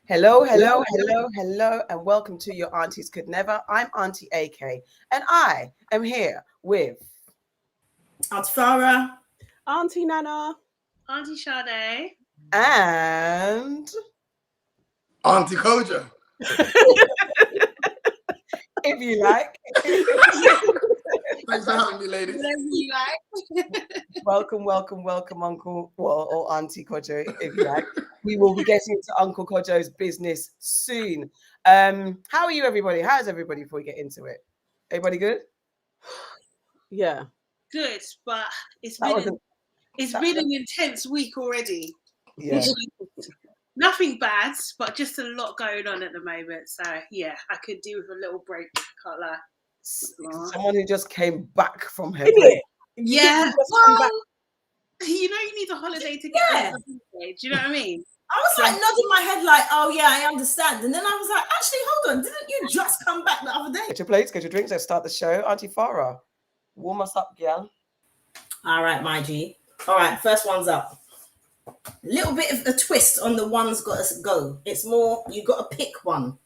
Hello, and welcome to your Aunties Could Never. I'm Aunty AK, and I am here with Aunty Farrah, Aunty Nana, Aunty Sade, and Aunty Kojo. if you like. Thanks for having me, ladies. whatever you like. welcome, Uncle or Auntie Kojo, if you like. We will be getting into Uncle Kojo's business soon. How are you, everybody? How's everybody before we get into it? Everybody good? Yeah. Good, but it's That been an intense week already. Yeah. Nothing bad, but just a lot going on at the moment. So yeah, I could do with a little break. Can't lie. Someone who just came back from her Isn't break. it? Yeah, Well, you know, you need a holiday to get over the holiday. Do you know what I mean? I was like nodding my head like, oh yeah, I understand. And then I was like, actually, hold on, didn't you just come back the other day? Get your plates, get your drinks, let's start the show. Aunty Farrah, warm us up, girl. All right, my G. All right, first one's up. A little bit of a twist on the one's got to go. It's more, you got to pick one.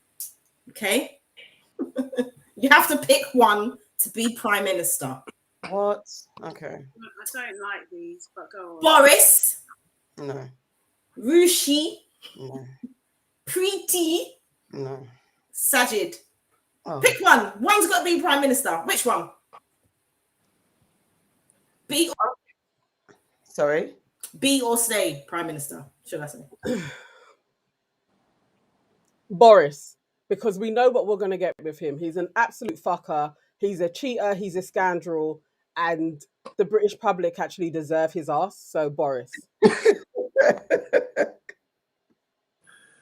Okay? You have to pick one to be Prime Minister. What? Okay. I don't like these, but go on. Boris, No. Rishi, No. Preeti, No. Sajid. Oh. Pick one. One's got to be Prime Minister. Which one? Be or stay Prime Minister, should I say? Boris, because we know what we're going to get with him. He's an absolute fucker. He's a cheater. He's a scoundrel. And the British public actually deserve his ass. So Boris.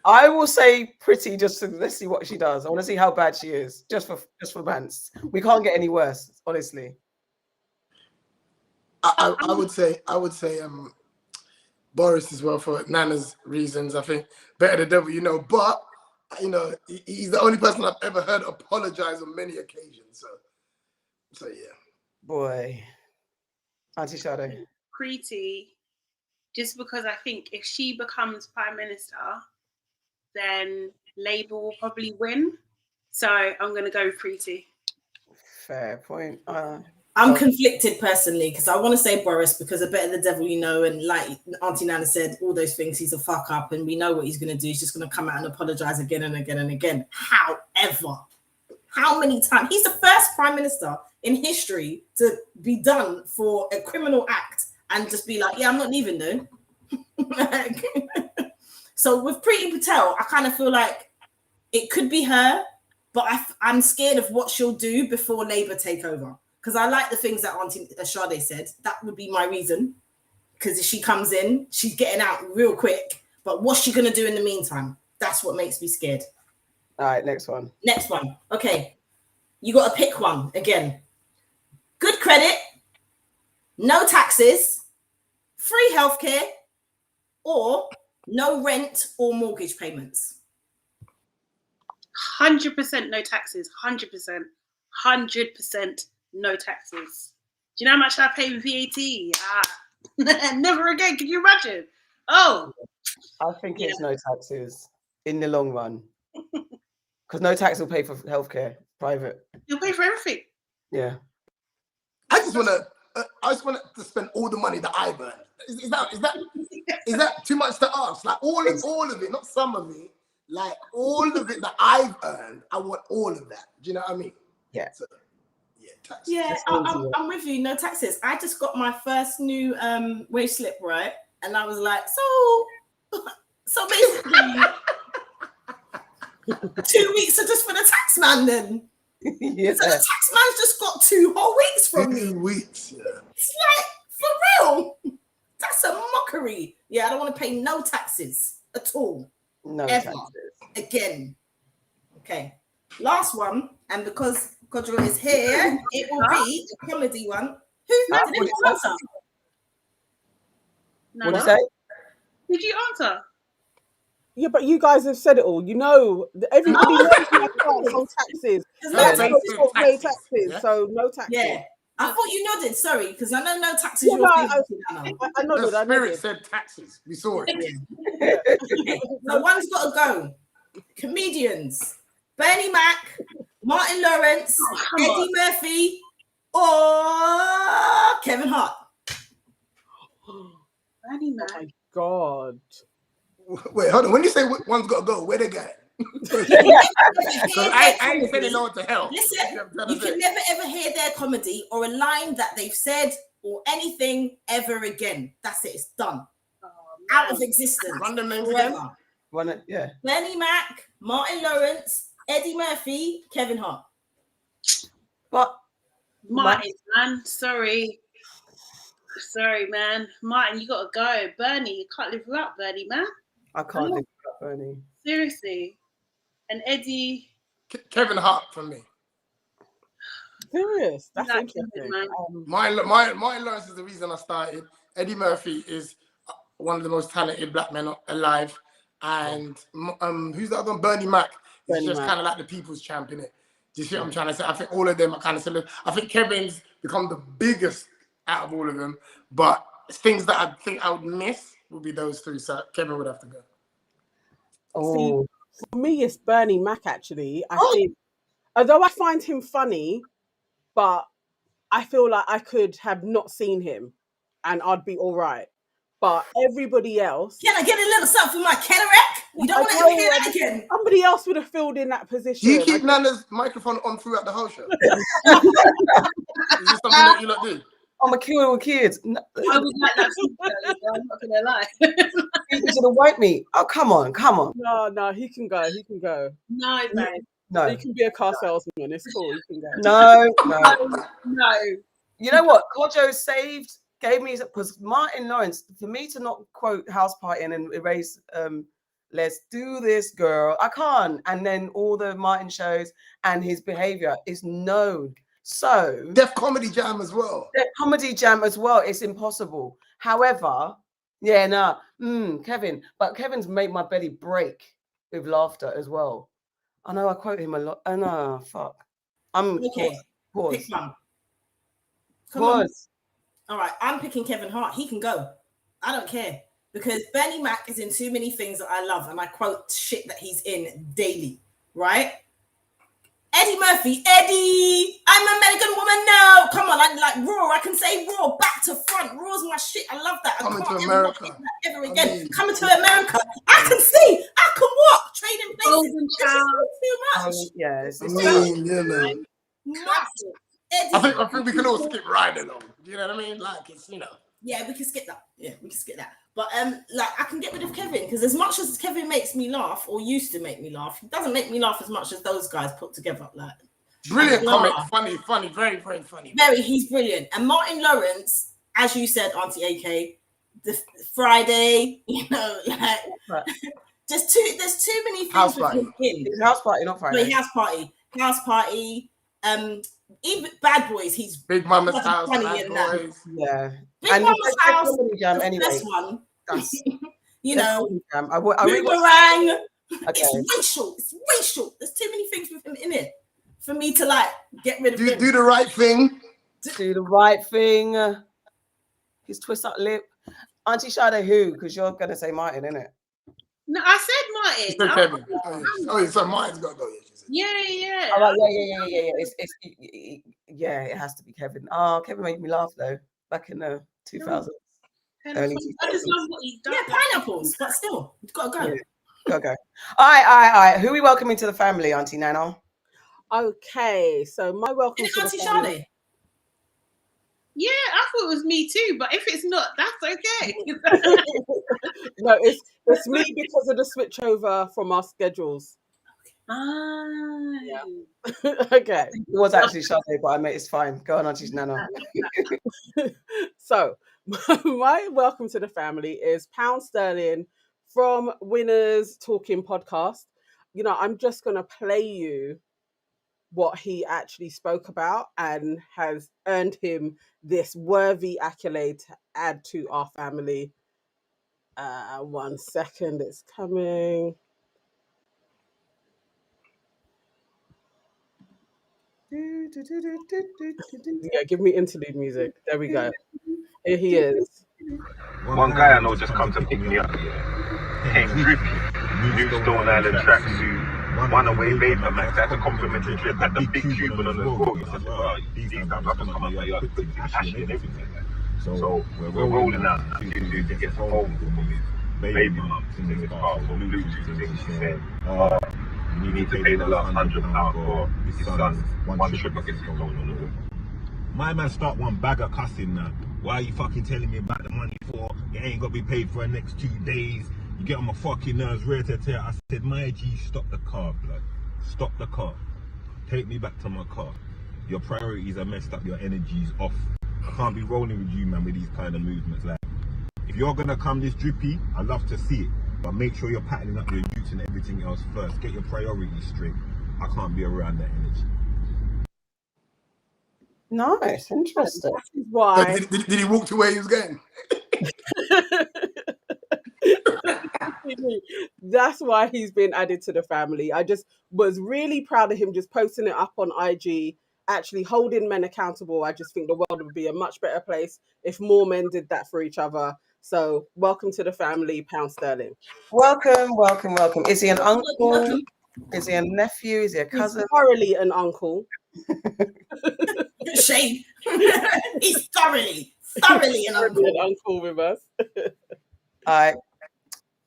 I will say pretty just to let's see what she does. I want to see how bad she is. Just for Vance. We can't get any worse, honestly. I would say Boris as well for Nana's reasons. I think better the devil you know, but you know he's the only person I've ever heard apologize on many occasions. So yeah. Boy. Auntie Sade. Preeti, just because I think if she becomes Prime Minister, then Labour will probably win. So I'm going to go with Preeti. Fair point. I'm conflicted personally because I want to say Boris because I better the devil you know, and like Auntie Nana said, all those things, he's a fuck up and we know what he's going to do. He's just going to come out and apologize again and again and again. However, how many times? He's the first Prime Minister in history to be done for a criminal act and just be like, yeah, I'm not leaving though. So with Preeti Patel, I kind of feel like it could be her, but I'm scared of what she'll do before Labour take over. Because I like the things that Auntie Sade said. That would be my reason. Because if she comes in, she's getting out real quick. But what's she going to do in the meantime? That's what makes me scared. All right, next one. Okay. You got to pick one again. Good credit, no taxes, free healthcare, or no rent or mortgage payments. 100% no taxes. 100%. 100% no taxes. Do you know how much I pay with VAT? Never again. Can you imagine? Oh. I think it's no taxes in the long run. Because no tax will pay for healthcare, private. You'll pay for everything. Yeah. I just want to spend all the money that I've earned. Is that too much to ask? Like all of it, not some of it. Like all of it that I've earned, I want all of that. Do you know what I mean? Yeah. So, yeah, taxes. Yeah, I'm with you. No taxes. I just got my first new wage slip, right? And I was like, so basically 2 weeks are just for the tax man then. Yeah. So the tax man's just got 2 whole weeks from me. 2 weeks, yeah. It's like, for real. That's a mockery. Yeah, I don't want to pay no taxes at all. No ever. taxes. Again. Okay. Last one, and because Kojo is here, it will be a comedy one. Did anyone answer? No. What did you say? Did you answer? Yeah, but you guys have said it all. You know, everybody knows my stance on taxes. There's no taxes, yeah? so no taxes. Yeah. I thought you nodded, sorry, because I know no taxes. Yeah, your no, favorite. I know The that. spirit said taxes. We saw it. So one's got to go. comedians: Bernie Mac, Martin Lawrence, Eddie Murphy, or Kevin Hart. Bernie Oh Mac. my God. Wait, hold on. When you say one's got to go, where they going? I ain't sending no one to hell. Listen, you can never ever hear their comedy or a line that they've said or anything ever again. That's it. It's done. Out of existence. Random names forever. again? Yeah. Bernie Mac, Martin Lawrence, Eddie Murphy, Kevin Hart. But Martin, man. Sorry, man. Martin, you gotta go. Bernie, you can't live without Bernie, man. I can't live without Bernie. Seriously. And Eddie. Kevin Hart for me. Serious? That's That's interesting. good, man. Martin Lawrence is the reason I started. Eddie Murphy is one of the most talented black men alive. And who's the other one? Bernie Mac. He's just kind of like the people's champion. Do you see what I'm trying to say? I think all of them are kind of similar. I think Kevin's become the biggest out of all of them. But things that I think I would miss would be those three. So Kevin would have to go. Oh, For me, it's Bernie Mac, actually. I think, although I find him funny, but I feel like I could have not seen him and I'd be all right. But everybody else... Can I get a little something for my cataract? You don't want to hear that again. Somebody else would have filled in that position. Do you keep Nana's microphone on throughout the whole show? Is this something that you lot do? I'm a killer with kids. I would like that. I'm not gonna lie. He's gonna wipe me. Oh, come on. No, he can go. No, man. No. He can be a car salesman. It's cool. He can go. No. You know what? Kojo gave me, because Martin Lawrence, for me to not quote House Party and then erase Let's Do This Girl, I can't. And then all the Martin shows and his behavior is known. So Def Comedy Jam as well. It's impossible. However, Kevin, but Kevin's made my belly break with laughter as well. I know I quote him a lot. Oh no, fuck. I'm okay. Pause. Pick one. Come Pause. on. All right, I'm picking Kevin Hart. He can go. I don't care, because Bernie Mac is in too many things that I love, and I quote shit that he's in daily, right? Eddie Murphy, Eddie, I'm an American woman now. Come on, I like Raw. I can say Raw back to front. Raw's my shit. I love that. Coming to America. Ever again. Coming to America. I can see. I can walk. Trading places. Golden Child. Too much. Yeah, it's Massive. Eddie. I think we can all skip right along. Do you know what I mean? Like, it's, you know. Yeah, we can skip that. But like, I can get rid of Kevin, because as much as Kevin makes me laugh, or used to make me laugh, he doesn't make me laugh as much as those guys put together. Like, brilliant comic, funny, very, very funny. He's brilliant. And Martin Lawrence, as you said, Auntie AK, the Friday, you know, like there's too many things House with Party. him in. It's House Party, not Friday. Wait, House Party. Even Bad Boys, he's Big Mama's House, funny Bad in that. Boys. Yeah. Big Mama's House, Jam, the anyway. best one. That's You know, I really Boomerang. Okay. It's racial. There's too many things with him in it for me to like get rid of him. Do the right thing. Do the right thing. His twist up lip. Auntie Sade, who? Because you're gonna say Martin, innit? No, I said Martin. Kevin. So Martin's got to go. Yeah. I'm like, yeah. It has to be Kevin. Oh, Kevin made me laugh though. Back in the 2000s. Early 2000s. I just love what he's done. Yeah, pineapples, but still, you've got to go. Yeah. Okay. All right. Who are we welcoming to the family, Auntie Nana? Okay, so my welcome Is to it the Auntie family. Sade? Yeah, I thought it was me too, but if it's not, that's okay. No, it's me because of the switch over from our schedules. Yeah. Okay. It was actually Sade, but it's fine. Go on, Auntie Nana. So my welcome to the family is Pound Sterling from Winners Talking Podcast. You know, I'm just gonna play you what he actually spoke about and has earned him this worthy accolade to add to our family. 1 second, it's coming. Yeah, give me interlude music. There we go. Here he is. One guy I know just come to pick me up. Came drippy. New Stone Island tracksuit, one away vapor max. That's a complimentary trip. Had the big Cuban on the road. I said, well, these times I can come up my yard quickly, ashy and everything. So we're rolling out. To get some phone from his baby mum in his car for Bluetooth thing. She said, you need to pay the last £100 for his son's one trip against his own. My man start one bag of cussing now. Why are you fucking telling me about the money for? It ain't got to be paid for the next 2 days. You get on my fucking nerves, ready to tear. I said, my G, stop the car, blood. Stop the car. Take me back to my car. Your priorities are messed up, your energy's off. I can't be rolling with you, man, with these kind of movements. Like, if you're gonna come this drippy, I love to see it. But make sure you're patterning up your youth and everything else first. Get your priorities straight. I can't be around that energy. Nice, interesting. That is why. Did he walk to where he was going? That's why he's been added to the family. I just was really proud of him just posting it up on IG, actually holding men accountable. I just think the world would be a much better place if more men did that for each other. So welcome to the family, Pound Sterling. Welcome, welcome, welcome. Is he an uncle? Is he a nephew? Is he a cousin? He's thoroughly an uncle. Shame. He's thoroughly an uncle with us. All right.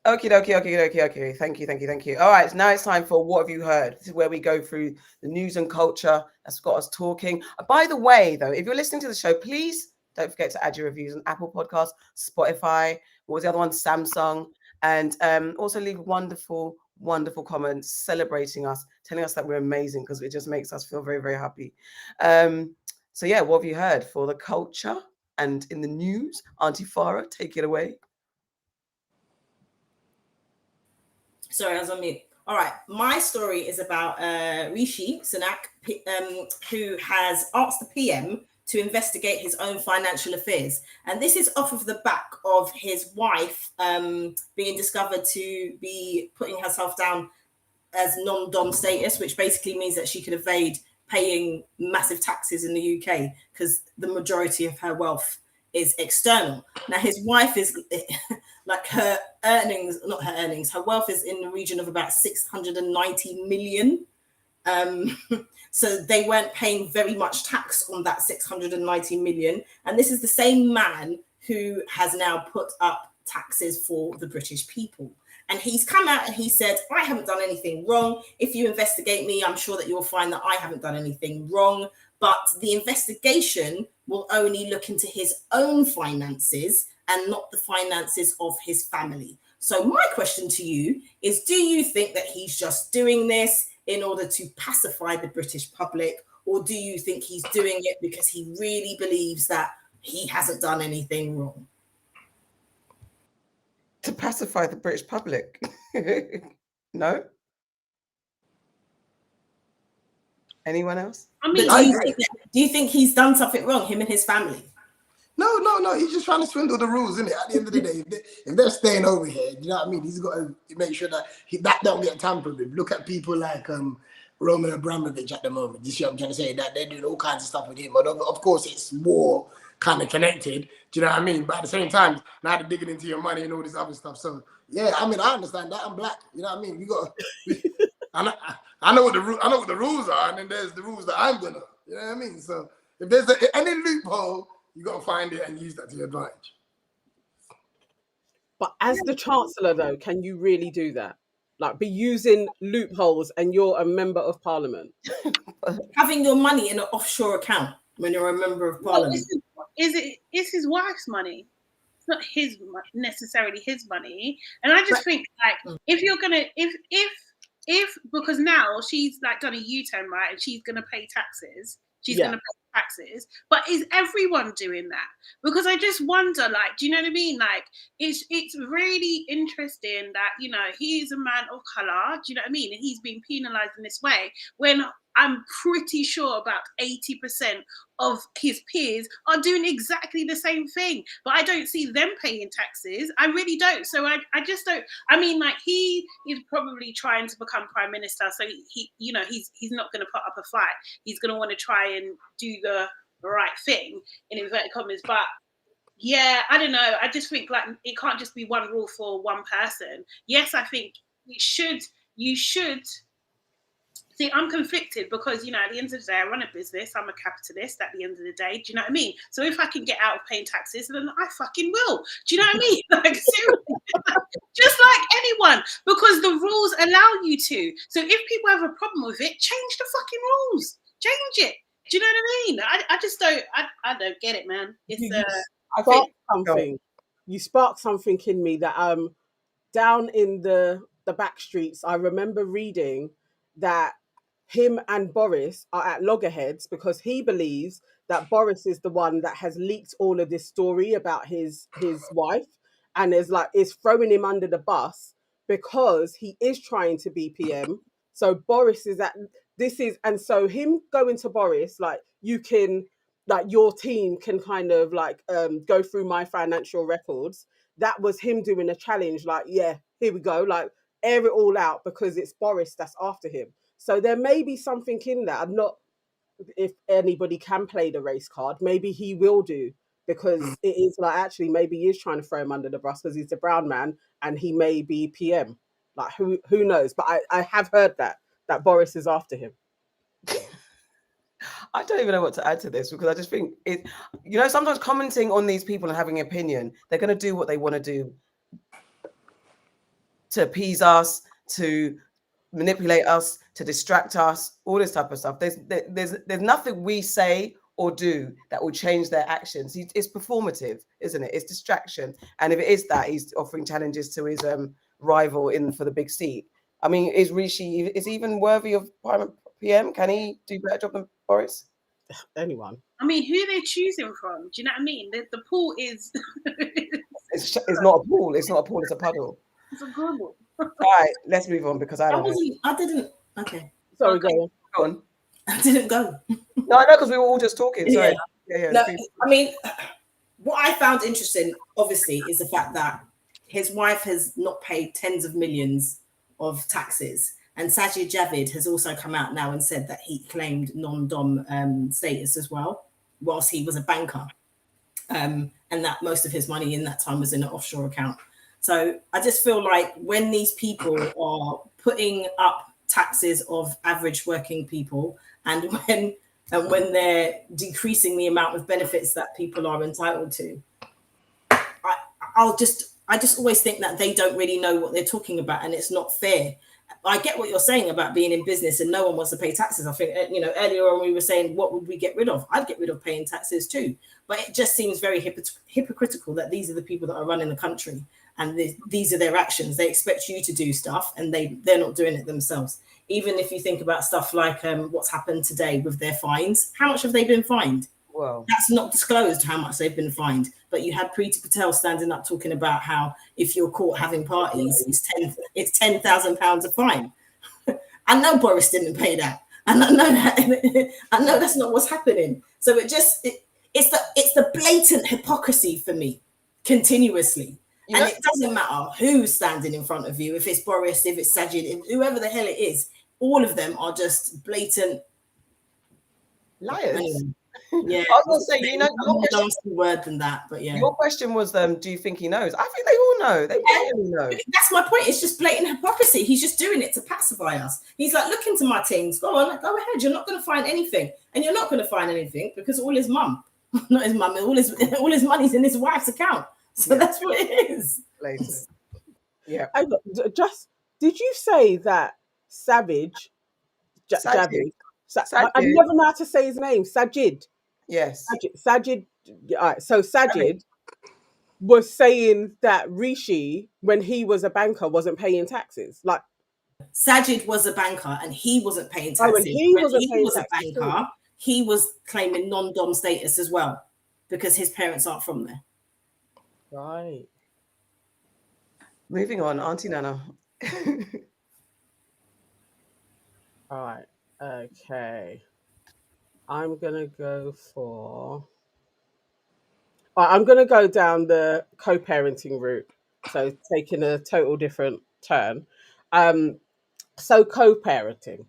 Okay. Thank you. All right, so now it's time for What Have You Heard? This is where we go through the news and culture that's got us talking. By the way, though, if you're listening to the show, please don't forget to add your reviews on Apple Podcasts, Spotify, what was the other one? Samsung. And also leave wonderful comments celebrating us, telling us that we're amazing, because it just makes us feel very, very happy. So yeah, what have you heard for the culture and in the news? Aunty Farrah, take it away. Sorry, I was on mute. All right, my story is about Rishi Sunak, who has asked the PM to investigate his own financial affairs. And this is off of the back of his wife being discovered to be putting herself down as non-dom status, which basically means that she could evade paying massive taxes in the UK because the majority of her wealth is external. Now, his wife is like her wealth is in the region of about 690 million. So they weren't paying very much tax on that 690 million. And this is the same man who has now put up taxes for the British people. And he's come out and he said, I haven't done anything wrong. If you investigate me, I'm sure that you'll find that I haven't done anything wrong. But the investigation will only look into his own finances and not the finances of his family. So my question to you is, do you think that he's just doing this in order to pacify the British public? Or do you think he's doing it because he really believes that he hasn't done anything wrong? To pacify the British public? No? Anyone else? I mean, do you think he's done something wrong, him and his family? No. He's just trying to swindle the rules, isn't it? At the end of the day, if they're staying over here, you know what I mean? He's got to make sure that that don't get tampered with. Look at people like Roman Abramovich at the moment. You see what I'm trying to say? That they're doing all kinds of stuff with him. But of course, it's more kind of connected. Do you know what I mean? But at the same time, now they're digging into your money and all this other stuff. So yeah, I mean, I understand that. I'm black. You know what I mean? We got. I know what the rules are, and then there's the rules that I'm gonna. You know what I mean? So if there's any loophole, you got to find it and use that to your advantage. But as the Chancellor, though, can you really do that? Like, be using loopholes and you're a member of Parliament? Having your money in an offshore account when you're a member of Parliament. It's his wife's money. It's not necessarily his money. And I just think, like, if you're gonna, if because now she's like done a U-turn, right, and she's gonna pay taxes. She's gonna pay taxes, but is everyone doing that? Because I just wonder, like, do you know what I mean? Like, it's really interesting that, you know, he's a man of color. Do you know what I mean? And he's being penalized in this way when I'm pretty sure about 80% of his peers are doing exactly the same thing, but I don't see them paying taxes. I really don't. So I just don't. I mean, like, he is probably trying to become prime minister, so he you know, he's not going to put up a fight. He's going to want to try and do the right thing in inverted commas. But yeah, I don't know. I just think, like, it can't just be one rule for one person. Yes, I think, you should. See, I'm conflicted because, you know, at the end of the day, I run a business. I'm a capitalist at the end of the day. Do you know what I mean? So if I can get out of paying taxes, then I fucking will. Do you know what I mean? Like, seriously, just like anyone, because the rules allow you to. So if people have a problem with it, change the fucking rules. Change it. Do you know what I mean? I just don't. I don't get it, man. It's I think something. You sparked something in me that down in the back streets, I remember reading that him and Boris are at loggerheads because he believes that Boris is the one that has leaked all of this story about his wife, and is throwing him under the bus because he is trying to be PM. So Boris is and so him going to Boris, like, you can, like, your team can kind of like go through my financial records. That was him doing a challenge, like, yeah, here we go, like, air it all out because it's Boris that's after him. So there may be something in that. I'm not, if anybody can play the race card, maybe he will do, because it is like, actually, maybe he is trying to throw him under the bus because he's a brown man and he may be PM. Like, who knows? But I have heard that Boris is after him. I don't even know what to add to this, because I just think it, you know, sometimes commenting on these people and having an opinion, they're going to do what they want to do to appease us, to manipulate us, to distract us, all this type of stuff. There's nothing we say or do that will change their actions. It's performative, isn't it? It's distraction. And if it is that, he's offering challenges to his rival in for the big seat. I mean, is Rishi is he even worthy of PM? Can he do a better job than Boris? Anyone. I mean, who are they choosing from? Do you know what I mean? The pool is... it's not a pool. It's not a pool. It's a puddle. It's a Google. All right, let's move on, because I didn't. Okay. Sorry, go on. I didn't go. No, I know, because we were all just talking. Sorry. Yeah. No, I mean, what I found interesting, obviously, is the fact that his wife has not paid tens of millions of taxes. And Sajid Javid has also come out now and said that he claimed non-dom status as well, whilst he was a banker. And that most of his money in that time was in an offshore account. So I just feel like when these people are putting up taxes of average working people, and when they're decreasing the amount of benefits that people are entitled to, I just always think that they don't really know what they're talking about, and it's not fair. I get what you're saying about being in business and no one wants to pay taxes. I think, you know, earlier on we were saying, what would we get rid of? I'd get rid of paying taxes too. But it just seems very hypocritical that these are the people that are running the country, and these are their actions. They expect you to do stuff, and they're not doing it themselves. Even if you think about stuff like what's happened today with their fines, how much have they been fined? Well, that's not disclosed how much they've been fined. But you had Preeti Patel standing up talking about how if you're caught having parties, it's £10,000 a fine. I know Boris didn't pay that, and I know that's not what's happening. So it's the blatant hypocrisy for me, continuously. And it doesn't matter who's standing in front of you, if it's Boris, if it's Sajid, whoever the hell it is, all of them are just blatant liars. Anyway. Yeah, I was going to say, you know, more nasty word than that, but yeah. Your question was, do you think he knows? I think they all know. They blatantly know. That's my point. It's just blatant hypocrisy. He's just doing it to pacify us. He's like, look into my things. Go on, go ahead. You're not going to find anything, and you're not going to find anything because all his mum, not his mum, all his money's in his wife's account. So that's what it is. Yeah. Did you say that Savage? Javid. I never know how to say his name. Sajid. Yes. Sajid. All right. So Sajid was saying that Rishi, when he was a banker, wasn't paying taxes. Like, Sajid was a banker and he wasn't paying taxes. Oh, and he was a banker. He was claiming non-dom status as well because his parents aren't from there. Right. Moving on, Aunty Nana. All right. Okay. I'm gonna go down the co-parenting route. So taking a total different turn. So co-parenting.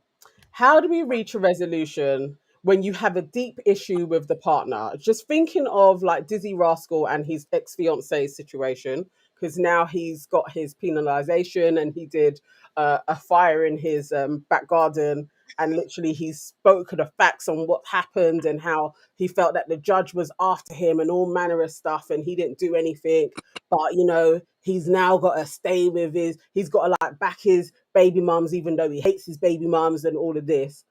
How do we reach a resolution when you have a deep issue with the partner? Just thinking of like Dizzee Rascal and his ex-fiance's situation, because now he's got his penalization and he did a fire in his back garden, and literally he's spoken the facts on what happened and how he felt that the judge was after him and all manner of stuff, and he didn't do anything. But he's now got to stay with he's got to like back his baby mums, even though he hates his baby mums and all of this.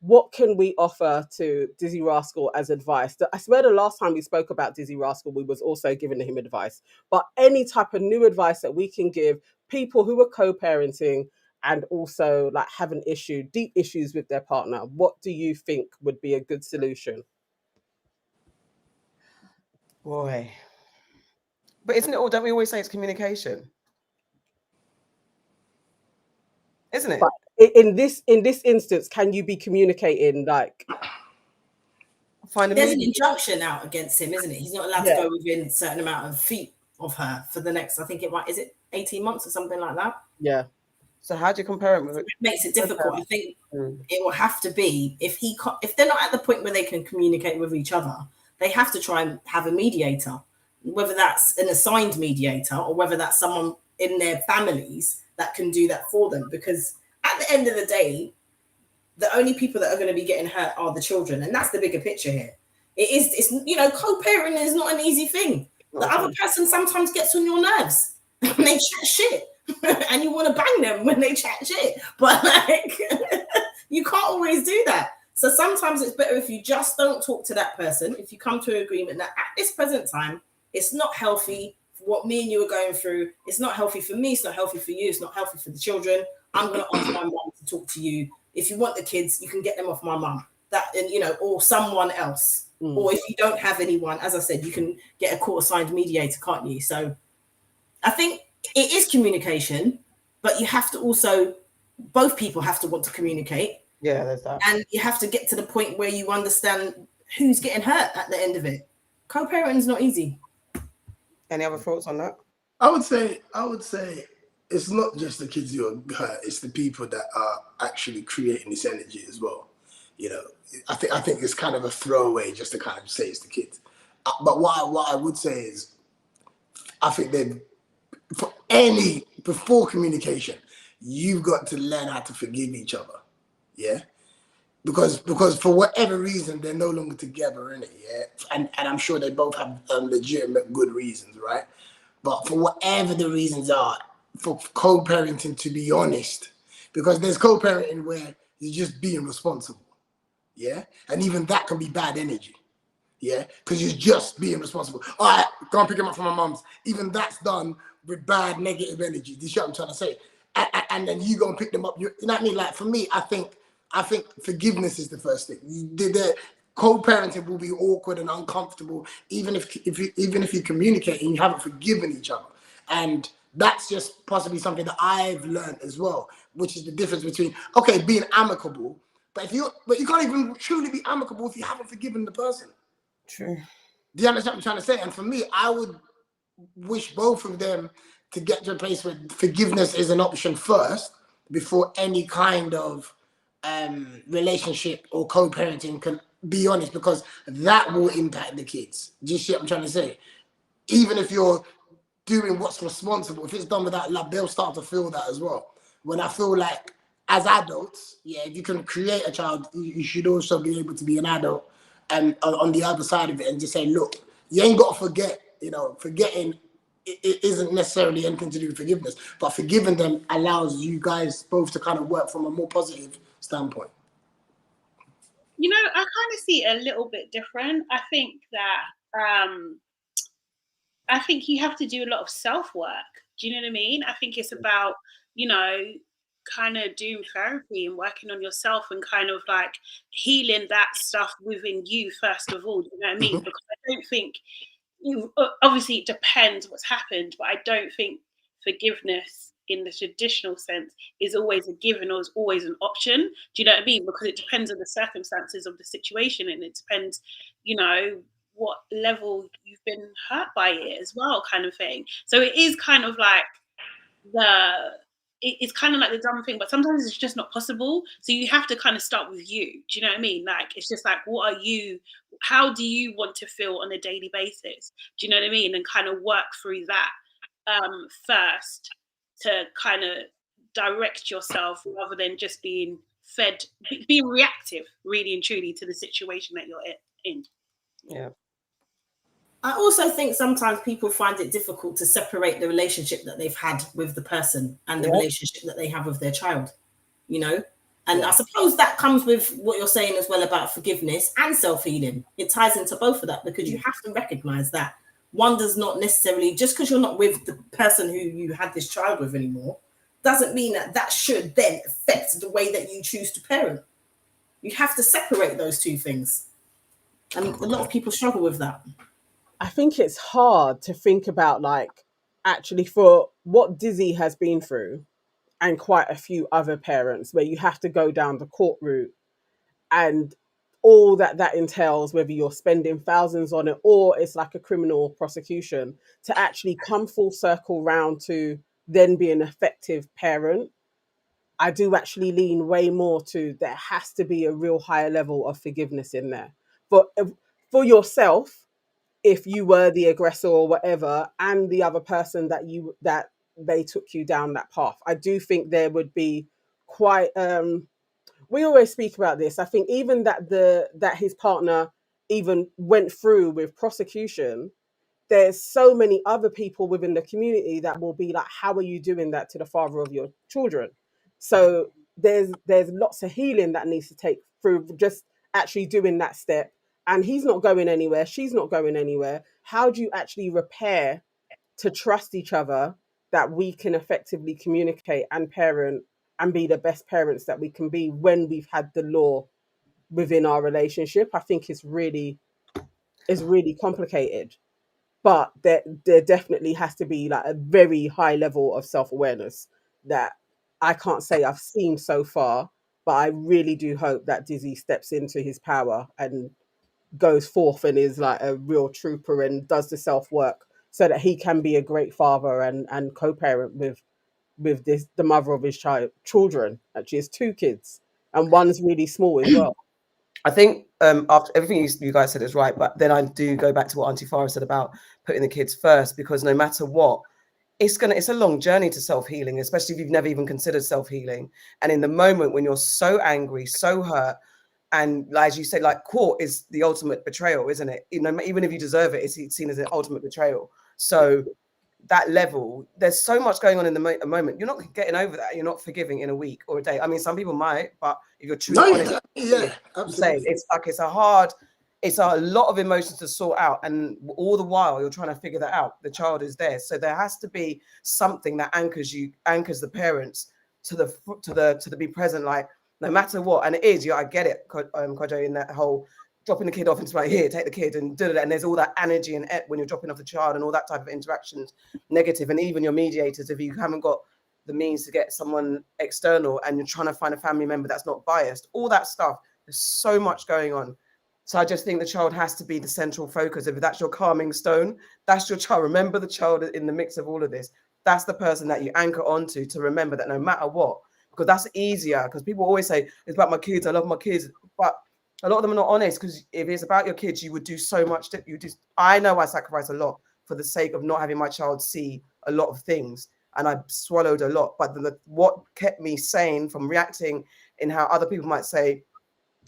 What can we offer to Dizzee Rascal as advice? I swear the last time we spoke about Dizzee Rascal, we was also giving him advice. But any type of new advice that we can give people who are co-parenting and also like have an issue, deep issues with their partner, what do you think would be a good solution? Boy. But isn't it all, don't we always say it's communication? Isn't it? But in this instance, can you be communicating like there's an injunction out against him, isn't it? He's not allowed to go within a certain amount of feet of her for the next, I think is it 18 months or something like that? Yeah. So how do you compare it with it? It makes it difficult. I think it will have to be if they're not at the point where they can communicate with each other, they have to try and have a mediator, whether that's an assigned mediator or whether that's someone in their families that can do that for them. Because at the end of the day, the only people that are going to be getting hurt are the children, and that's the bigger picture here. It's co-parenting is not an easy thing. The other person sometimes gets on your nerves and they chat shit, and you want to bang them when they chat shit, but like you can't always do that. So sometimes it's better if you just don't talk to that person. If you come to an agreement that at this present time, it's not healthy for what me and you are going through. It's not healthy for me. It's not healthy for you. It's not healthy for the children. I'm going to ask my mom to talk to you. If you want the kids, you can get them off my mum. Or someone else. Or if you don't have anyone, as I said, you can get a court-assigned mediator, can't you? So I think it is communication, but you have to also, both people have to want to communicate. Yeah, there's that. And you have to get to the point where you understand who's getting hurt at the end of it. Co-parenting is not easy. Any other thoughts on that? I would say it's not just the kids who are hurt, it's the people that are actually creating this energy as well. I think it's kind of a throwaway just to kind of say it's the kids. But what I would say is, I think before communication, you've got to learn how to forgive each other. Yeah. Because for whatever reason, they're no longer together, innit? Yeah. And I'm sure they both have legitimate good reasons, right? But for whatever the reasons are, for co-parenting to be honest, because there's co-parenting where you're just being responsible. Yeah. And even that can be bad energy. Yeah. Because you're just being responsible. All right, go and pick him up from my mum's. Even that's done with bad negative energy. This is what I'm trying to say. And then you go and pick them up. You know what I mean? Like for me, I think forgiveness is the first thing. The co-parenting will be awkward and uncomfortable, even if you communicate and you haven't forgiven each other. And that's just possibly something that I've learned as well, which is the difference between being amicable, but you can't even truly be amicable if you haven't forgiven the person. True. Do you understand what I'm trying to say? And for me, I would wish both of them to get to a place where forgiveness is an option first before any kind of relationship or co-parenting can be honest, because that will impact the kids. Do you see what I'm trying to say? Even if you're doing what's responsible, if it's done without love, they'll start to feel that as well. When I feel like as adults, if you can create a child, you should also be able to be an adult and on the other side of it and just say, look, you ain't got to forget, forgetting it isn't necessarily anything to do with forgiveness, but forgiving them allows you guys both to kind of work from a more positive standpoint. I kind of see it a little bit different. I think that I think you have to do a lot of self-work. Do you know what I mean? I think it's about, kind of doing therapy and working on yourself and kind of like healing that stuff within you first of all. Do you know what I mean? Because I don't think obviously it depends what's happened, but I don't think forgiveness in the traditional sense is always a given or is always an option. Do you know what I mean? Because it depends on the circumstances of the situation, and it depends, what level you've been hurt by it as well, kind of thing. So it is kind of like it's kind of like the dumb thing, but sometimes it's just not possible. So you have to kind of start with you. Do you know what I mean? Like, it's just like, how do you want to feel on a daily basis? Do you know what I mean? And kind of work through that first to kind of direct yourself rather than just being fed, being reactive, really and truly, to the situation that you're in. Yeah. I also think sometimes people find it difficult to separate the relationship that they've had with the person and the relationship that they have with their child, you know? And I suppose that comes with what you're saying as well about forgiveness and self-healing. It ties into both of that, because you have to recognize that one does not necessarily, just because you're not with the person who you had this child with anymore, doesn't mean that that should then affect the way that you choose to parent. You have to separate those two things. And a lot of people struggle with that. I think it's hard to think about, like, actually for what Dizzee has been through, and quite a few other parents, where you have to go down the court route and all that entails, whether you're spending thousands on it or it's like a criminal prosecution, to actually come full circle round to then be an effective parent. I do actually lean way more to, there has to be a real higher level of forgiveness in there for yourself, if you were the aggressor or whatever, and the other person that they took you down that path. I do think there would be quite we always speak about this. I think even that his partner even went through with prosecution, there's so many other people within the community that will be like, how are you doing that to the father of your children? So there's lots of healing that needs to take through just actually doing that step. And he's not going anywhere, she's not going anywhere. How do you actually repair to trust each other, that we can effectively communicate and parent and be the best parents that we can be when we've had the law within our relationship? I think it's really complicated. But there definitely has to be like a very high level of self-awareness that I can't say I've seen so far, but I really do hope that Dizzee steps into his power and goes forth and is like a real trooper and does the self-work so that he can be a great father and co-parent with the mother of his children. Actually, has 2 kids and one's really small as well. I think after everything you guys said is right, but then I do go back to what Aunty Farrah said about putting the kids first, because no matter what, it's a long journey to self-healing, especially if you've never even considered self-healing. And in the moment when you're so angry, so hurt, and as you say, like, court is the ultimate betrayal, isn't it? You know, even if you deserve it, it's seen as an ultimate betrayal. So that level, there's so much going on in the moment. You're not getting over that. You're not forgiving in a week or a day. I mean, some people might, but if you're truly honest, absolutely. It's a lot of emotions to sort out, and all the while you're trying to figure that out. The child is there, so there has to be something that anchors the parents to be present, like, no matter what. And it is, I get it, Kojo, in that whole dropping the kid off into like, here, take the kid and do it. And there's all that energy and when you're dropping off the child and all that type of interactions, negative. And even your mediators, if you haven't got the means to get someone external and you're trying to find a family member that's not biased, all that stuff, there's so much going on. So I just think the child has to be the central focus. If that's your calming stone, that's your child. Remember the child in the mix of all of this. That's the person that you anchor onto, to remember that no matter what, because that's easier. Because people always say, it's about my kids, I love my kids. But a lot of them are not honest, because if it's about your kids, you would do so much. I know I sacrifice a lot for the sake of not having my child see a lot of things. And I swallowed a lot. But what kept me sane from reacting in how other people might say,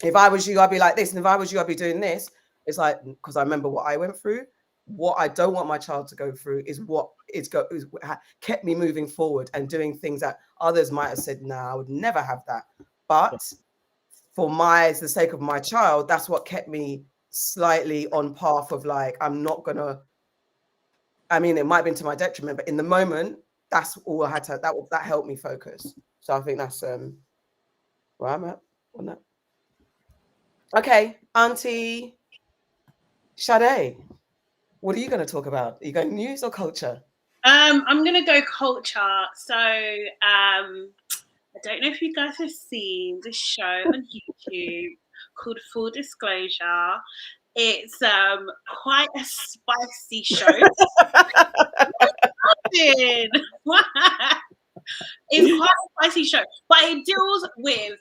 if I was you, I'd be like this. And if I was you, I'd be doing this. It's like, because I remember what I went through. What I don't want my child to go through is what kept me moving forward and doing things that others might have said, nah, I would never have that. But for the sake of my child, that's what kept me slightly on path of like, I'm not gonna, I mean, it might have been to my detriment, but in the moment, that's all I had to, that helped me focus. So I think that's where I'm at on that. Okay, Aunty Sade, what are you going to talk about? Are you going news or culture? I'm going to go culture. So I don't know if you guys have seen this show on YouTube called Full Disclosure. It's quite a spicy show. It's quite a spicy show, but it deals with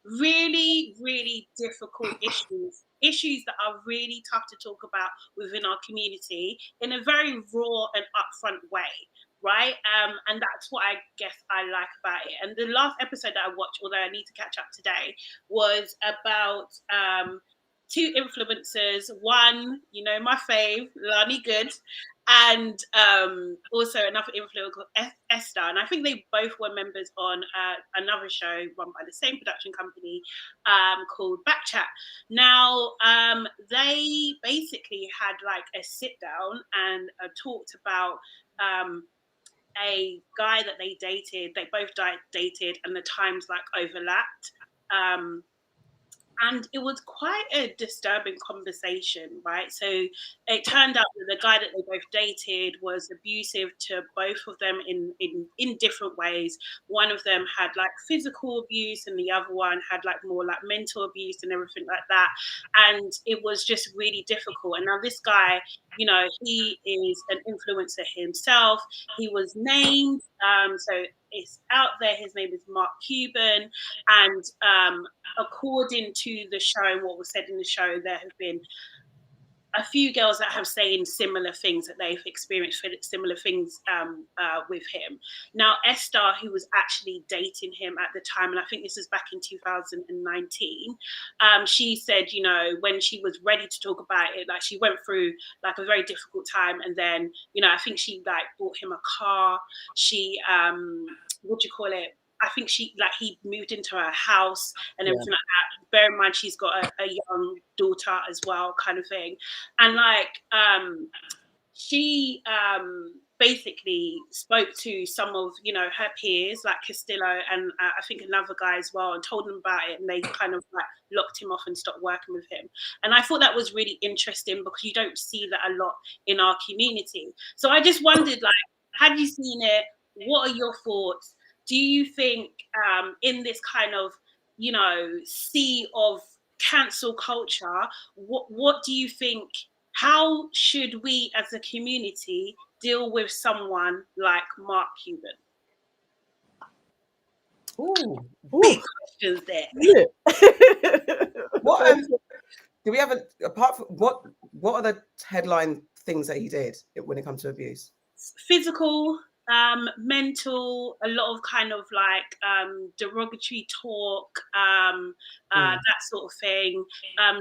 really, really difficult issues that are really tough to talk about within our community in a very raw and upfront way. right? And that's what I guess I like about it. And the last episode that I watched, although I need to catch up today, was about two influencers. One, you know, my fave, Lani Good, and also another influencer called Esther. And I think they both were members on another show run by the same production company called Backchat. Now, they basically had like a sit down and talked about a guy that they dated. They both dated, and the times like overlapped. And it was quite a disturbing conversation, right? So it turned out that the guy that they both dated was abusive to both of them in different ways. One of them had like physical abuse, and the other one had like more like mental abuse and everything like that. And it was just really difficult. And now this guy, you know, he is an influencer himself. He was named, so it's out there. His name is Marc Cuban, and according to the show, what was said in the show, there have been a few girls that have saying similar things, that they've experienced similar things with him. Now, Esther, who was actually dating him at the time, and I think this was back in 2019, she said, you know, when she was ready to talk about it, like she went through like a very difficult time, and then, you know, I think she like bought him a car. She, what do you call it? I think he moved into her house and everything like that. Bear in mind, she's got a young daughter as well, kind of thing. And like, she basically spoke to some of, you know, her peers, like Castillo and I think another guy as well, and told them about it. And they kind of like locked him off and stopped working with him. And I thought that was really interesting, because you don't see that a lot in our community. So I just wondered, like, had you seen it? What are your thoughts? Do you think in this kind of, you know, sea of cancel culture, what do you think, how should we as a community deal with someone like Marc Cuban? Ooh. Big questions there. Yeah. What do we have apart from what are the headline things that he did when it comes to abuse? Physical, mental, a lot of kind of like derogatory talk, that sort of thing,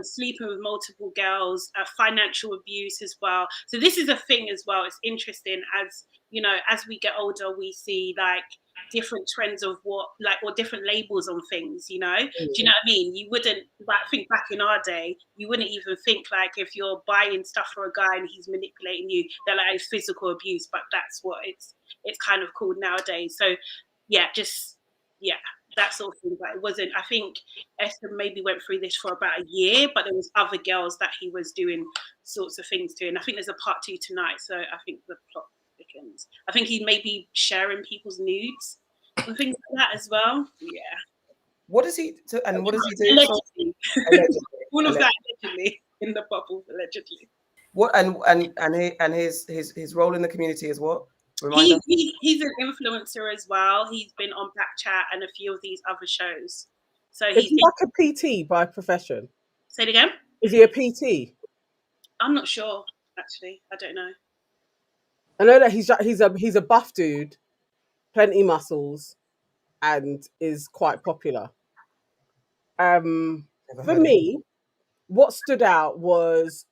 sleeping with multiple girls, financial abuse as well. So this is a thing as well. It's interesting, as you know, as we get older, we see like different trends of what, like, or different labels on things, you know. Do you know what I mean? You wouldn't, like, I think back in our day, you wouldn't even think like if you're buying stuff for a guy and he's manipulating you, that like it's physical abuse, but that's what it's kind of called nowadays. So yeah, that sort of thing. But it wasn't, I think Esther maybe went through this for about a year, but there was other girls that he was doing sorts of things to. And I think there's a part 2 tonight, so I think the plot thickens. I think he may be sharing people's nudes and things like that as well. Yeah. What does he do? And what does he do? Allegedly. Allegedly. All of that allegedly in the bubble, allegedly. What and his role in the community is what? Reminder? He's an influencer as well. He's been on Backchat and a few of these other shows. So Is he like a PT by profession? Say it again. Is he a PT? I'm not sure, actually. I don't know. I know that he's a buff dude, plenty muscles, and is quite popular. For me, what stood out was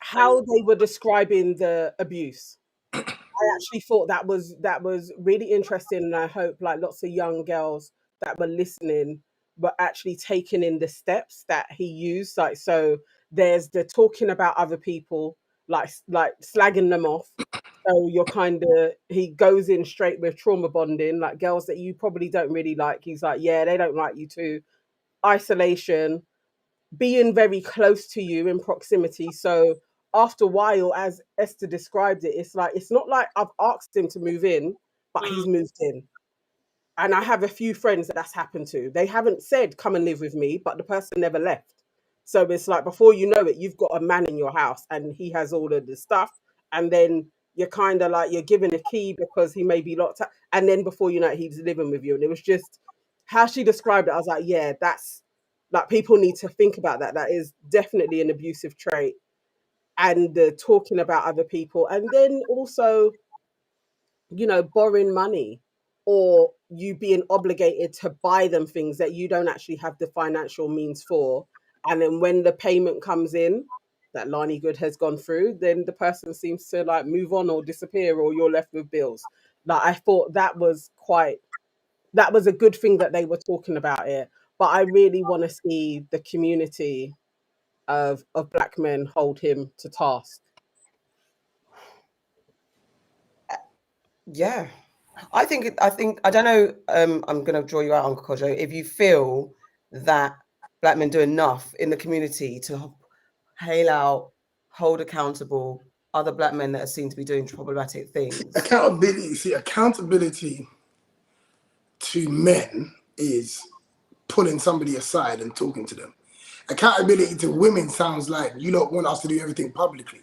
how they were describing the abuse. I actually thought that was really interesting, and I hope like lots of young girls that were listening were actually taking in the steps that he used. Like, so there's the talking about other people, like slagging them off. So you're he goes in straight with trauma bonding, like girls that you probably don't really like. He's like, yeah, they don't like you too. Isolation, being very close to you in proximity. So after a while, as Esther described it, it's like, it's not like I've asked him to move in, but he's moved in. And I have a few friends that's happened to. They haven't said, come and live with me, but the person never left. So it's like, before you know it, you've got a man in your house and he has all of the stuff. And then you're kind of like, you're given a key because he may be locked up. And then before you know it, he's living with you. And it was just how she described it. I was like, yeah, that's like, people need to think about that. That is definitely an abusive trait. And talking about other people. And then also you know, borrowing money or you being obligated to buy them things that you don't actually have the financial means for. And then when the payment comes in that Lani Good has gone through, then the person seems to like move on or disappear, or you're left with bills. Like, I thought that was a good thing that they were talking about it. But I really want to see the community of black men hold him to task. Yeah, I think I don't know. I'm going to draw you out, Uncle Kojo. If you feel that black men do enough in the community to hail out, hold accountable other black men that are seen to be doing problematic things. Accountability to men is pulling somebody aside and talking to them. Accountability to women sounds like you don't want us to do everything publicly.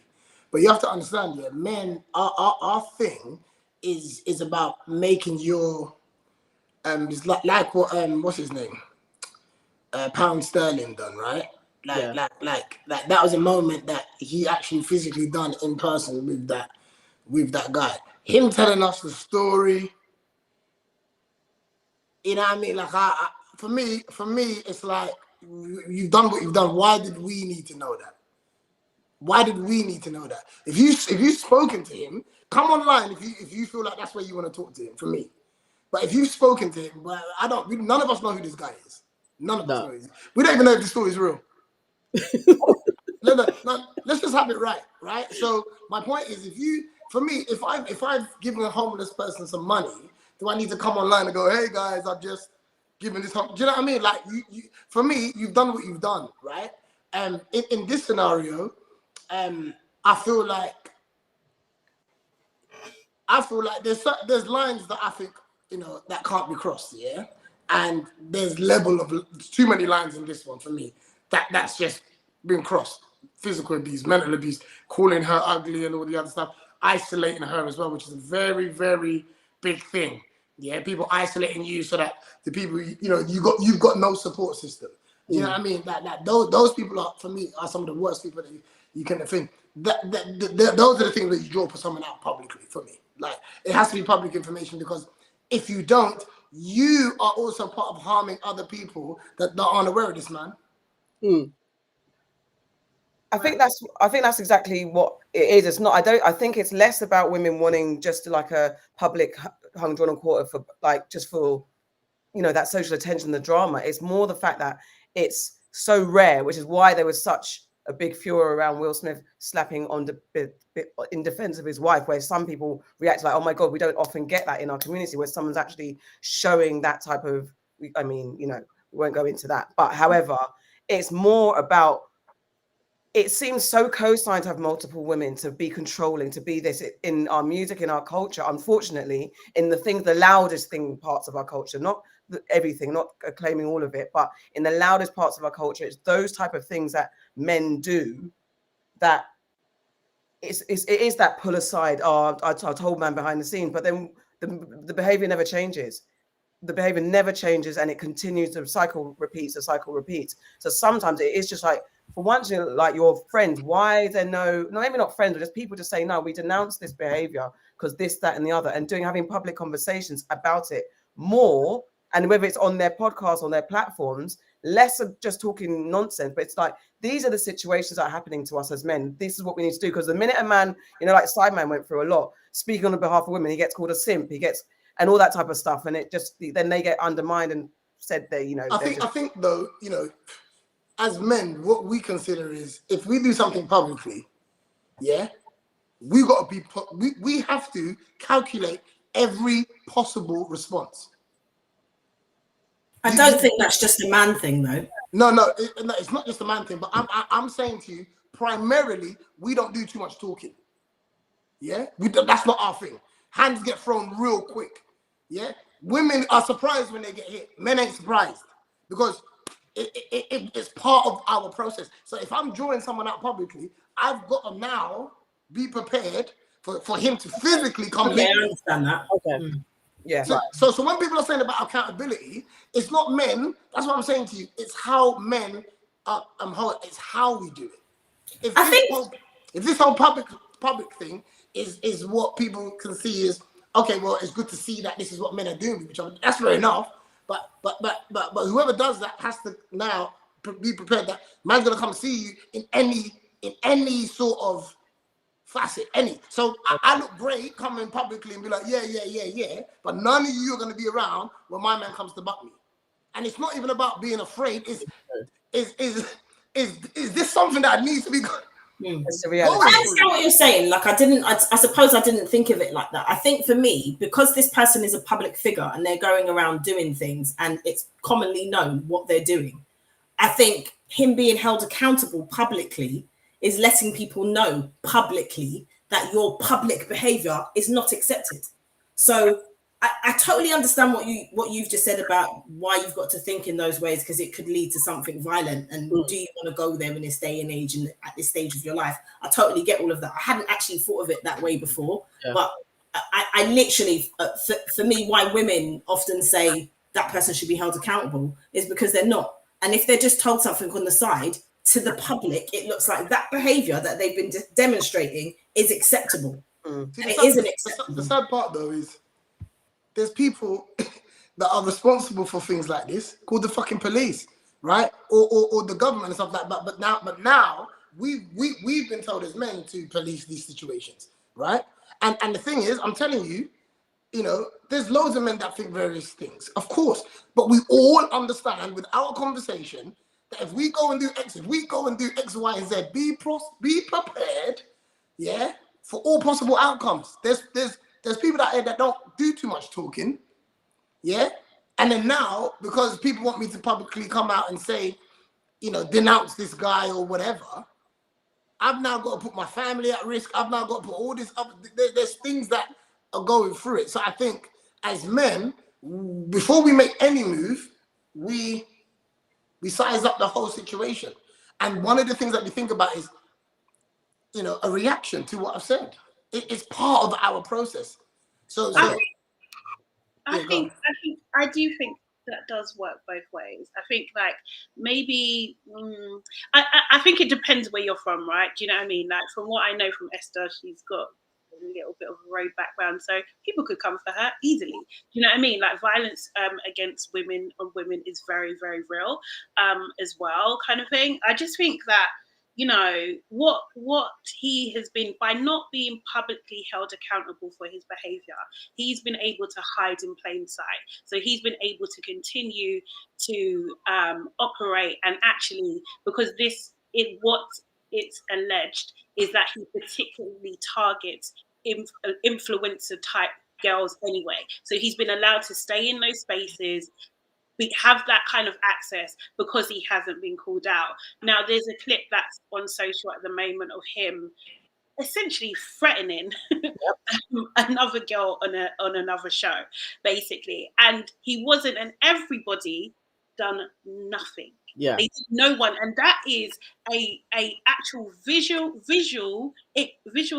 But you have to understand, yeah, men, our thing is about making your it's like what what's his name? Pound Sterling done, right? Like that was a moment that he actually physically done in person with that guy. Him telling us the story, you know what I mean? Like for me, it's like you've done what you've done. Why did we need to know that? Why did we need to know that? If you've spoken to him, come online if you feel like that's where you want to talk to him. For me, but if you've spoken to him, well, none of us know who this guy is. None of us know. We don't even know if the story is real. Let's just have it right? So my point is, if I've given a homeless person some money, do I need to come online and go, hey guys, I've just given this? Do you know what I mean? Like for me, you've done what you've done, right? In this scenario, I feel like there's lines that I think, you know, that can't be crossed, yeah. And there's too many lines in this one for me. That's just been crossed. Physical abuse, mental abuse, calling her ugly and all the other stuff, isolating her as well, which is a very, very big thing. Yeah, people isolating you so that the people, you know, you've got no support system. You know what I mean? Those people are, for me, are some of the worst people that you can think. Those are the things that you draw for someone out publicly. For me, like, it has to be public information, because if you don't, you are also part of harming other people that aren't aware of this, man. I think that's exactly what it is. It's not. I think it's less about women wanting just like a public hung, drawn, and quartered for, like, just for, you know, that social attention, the drama. It's more the fact that it's so rare, which is why there was such a big furor around Will Smith slapping on in defense of his wife, where some people react like, oh my God, we don't often get that in our community, where someone's actually showing that type of, I mean, you know, we won't go into that. But however, it's more about, it seems so co-signed to have multiple women, to be controlling, to be this in our music, in our culture, unfortunately, in the loudest thing parts of our culture, not everything, not claiming all of it, but in the loudest parts of our culture, it's those type of things that men do that it is that pull aside, I told man behind the scenes, but then the behavior never changes. The behavior never changes, and it continues. The cycle repeats. So sometimes it is just like, for once, you're like your friends, why is there no, maybe not friends, but just people just say, no, we denounce this behavior because this, that, and the other, and having public conversations about it more, and whether it's on their podcasts, on their platforms, less of just talking nonsense, but it's like, these are the situations that are happening to us as men. This is what we need to do, because the minute a man, you know, like Sideman went through a lot, speaking on behalf of women, he gets called a simp, and all that type of stuff, and it just, then they get undermined and said they, you know. I think though, you know, as men, what we consider is, if we do something publicly, yeah, we got to be, we have to calculate every possible response. I don't think that's just a man thing, though. No, it's not just a man thing. But I'm saying to you, primarily, we don't do too much talking. Yeah, that's not our thing. Hands get thrown real quick. Yeah, women are surprised when they get hit. Men ain't surprised, because it's part of our process. So if I'm drawing someone out publicly, I've got to now be prepared for him to physically come. Okay, I understand that. Okay. Yeah. So when people are saying about accountability, it's not men. That's what I'm saying to you. It's how men are. It's how we do it. If this whole public thing is what people can see as, okay, well, it's good to see that this is what men are doing, that's fair enough. But whoever does that has to now be prepared that man's gonna come see you in any sort of facet, any. So I look great coming publicly and be like, yeah, but none of you are gonna be around when my man comes to butt me. And it's not even about being afraid. Is this something that needs to be? It's the reality. I understand what you're saying. Like, I suppose I didn't think of it like that. I think for me, because this person is a public figure and they're going around doing things and it's commonly known what they're doing, I think him being held accountable publicly is letting people know publicly that your public behavior is not accepted. So I totally understand what you've just said about why you've got to think in those ways, because it could lead to something violent. And do you want to go there in this day and age and at this stage of your life? I totally get all of that. I hadn't actually thought of it that way before, but I literally, for me, why women often say that person should be held accountable is because they're not. And if they're just told something on the side, to the public, it looks like that behavior that they've been demonstrating is acceptable. See, it isn't acceptable. The sad part, though, is there's people that are responsible for things like this, called the fucking police, right? Or the government and stuff like that. But now we've been told as men to police these situations, right? And the thing is, I'm telling you, there's loads of men that think various things, of course. But we all understand with our conversation that if we go and do X, Y, and Z, be prepared, yeah, for all possible outcomes. There's people out here that don't do too much talking, yeah? And then now, because people want me to publicly come out and say, denounce this guy or whatever, I've now got to put my family at risk. I've now got to put all this up. There's things that are going through it. So I think as men, before we make any move, we size up the whole situation. And one of the things that we think about is, a reaction to what I've said. It's part of our process. So I do think that does work both ways. I think maybe I think it depends where you're from, right? Do you know what I mean? Like, from what I know from Esther, she's got a little bit of a road background, so people could come for her easily. Do you know what I mean? Like, violence against women is very, very real as well, kind of thing. I just think that what he has been, by not being publicly held accountable for his behavior, he's been able to hide in plain sight. So he's been able to continue to operate, and actually, because what it's alleged is that he particularly targets influencer type girls anyway. So he's been allowed to stay in those spaces. We have that kind of access because he hasn't been called out. Now, there's a clip that's on social at the moment of him essentially threatening another girl on another show, basically. And he wasn't, and everybody done nothing. Yeah, no one, and that is a actual visual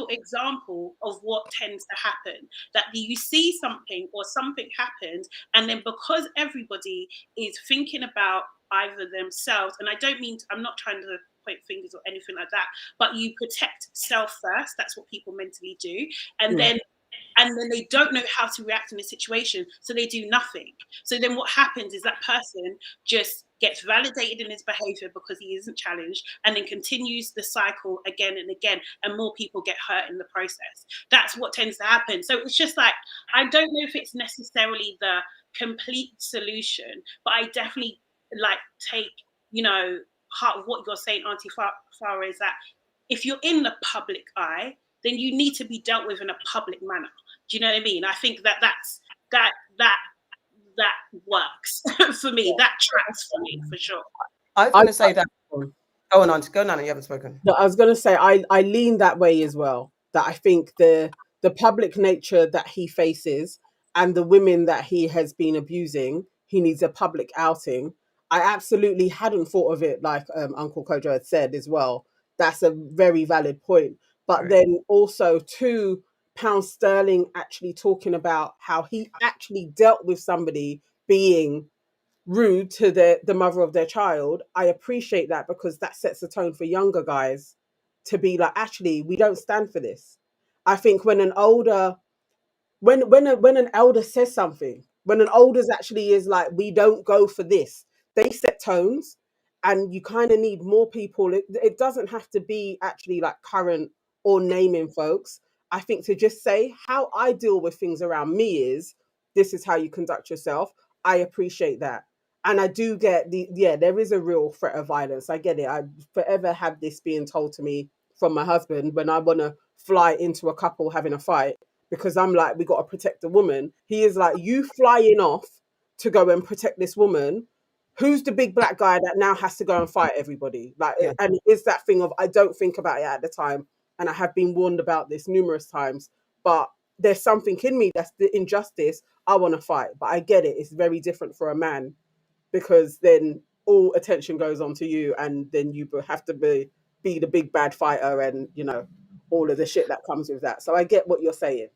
example of what tends to happen. That you see something or something happens, and then because everybody is thinking about either themselves, and I'm not trying to point fingers or anything like that, but you protect self first. That's what people mentally do, and then they don't know how to react in a situation, so they do nothing. So then what happens is that person just gets validated in his behavior because he isn't challenged, and then continues the cycle again and again, and more people get hurt in the process. That's what tends to happen. So it's just like, I don't know if it's necessarily the complete solution, but I definitely take, part of what you're saying, Aunty Farrah, is that if you're in the public eye, then you need to be dealt with in a public manner. Do you know what I mean? I think that works for me. That tracks for me, for sure. I was going to say that. Go on, Auntie. Go, Nana. You haven't spoken. No, I was going to say I lean that way as well. That I think the public nature that he faces and the women that he has been abusing, he needs a public outing. I absolutely hadn't thought of it like Uncle Kojo had said as well. That's a very valid point. But then also £2 sterling actually talking about how he actually dealt with somebody being rude to the mother of their child. I appreciate that, because that sets the tone for younger guys to be like, actually, we don't stand for this. I think when an older when an elder says something, when an older's actually is like, we don't go for this, they set tones, and you kind of need more people. It doesn't have to be actually like current or naming folks. I think to just say how I deal with things around me is, this is how you conduct yourself. I appreciate that. And I do get there is a real threat of violence. I get it. I forever have this being told to me from my husband when I want to fly into a couple having a fight, because I'm like, we got to protect the woman. He is like, you flying off to go and protect this woman. Who's the big black guy that now has to go and fight everybody? Like, Yeah. and it's that thing of, I don't think about it at the time. And I have been warned about this numerous times, but there's something in me that's the injustice. I want to fight, but I get it. It's very different for a man, because then all attention goes on to you, and then you have to be the big bad fighter, and all of the shit that comes with that. So I get what you're saying.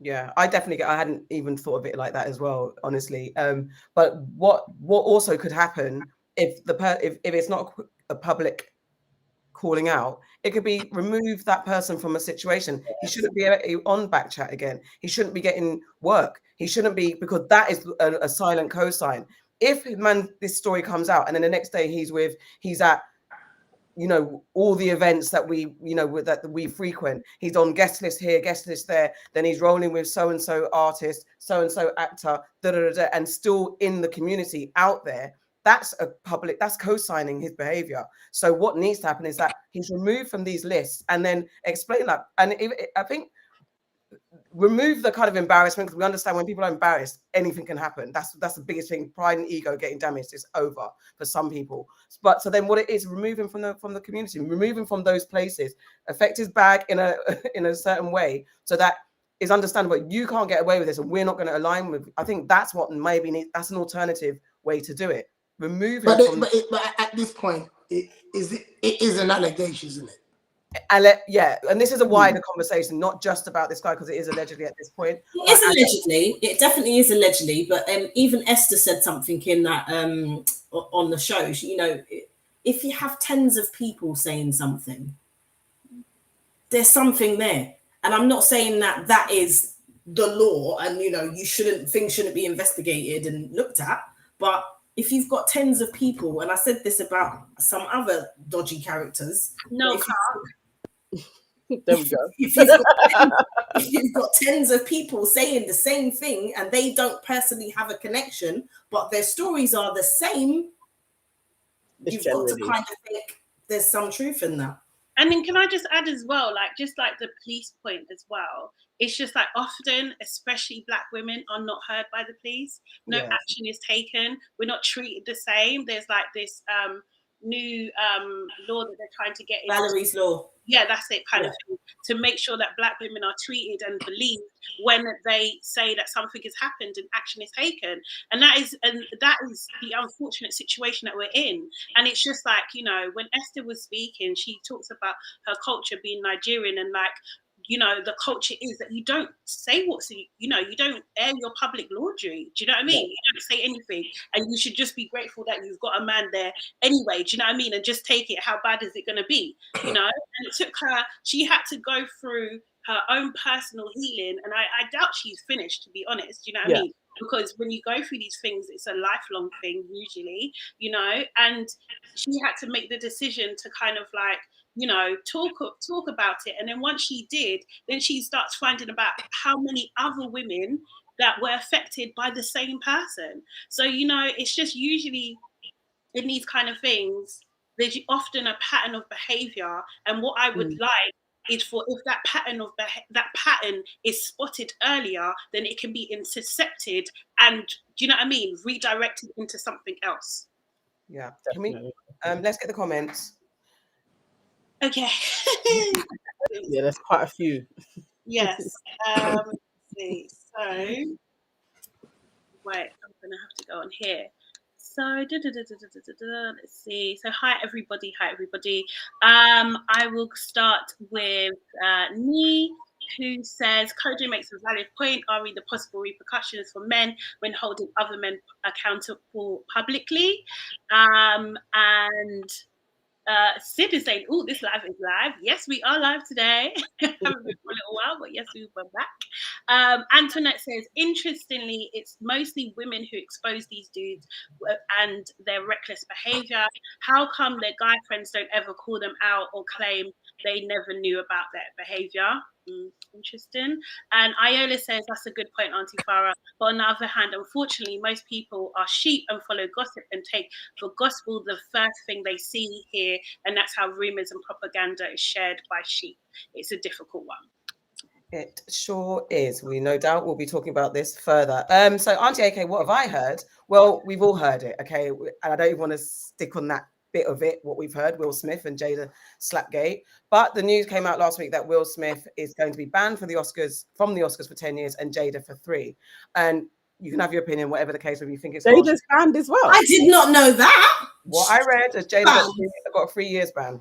Yeah, I definitely I hadn't even thought of it like that as well, honestly. But what also could happen if if it's not a public calling out, it could be remove that person from a situation. He shouldn't be on back chat again. He shouldn't be getting work. He shouldn't be, because that is a silent cosign. If this story comes out and then the next day he's at all the events that we frequent, he's on guest list here, guest list there, then he's rolling with so-and-so artist, so-and-so actor, and still in the community out there, that's co-signing his behavior. So what needs to happen is that he's removed from these lists, and then explain that. And I think remove the kind of embarrassment, because we understand when people are embarrassed, anything can happen. That's the biggest thing. Pride and ego getting damaged is over for some people. But so then what it is, remove him from the community, remove him from those places, affect his bag in a certain way, so that is understandable. You can't get away with this, and we're not going to align with. I think that's what maybe that's an alternative way to do it. Remove him but at this point, it is an allegation, isn't it? And this is a wider conversation, not just about this guy, because it is allegedly at this point. It is allegedly. It definitely is allegedly. But even Esther said something in that on the show. If you have tens of people saying something, there's something there. And I'm not saying that is the law, and things shouldn't be investigated and looked at. But if you've got tens of people, and I said this about some other dodgy characters, there we go. If you've got tens of people saying the same thing and they don't personally have a connection, but their stories are the same, you've got to kind of think there's some truth in that. And then can I just add as well, just like the police point as well, it's just like often, especially Black women, are not heard by the police. No action is taken. We're not treated the same. There's like this new law that they're trying to get in. Valerie's law. Yeah, that's it, kind of thing, to make sure that Black women are treated and believed when they say that something has happened and action is taken. And that is the unfortunate situation that we're in. And it's just like, when Esther was speaking, she talks about her culture being Nigerian, and the culture is that you don't say you don't air your public laundry. Do you know what I mean? You don't say anything, and you should just be grateful that you've got a man there anyway. Do you know what I mean? And just take it. How bad is it going to be? And it took her. She had to go through her own personal healing, and I doubt she's finished, to be honest. Do you know what I mean? Because when you go through these things, it's a lifelong thing usually, and she had to make the decision to kind of like, talk about it. And then once she did, then she starts finding about how many other women that were affected by the same person. So, it's just usually in these kind of things, there's often a pattern of behavior. And what I would like is for, if that pattern is spotted earlier, then it can be intercepted and, do you know what I mean, redirected into something else. Yeah. Can we let's get the comments. Okay. Yeah, there's quite a few. Yes. Let's see. So wait, I'm gonna have to go on here. So let's see. So hi everybody. I will start with Nee, who says Kojo makes a valid point. Are the possible repercussions for men when holding other men accountable publicly? And Sid is saying, "Oh, this live is live." Yes, we are live today. Haven't been for a little while, but yes, we've been back. Antoinette says, interestingly, it's mostly women who expose these dudes and their reckless behavior. How come their guy friends don't ever call them out or claim they never knew about their behavior? Interesting. And Iola says, that's a good point, Aunty Farrah. But on the other hand, unfortunately, most people are sheep and follow gossip and take for gospel the first thing they see, hear, and that's how rumors and propaganda is shared by sheep. It's a difficult one. It sure is. We no doubt will be talking about this further. So Auntie AK, what have I heard? Well, we've all heard it, okay? And I don't even want to stick on that bit of it, what we've heard, Will Smith and Jada Slapgate. But the news came out last week that Will Smith is going to be banned from the Oscars for 10 years and Jada for 3. And you can have your opinion, whatever the case, whether you think it's Jada's banned as well. I did not know that. What I read is Jada got a 3 years ban.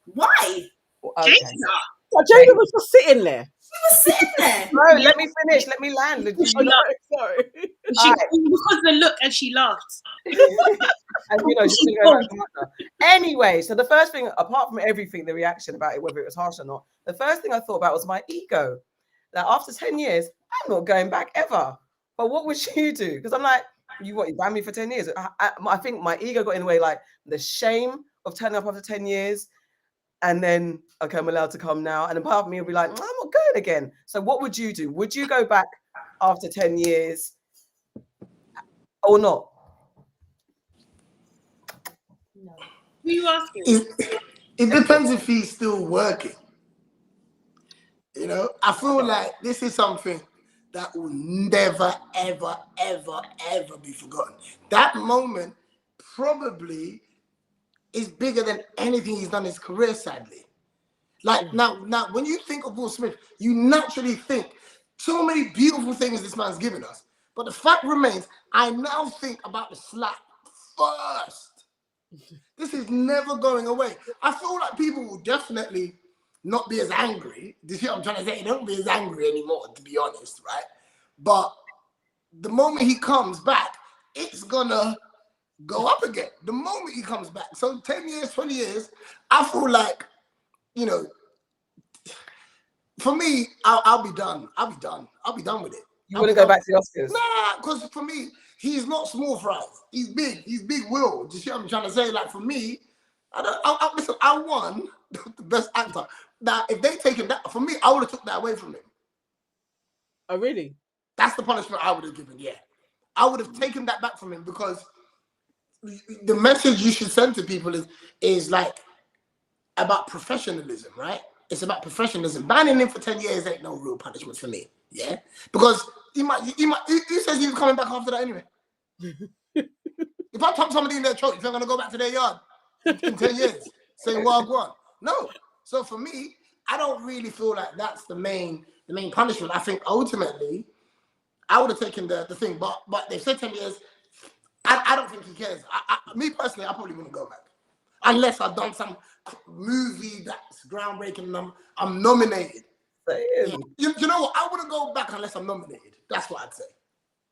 Why? Okay. Jada was just sitting there. She was sitting there. No, let me finish. Let me land. Sorry. Because the look and she laughed. And you know, she's going back to Mata. Anyway, so the first thing, apart from everything, the reaction about it, whether it was harsh or not, the first thing I thought about was my ego. That after 10 years, I'm not going back ever. But what would you do? Because I'm like, you banned me for 10 years. I think my ego got in the way, like the shame of turning up after 10 years. And then, okay, I'm allowed to come now. And a part of me will be like, I'm not going again. So what would you do? Would you go back after 10 years or not? No. Who are you asking? It depends if he's still working. You know, I feel like this is something that will never, ever, ever, ever be forgotten. That moment probably is bigger than anything he's done in his career, sadly. Like now, when you think of Will Smith, you naturally think so many beautiful things this man's given us. But the fact remains, I now think about the slap first. This is never going away. I feel like people will definitely not be as angry. Do you see what I'm trying to say? They don't be as angry anymore, to be honest, right? But the moment he comes back, it's gonna go up again. The moment he comes back. So 10 years, 20 years, I feel like, you know, for me, I'll be done. I'll be done with it. You want to go back to the Oscars? Nah, because for me, he's not small fries. He's big. He's big Will. Do you see what I'm trying to say? Like for me, listen, I won the best actor. Now, if they taken that, for me, I would have took that away from him. Oh, really? That's the punishment I would have given, yeah. I would have taken that back from him because the message you should send to people is like about professionalism, right? It's about professionalism. Banning him for 10 years ain't no real punishment for me, yeah? Because he says he was coming back after that anyway. If I pump somebody in their throat, you think I'm going to go back to their yard in 10 years saying, well, go on? No. So for me, I don't really feel like that's the main punishment. I think ultimately, I would have taken the thing, but they've said 10 years. I don't think he cares. Me personally, I probably wouldn't go back unless I've done some movie that's groundbreaking and I'm nominated. Yeah. You know what? I wouldn't go back unless I'm nominated. That's what I'd say.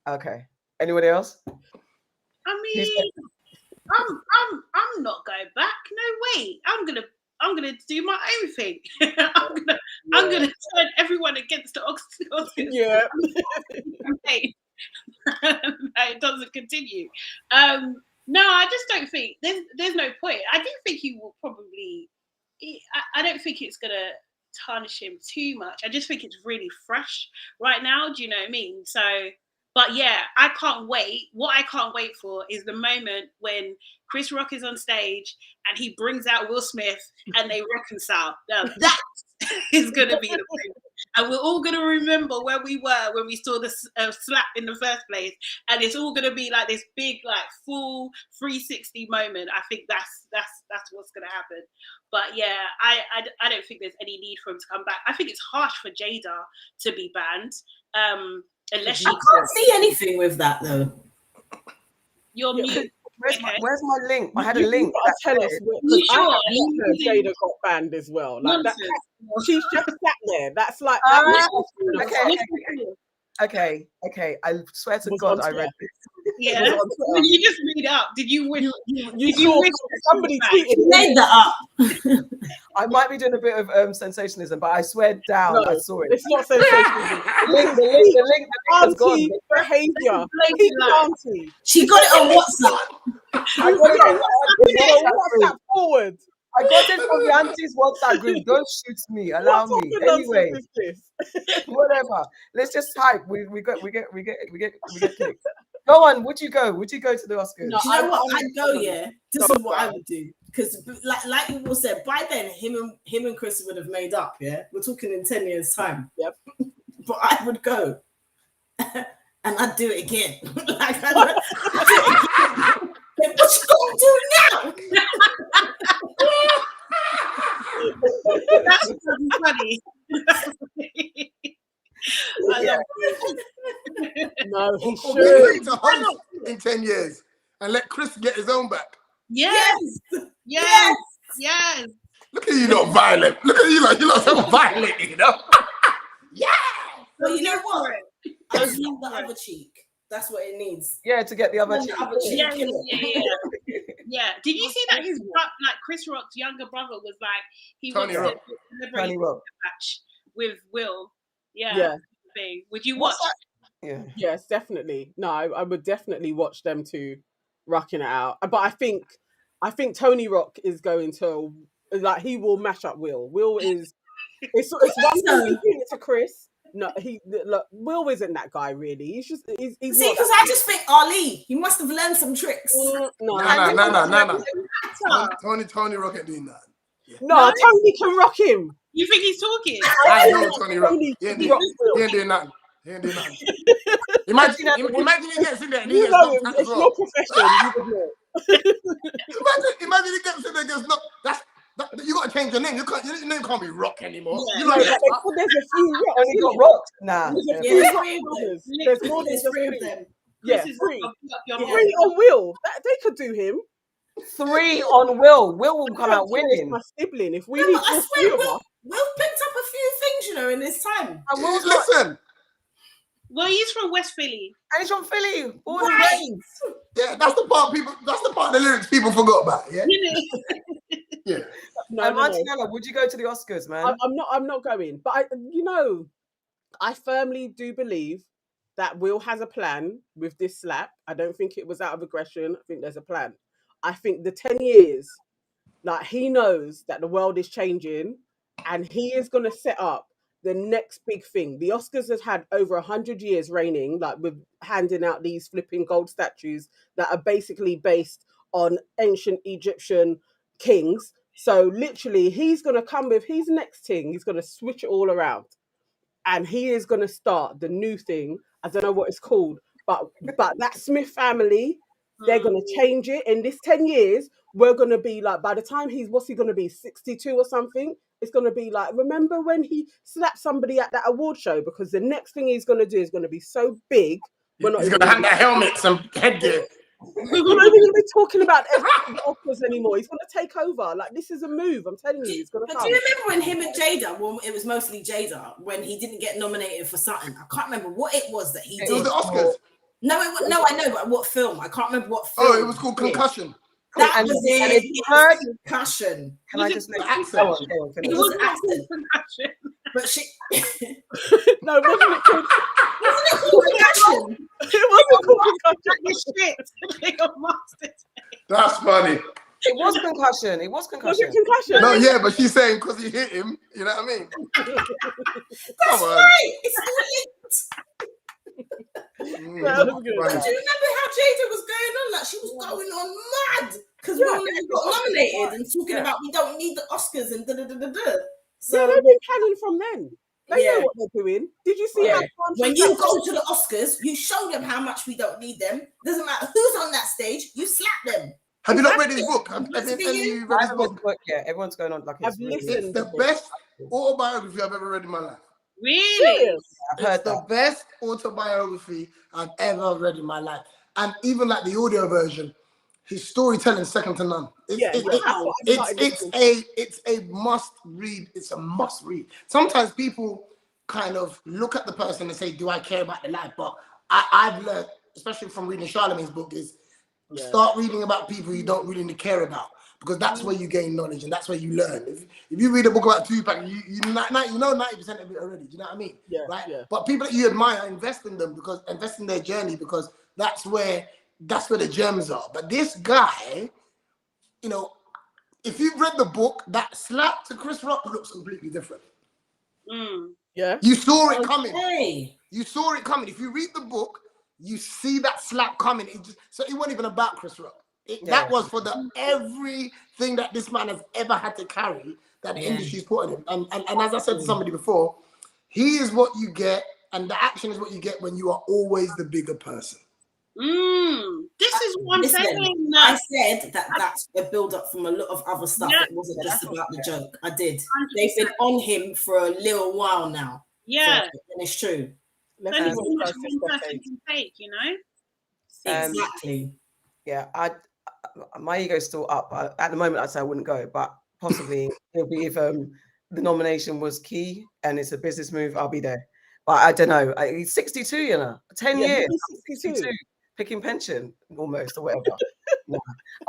Okay. Anybody else? I mean, I'm not going back. No way. I'm gonna do my own thing. I'm gonna turn everyone against the Oscars. Yeah. It doesn't continue. No, I just don't think there's no point. I do think he will probably. I don't think it's gonna tarnish him too much. I just think it's really fresh right now. Do you know what I mean? So, but yeah, I can't wait. What I can't wait for is the moment when Chris Rock is on stage and he brings out Will Smith and they reconcile. Now, that is going to be the thing. And we're all going to remember where we were when we saw the slap in the first place. And it's all going to be like this big, like full 360 moment. I think that's what's going to happen. But yeah, I don't think there's any need for him to come back. I think it's harsh for Jada to be banned. Unless she I can't see anything with that though. You're mute. Where's my link? I had a link. Tell us. I heard Jada got banned as well. Like that, she's just sat there. That's like. Okay. I swear to God, I read this. Yeah. Was on Twitter. You just made it up. Did you win? You saw somebody tweeted You made that up. I might be doing a bit of sensationalism, but I swear down, I saw it. It's not sensationalism. The link has gone. Auntie behaviour. Peak auntie. She got it on WhatsApp. I got it on WhatsApp forward. I got it from the Aunties WhatsApp group. Don't shoot me. Allow me. Anyway, whatever. Let's just hype. We get kicked. Go on. Would you go? Would you go to the Oscars? No, do you know what? I'd go. Yeah, this is what I would do. Because, like we all said, by then him and Chris would have made up. Yeah, we're talking in 10 years' time. Yep. But I would go, and I'd do it again. Like, what you gonna do now? That's funny. I love it. No, he Or should. maybe to host in 10 years and let Chris get his own back. Yes. Yes. Yes. Look at you, not violent. Look at you, like you're not so violent, you know. Yeah. Well, you know what? I just love the other cheek. That's what it needs. Yeah, to get the other cheek. Yeah. Yeah. Did you see that his Chris Rock's younger brother was like he Tony was Rock. Tony Rock match with Will. Yeah. Thing. Would you watch? Yeah. Yes, definitely. No, I would definitely watch them two rocking it out. But I think Tony Rock is going to, like, he will mash up Will. Will is it's one thing he's to Chris. No, Will isn't that guy really. He's See, because I just think Ali, he must have learned some tricks. No. Tony Rock ain't doing that. Yeah. No, Tony can rock him. You think he's talking? I know Tony Rock. He ain't doing nothing. Imagine he gets in there and he gets knocked out as It's well. your profession. You would know. Imagine he gets in there and gets knocked. You got to change your name. Your name can't be Rock anymore. Yeah. You like There's a few rocks. Only got rocked. Nah. There's more than just three of them. Yeah, This is three. up your Three mind. on Will. They could do him. 3 on Will. Will come out It's winning. my sibling. If we No, need but I all swear, three of us, Will picked up a few things, you know, in his time. And Will's not, Listen, Well, he's from West Philly. and he's from Philly. Born and Right. raised. yeah, that's the part of the lyrics people forgot about. Yeah, yeah. no. Aunty Nana, would you go to the Oscars, man? I'm not going. But I firmly do believe that Will has a plan with this slap. I don't think it was out of aggression. I think there's a plan. I think the 10 years, like, he knows that the world is changing and he is going to set up the next big thing. The Oscars has had over 100 years reigning, like, with handing out these flipping gold statues that are basically based on ancient Egyptian kings. So literally, he's going to come with his next thing. He's going to switch it all around. And he is going to start the new thing. I don't know what it's called, but that Smith family, they're going to change it. In this 10 years, we're going to be like, by the time what's he going to be, 62 or something? It's going to be like, remember when he slapped somebody at that award show? Because the next thing he's going to do is going to be so big. He's going to hand out helmets and headgear. We're not even going to be talking about the Oscars anymore. He's going to take over. Like, this is a move. I'm telling you, he's going to But come. do you remember when him and Jada, well, it was mostly Jada, when he didn't get nominated for something? I can't remember what it was that he It was did. the Oscars. No, I know, but what film? I can't remember what film. Oh, it was called Concussion. That And- was and it. if you heard- Concussion. Can I just the make accent? go on, It finish. was an accent, Concussion. but she No, wasn't it called? wasn't it called Concussion? It wasn't called Concussion. This shit. They got mastered. That's funny. It was concussion. It was Was concussion. it Concussion? No, yeah, but she's saying because he hit him. You know what I mean? That's Come on. right. It's all linked. That was good. But do you remember how Jada was going on? Like, she was going on mad because Will never got nominated and talking about we don't need the Oscars and da da da da da. So So they've been planning from then. They know what they're doing. Did you see Yeah. how when you go to the Oscars, you show them how much we don't need them. Doesn't matter who's on that stage, you slap them. Have you not read his book? Have That's any for of you. you read I his haven't read book? the book yet. Everyone's going on like I've it's really- listened. It's the best autobiography I've ever read in my life. Really? serious? I've heard It's the that. best autobiography I've ever read in my life. And even like the audio version, his storytelling is second to none. It's a must read. It's a must read. Sometimes people kind of look at the person and say, do I care about their life? But I've learned especially from reading Charlemagne's book, is Yeah. start reading about people you don't really care about, because that's where you gain knowledge and that's where you learn. If you read a book about Tupac, you know 90% of it already. Do you know what I mean? Yeah, right. yeah. But people that you admire, invest in them, because invest in their journey, because that's where the gems are. But this guy, you know, if you've read the book, that slap to Chris Rock looks completely different. Yeah. You saw it coming. Hey. You saw it coming. If you read the book, you see that slap coming. So it wasn't even about Chris Rock. That was for everything that this man has ever had to carry, that the industry's put on him. And as I said to somebody before, he is what you get, and the action is what you get when you are always the bigger person. This is what I'm saying. I said that's a build-up from a lot of other stuff. It wasn't just about the joke. I did. 100%. They've been on him for a little while now. Yeah. So, and it's true. Only so much one person can take, you know? Exactly. Yeah, my ego's still up. At the moment, I'd say I wouldn't go, but possibly it'll be if the nomination was key and it's a business move, I'll be there. But I don't know. He's 62, you know, 10 years. 62, picking pension almost or whatever. No.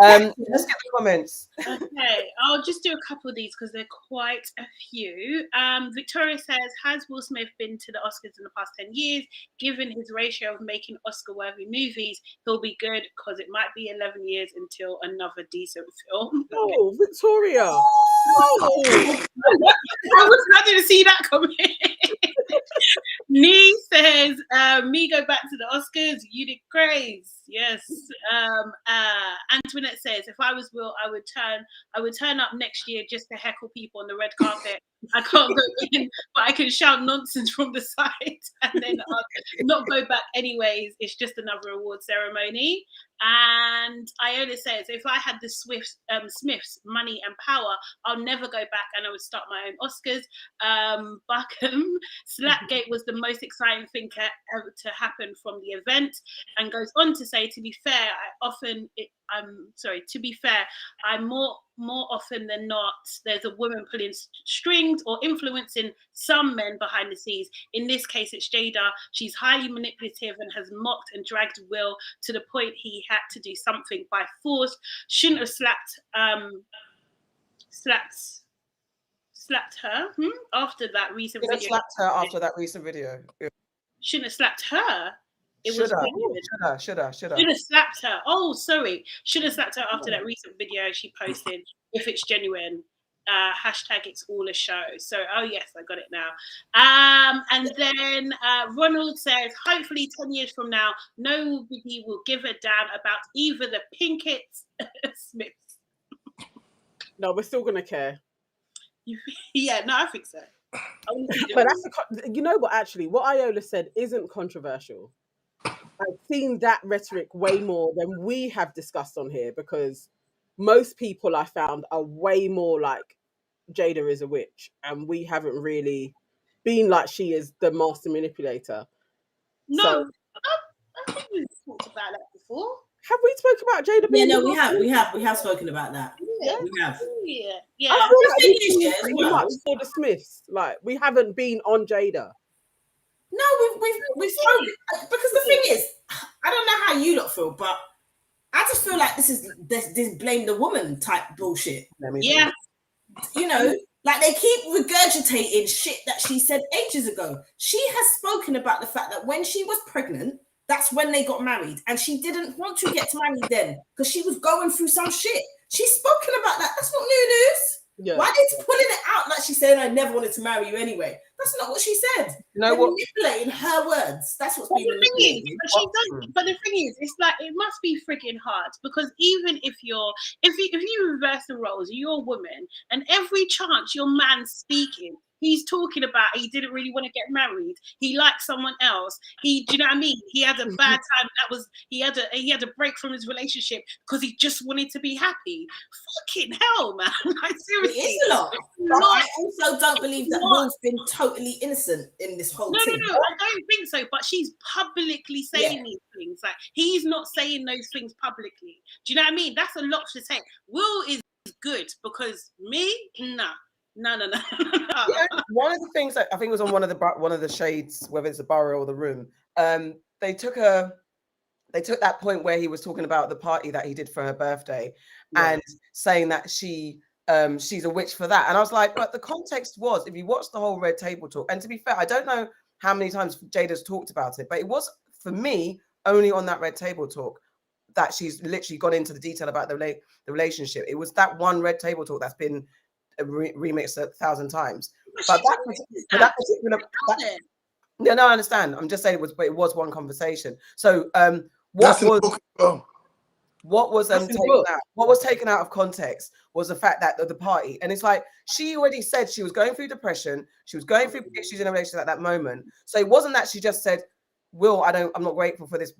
Let's get the comments. Okay, I'll just do a couple of these because they're quite a few. Victoria says, has Will Smith been to the Oscars in the past 10 years? Given his ratio of making Oscar-worthy movies, he'll be good because it might be 11 years until another decent film. Oh, Victoria. Oh. I was happy to see that coming. Nee says, me go back to the Oscars, you did craze. Yes. Antoinette says, if I was Will, I would turn up next year just to heckle people on the red carpet. I can't go in, but I can shout nonsense from the side and then not go back anyways. It's just another award ceremony. And Iola says, if I had the Smiths money and power, I'll never go back and I would start my own Oscars. Buckham, Slapgate was the most exciting thing ever to happen from the event, and goes on to say, to be fair, I'm more often than not, there's a woman pulling strings or influencing some men behind the scenes. In this case, it's Jada. She's highly manipulative and has mocked and dragged Will to the point he had to do something by force. Shouldn't have slapped her after that recent video. Slapped her after that recent video. Shouldn't have slapped her. Should have slapped her. Oh, sorry. Should have slapped her after that recent video she posted. If it's genuine, hashtag it's all a show. So, oh yes, I got it now. And then Ronald says, hopefully 10 years from now, nobody will give a damn about either the Pinkett's Smiths. No, we're still gonna care. Yeah, no, I think so. But you know what? Actually, what Iola said isn't controversial. I've seen that rhetoric way more than we have discussed on here, because most people I found are way more like Jada is a witch, and we haven't really been like she is the master manipulator. No, so, I think we've talked about that before. Have we spoken about Jada? Yeah, no, we have spoken about that. Yeah, we have. Yeah. I feel like pretty much for the Smiths, like we haven't been on Jada. No, we've spoken, because the thing is, I don't know how you lot feel, but I just feel like this is this blame the woman type bullshit. Yeah, you know, like they keep regurgitating shit that she said ages ago. She has spoken about the fact that when she was pregnant, that's when they got married, and she didn't want to get married then because she was going through some shit. She's spoken about that. That's not new news. Yeah. Why are they pulling it out like she's saying, I never wanted to marry you anyway? That's not what she said. You know what? Manipulating her words. That's what's being manipulated. But the thing is, it's like, it must be freaking hard, because even if you reverse the roles, you're a woman, and every chance your man's speaking, he's talking about he didn't really want to get married. He liked someone else. Do you know what I mean? He had a bad time. He had a break from his relationship because he just wanted to be happy. Fucking hell, man! Like, seriously, it is a lot. But I also don't believe that Will's been totally innocent in this whole thing. No, I don't think so. But she's publicly saying these things. Like, he's not saying those things publicly. Do you know what I mean? That's a lot to say. Will is good, because me, nah. No. Yeah, one of the things that I think was on one of the shades, whether it's the Borough or the Room, they took a they took that point where he was talking about the party that he did for her birthday Yeah. and saying that she's a witch for that. And I was like, but the context was, if you watch the whole Red Table Talk, and to be fair, I don't know how many times Jada's talked about it, but it was, for me, only on that Red Table Talk that she's literally gone into the detail about the relationship. It was that one Red Table Talk that's been remixed 1,000 times. But that particular... Yeah, no, I understand. I'm just saying it was one conversation. So what was taken out of context was the fact that the party, and it's like she already said she was going through depression, she was going through issues in a relationship at that moment. So it wasn't that she just said, Will, I'm not grateful for this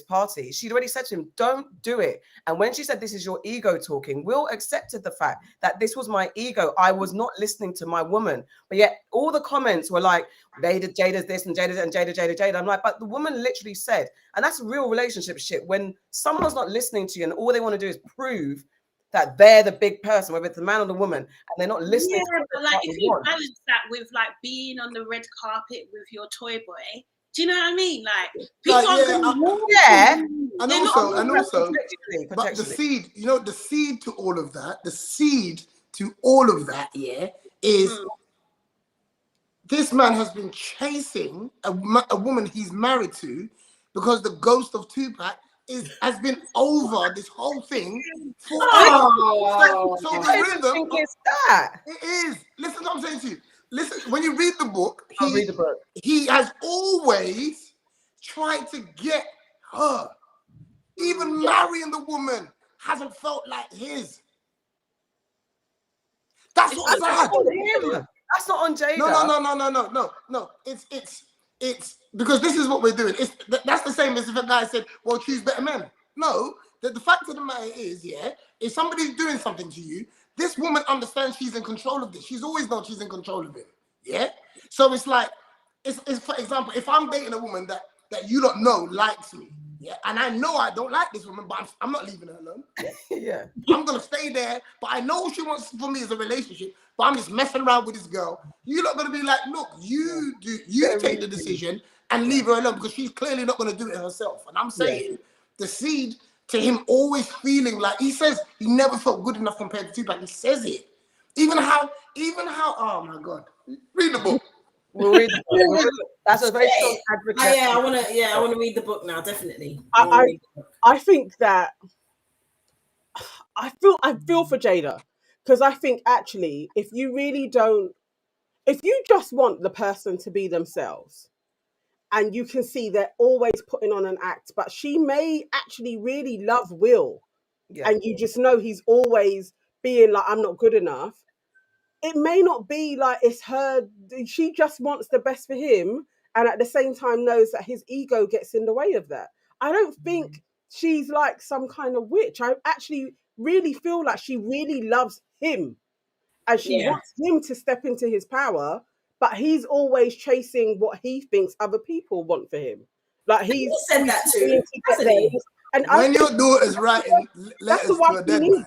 party. She'd already said to him, don't do it. And when she said, this is your ego talking, Will accepted the fact that this was my ego. I was not listening to my woman. But yet all the comments were like, Jada's this and Jada. I'm like, but the woman literally said, and that's real relationship shit. When someone's not listening to you and all they want to do is prove that they're the big person, whether it's the man or the woman, and they're not listening. Yeah, but like if you balance that with like being on the red carpet with your toy boy, do you know what I mean? Like, people and also, but the seed, the seed to all of that, is this man has been chasing a woman he's married to because the ghost of Tupac has been over this whole thing forever. So the rhythm, it is. Listen to what I'm saying to you. Listen, when you read the book, he has always tried to get her. Even marrying the woman hasn't felt like his. That's what's sad. That's not on Jada. No. It's because this is what we're doing. That's the same as if a guy said, well, choose better men. No, the fact of the matter is, if somebody's doing something to you, this woman understands she's in control of this. She's always known she's in control of it. Yeah. So it's like, it's for example, if I'm dating a woman that you don't know likes me, and I know I don't like this woman, but I'm not leaving her alone. I'm gonna stay there, but I know she wants for me as a relationship, but I'm just messing around with this girl. You're not gonna be like, look, you take the decision and leave her alone because she's clearly not gonna do it herself. And I'm saying the seed to him always feeling like, he says he never felt good enough compared to Tupac. He says it. Even how, oh my God. Read the book. We'll read the book. That's a very strong advocate. I want to read the book now, definitely. I think that I feel for Jada, because I think actually if you just want the person to be themselves, and you can see they're always putting on an act, but she may actually really love Will. And you just know he's always being like, I'm not good enough. It may not be like it's her. She just wants the best for him. And at the same time knows that his ego gets in the way of that. I don't think she's like some kind of witch. I actually really feel like she really loves him. And she wants him to step into his power. But he's always chasing what he thinks other people want for him. Like he said that too. And when your daughter's writing letters to a dead man.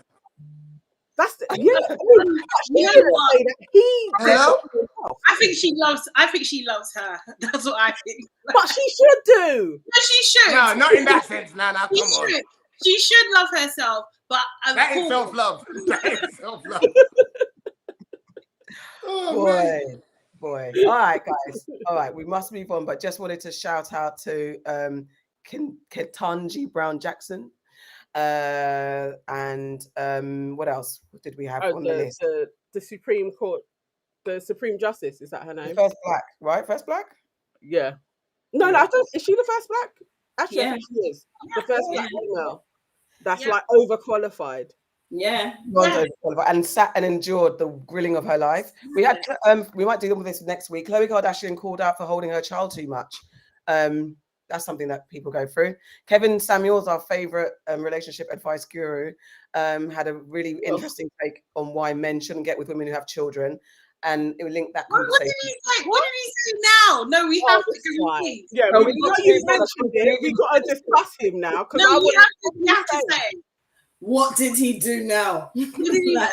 That's the, I think she loves her. That's what I think. But she should do. No, she should. No, not in that sense. No, come on. She should love herself, but that is self-love. That is self-love. Boy. All right, guys. All right, we must move on, but just wanted to shout out to Ketanji Brown Jackson. And what else did we have on the list? The Supreme Court, the Supreme Justice, is that her name? The first black, right? First black? Yeah. No, I don't. Is she the first black? Actually, I think she is. The first black female. That's like overqualified. And sat and endured the grilling of her life. We had we might deal with this next week. Khloe Kardashian called out for holding her child too much. That's something that people go through. Kevin Samuels, our favorite relationship advice guru, had a really interesting take on why men shouldn't get with women who have children, and it will link that conversation. What did he say? What did he say now? No, we have to go. Yeah, you mentioned it. We got to discuss him now. No, we have to say. What did he do now? What did he say?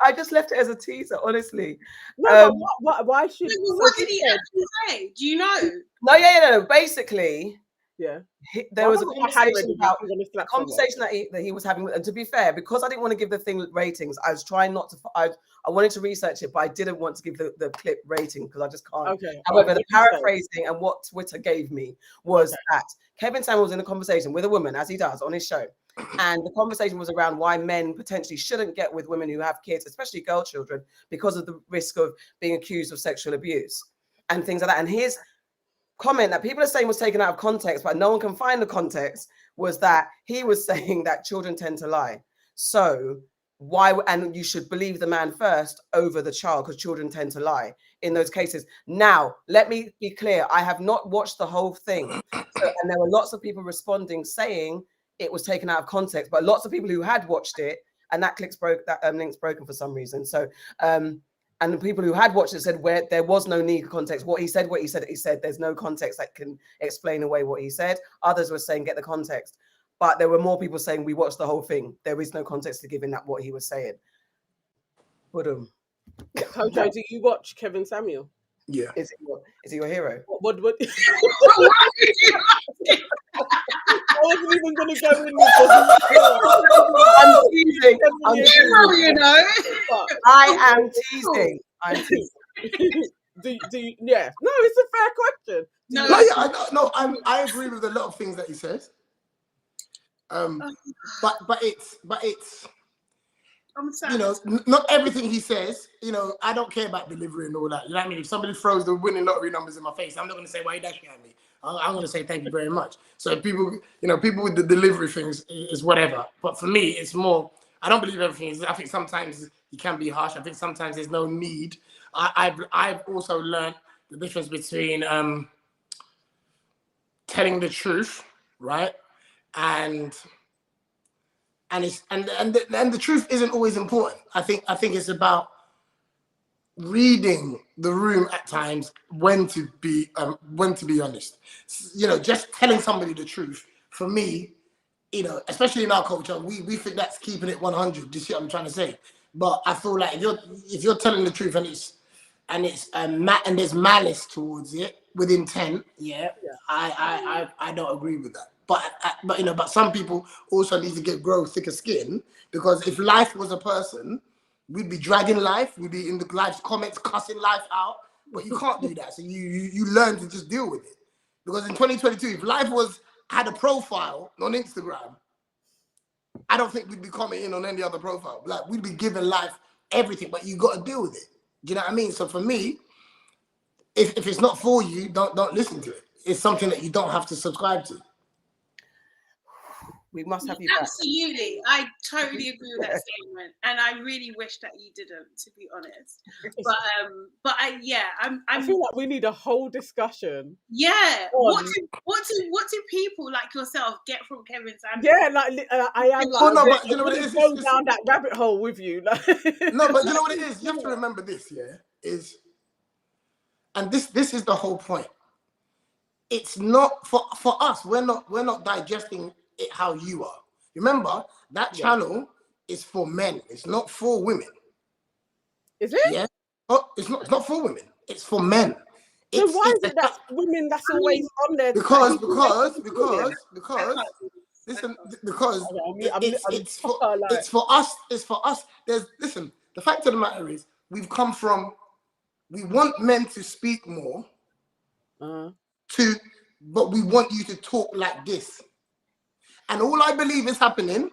I just left it as a teaser, honestly. No, why should? What did he actually say? Do you know? No. Basically, Yeah. There was a Well, I had conversation already, about I'm gonna a slap someone. conversation that he was having. And to be fair, because I didn't want to give the thing ratings, I was trying not to. I wanted to research it, but I didn't want to give the clip rating because I just can't. Okay. However, What the did you say? paraphrasing and what Twitter gave me was that Kevin Samuel was in a conversation with a woman, as he does on his show. And the conversation was around why men potentially shouldn't get with women who have kids, especially girl children, because of the risk of being accused of sexual abuse and things like that. And his comment that people are saying was taken out of context, but no one can find the context, was that he was saying that children tend to lie. So why, and you should believe the man first over the child, because children tend to lie in those cases. Now, let me be clear. I have not watched the whole thing. And there were lots of people responding saying it was taken out of context, but lots of people who had watched it, and that link's broken for some reason. So, and the people who had watched it said where there was no need for context. He said, there's no context that can explain away what he said. Others were saying, get the context. But there were more people saying, we watched the whole thing. There is no context to giving that what he was saying. Kojo, do you watch Kevin Samuel? Yeah. Is he your hero? What? I wasn't even going to go in this. I'm teasing. You know. I am teasing. I'm teasing. Do you, yeah. No, it's a fair question. I agree with a lot of things that he says. But it's you know, not everything he says, you know, I don't care about delivery and all that. You know what I mean? If somebody throws the winning lottery numbers in my face, I'm not going to say, why are you dashing at me? I'm going to say, thank you very much. So people, you know, people with the delivery things is whatever. But for me, it's more, I don't believe everything is, I think sometimes you can be harsh. I think sometimes there's no need. I've also learned the difference between telling the truth, right? And the truth isn't always important. I think it's about reading the room at times, when to be honest. You know, just telling somebody the truth, for me, you know, especially in our culture, we think that's keeping it 100. Do you see what I'm trying to say? But I feel like if you're telling the truth and there's malice towards it with intent, I don't agree with that. But you know, but some people also need to grow thicker skin, because if life was a person, we'd be dragging life, we'd be in the live comments cussing life out. But you can't do that. So you learn to just deal with it. Because in 2022, if life had a profile on Instagram, I don't think we'd be commenting on any other profile. Like, we'd be giving life everything, but you got to deal with it. Do you know what I mean? So for me, if it's not for you, don't listen to it. It's something that you don't have to subscribe to. We must have you back. Absolutely. I totally agree with that statement. And I really wish that you didn't, to be honest. I feel like we need a whole discussion. Yeah. What do people like yourself get from Kevin Samuel? Yeah, like I am like, but you know what it is? Go down that rabbit hole with you. No, but you know what it is? You have to remember this, and this is the whole point. It's not for us. We're not digesting it how you are. Remember, that channel is for men. It's not for women. Is it? Yeah. Oh, it's not for women. It's for men. So why is it that women that's always on there? Because it's for us. It's for us. Listen. The fact of the matter is, we want men to speak more. But we want you to talk like this. And all I believe that's happening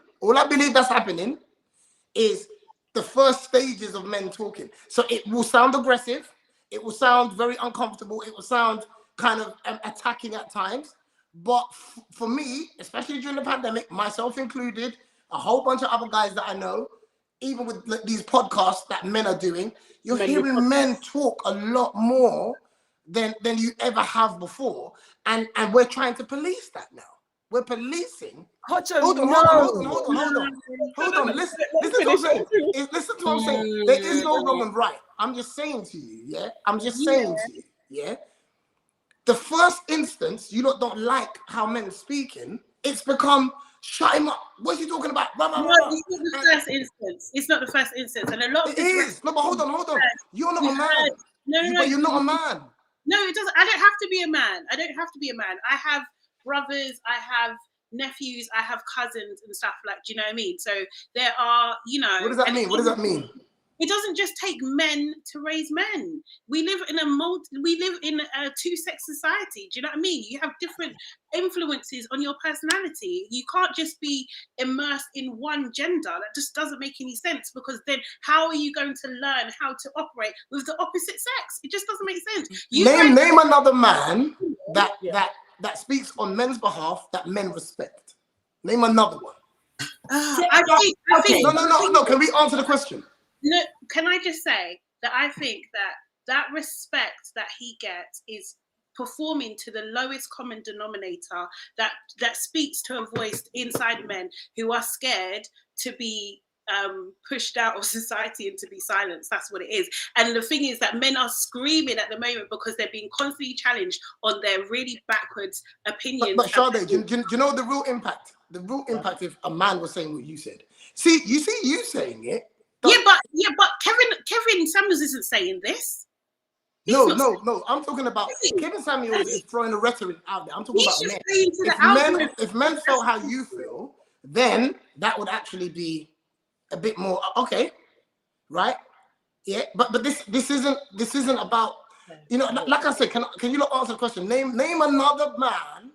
is the first stages of men talking. So it will sound aggressive. It will sound very uncomfortable. It will sound kind of attacking at times. But for me, especially during the pandemic, myself included, a whole bunch of other guys that I know, even with these podcasts that men are doing, you're hearing men talk a lot more than you ever have before. And we're trying to police that now. We're policing. Kojo, Hold on. Listen to what I'm saying. Listen to what I'm saying. There is no wrong and right. I'm just saying to you, the first instance, you don't like how men are speaking, it's become, shut him up. What's he talking about? Blah, blah, blah. No, it's not the first instance. It's not the first instance. And a lot of it is. No, but hold on. You're not a man. No. But you're not a man. No, it doesn't. I don't have to be a man. I have brothers, I have nephews, I have cousins and stuff, like, do you know what I mean? So there are, you know, What does that mean? What does that mean? It doesn't just take men to raise men. We live in a two-sex society. Do you know what I mean? You have different influences on your personality. You can't just be immersed in one gender. That just doesn't make any sense, because then how are you going to learn how to operate with the opposite sex? It just doesn't make sense. Name another man that speaks on men's behalf that men respect. Name another one. I think, No. Can we answer the question? No, can I just say that I think that respect that he gets is performing to the lowest common denominator that speaks to a voice inside men who are scared to be pushed out of society and to be silenced. That's what it is. And the thing is that men are screaming at the moment because they're being constantly challenged on their really backwards opinions. But Sade, do you know the real impact? The real impact if a man was saying what you said. You saying it. Yeah, but Kevin Samuels isn't saying this. No. I'm talking about Kevin Samuels is throwing the rhetoric out there. I'm talking about men. If men felt how you feel, then that would actually be a bit more okay, right? Yeah, but this isn't about, you know, like I said. Can you not answer the question? Name another man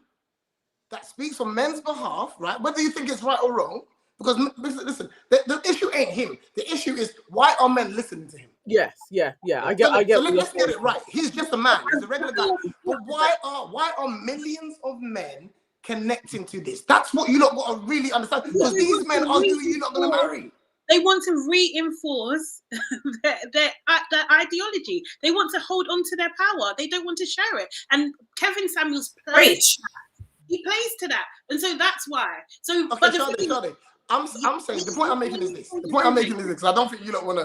that speaks on men's behalf, right? Whether you think it's right or wrong. Because listen, the issue ain't him. The issue is, why are men listening to him? Yes, yeah. I get. So let's get it right. He's just a man. He's a regular guy. But why are millions of men connecting to this? That's what you lot got to really understand. Because these men are who you're not going to marry. They want to reinforce their ideology. They want to hold on to their power. They don't want to share it. And Kevin Samuels plays. He plays to that, and so that's why. So, okay, but Sade. I'm saying the point I'm making is this. The point I'm making is this, because I don't think you don't want to. I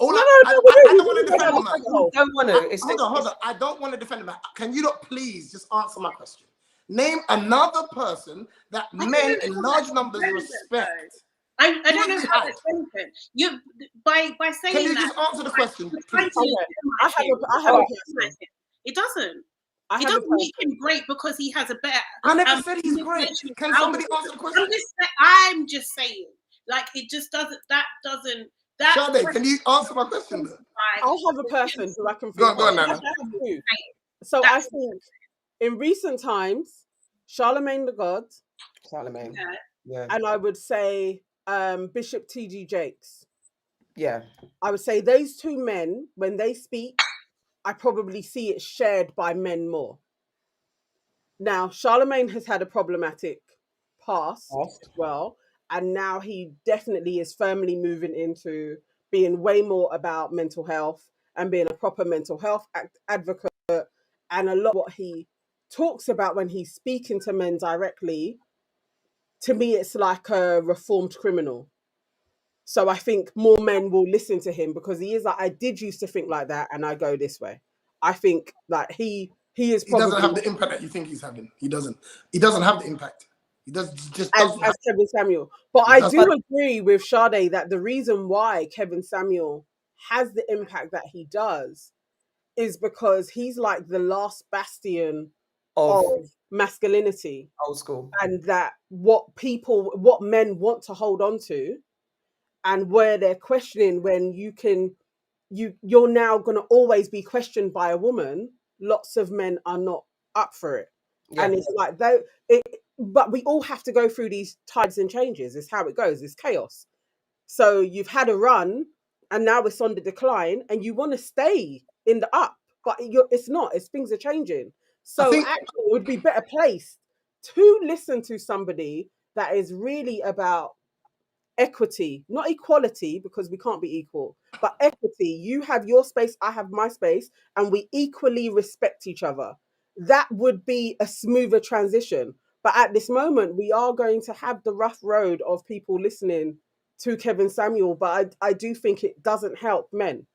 don't want to defend him. Don't want to. Hold on. I don't want to defend him. Can you not please just answer my question? Name another person that men in large numbers respect. I don't know how that's relevant. You by saying that. Can you just answer the question, please? I have a person. It doesn't. It doesn't make him great because he has a better. I never said he's great. Can somebody answer the question? I'm just saying, like, it just doesn't. That doesn't. Sade, can you answer my question then? I have a person who I can. Go on, Nana. So I think in recent times, Charlemagne the God. Charlemagne. Yeah. And I would say Bishop T.D. Jakes. Yeah. I would say those two men, when they speak, I probably see it shared by men more. Now, Charlemagne has had a problematic past as well, and now he definitely is firmly moving into being way more about mental health and being a proper mental health advocate. And a lot of what he talks about when he's speaking to men directly, to me, it's like a reformed criminal. So I think more men will listen to him because he is like, I did used to think like that, and I go this way. I think that he is probably... He doesn't have the impact that you think he's having. He doesn't have the impact. He doesn't. As Kevin Samuel. But I do agree with Sade that the reason why Kevin Samuel has the impact that he does is because he's like the last bastion of masculinity. Old school. And that what men want to hold on to, and where they're questioning when you're now going to always be questioned by a woman. Lots of men are not up for it. Yeah. And it's like, but we all have to go through these tides and changes. It's how it goes. It's chaos. So you've had a run and now it's on the decline and you want to stay in the up, but it's not. Things are changing. So actually it would be better placed to listen to somebody that is really about equity, not equality, because we can't be equal, but equity. You have your space, I have my space, and we equally respect each other. That would be a smoother transition. But at this moment, we are going to have the rough road of people listening to Kevin Samuel, but I do think it doesn't help men.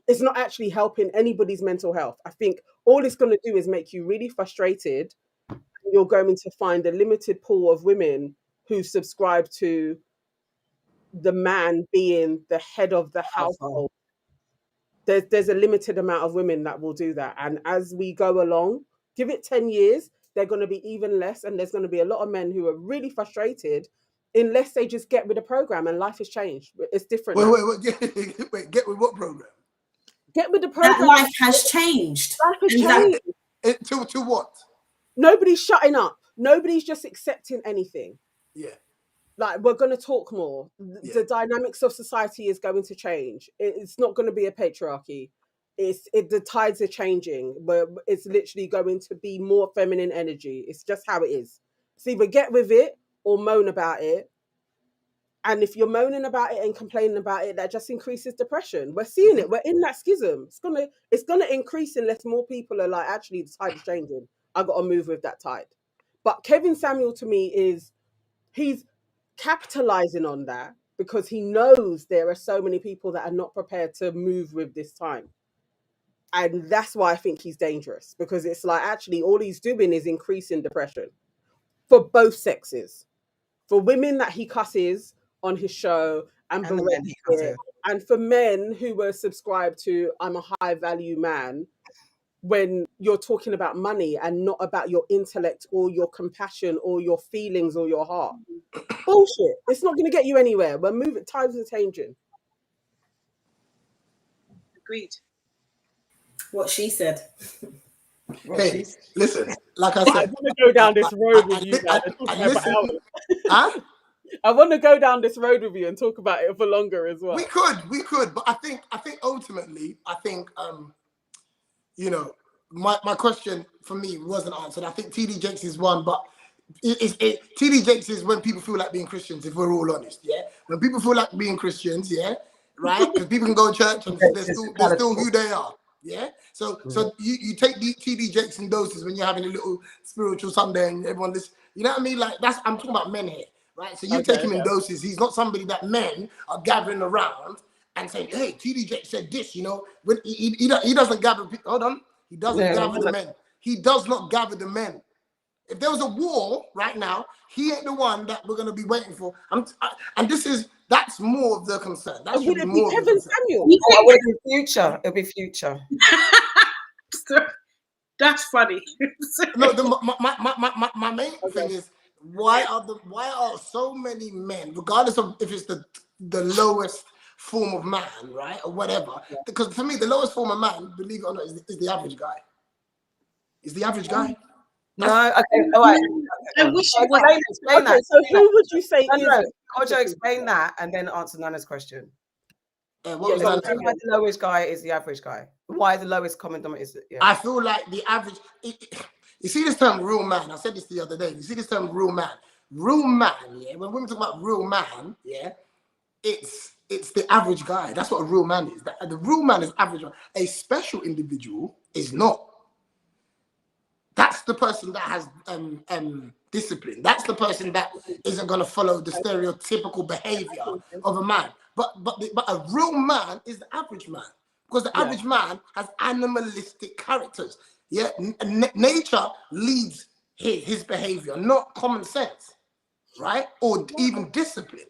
It's not actually helping anybody's mental health. I think all it's going to do is make you really frustrated. You're going to find a limited pool of women who subscribe to the man being the head of the household. There's a limited amount of women that will do that. And as we go along, give it 10 years, they're going to be even less, and there's going to be a lot of men who are really frustrated unless they just get with the program, and life has changed. It's different. Wait, get with what program? Get with the program. That life has changed. Life has changed. To what? Nobody's shutting up. Nobody's just accepting anything. Yeah. Like, we're going to talk more. The dynamics of society is going to change. It's not going to be a patriarchy. The tides are changing, but it's literally going to be more feminine energy. It's just how it is. So either get with it or moan about it. And if you're moaning about it and complaining about it, that just increases depression. We're seeing it. We're in that schism. It's gonna increase unless more people are like, actually, the tide is changing. I got to move with that tide. But Kevin Samuel, to me, he's capitalizing on that because he knows there are so many people that are not prepared to move with this time. And that's why I think he's dangerous, because it's like, actually, all he's doing is increasing depression for both sexes. For women that he cusses on his show and for men who were subscribed to, I'm a high value man, when you're talking about money and not about your intellect or your compassion or your feelings or your heart. Bullshit. It's not going to get you anywhere. We're moving. Times are changing. Agreed. What she said. Hey, listen, like I said, I want to go down this road with you guys. I want to go down this road with you and talk about it for longer as well. We could, but I think ultimately, you know, my question for me wasn't answered. I think TD Jakes is one, but TD Jakes is when people feel like being Christians, if we're all honest, yeah? When people feel like being Christians, yeah, right? Because people can go to church and they're still who they are, yeah? So you take the TD Jakes in doses when you're having a little spiritual Sunday and everyone listens. You know what I mean? Like, I'm talking about men here, right? So you take him in doses. He's not somebody that men are gathering around and saying, hey, TD Jakes said this, you know? When he doesn't gather people. Hold on. He doesn't gather the men. He does not gather the men. If there was a war right now, he ain't the one that we're going to be waiting for. And that's more of the concern. That should be more of the concern. It'll be future. That's funny. No, my main thing is, why are so many men, regardless of if it's the lowest form of man, right, or whatever? Because for me, the lowest form of man, believe it or not, is the average guy. Is the average guy? No, okay, all right. I wish you would. Explain that. So who would you say is? Kojo, explain that and then answer Nana's question. What was Why the lowest guy is the average guy? Why the lowest common denominator is it? Yeah. I feel like the average. You see this term, real man. I said this the other day. You see this term, real man. Real man. Yeah. When women talk about real man, yeah, it's the average guy. That's what a real man is. The real man is average. A special individual is not. That's the person that has discipline. That's the person that isn't going to follow the stereotypical behavior of a man. But a real man is the average man, because the average man has animalistic characters. Yeah, nature leads his behavior, not common sense, right? Or even discipline.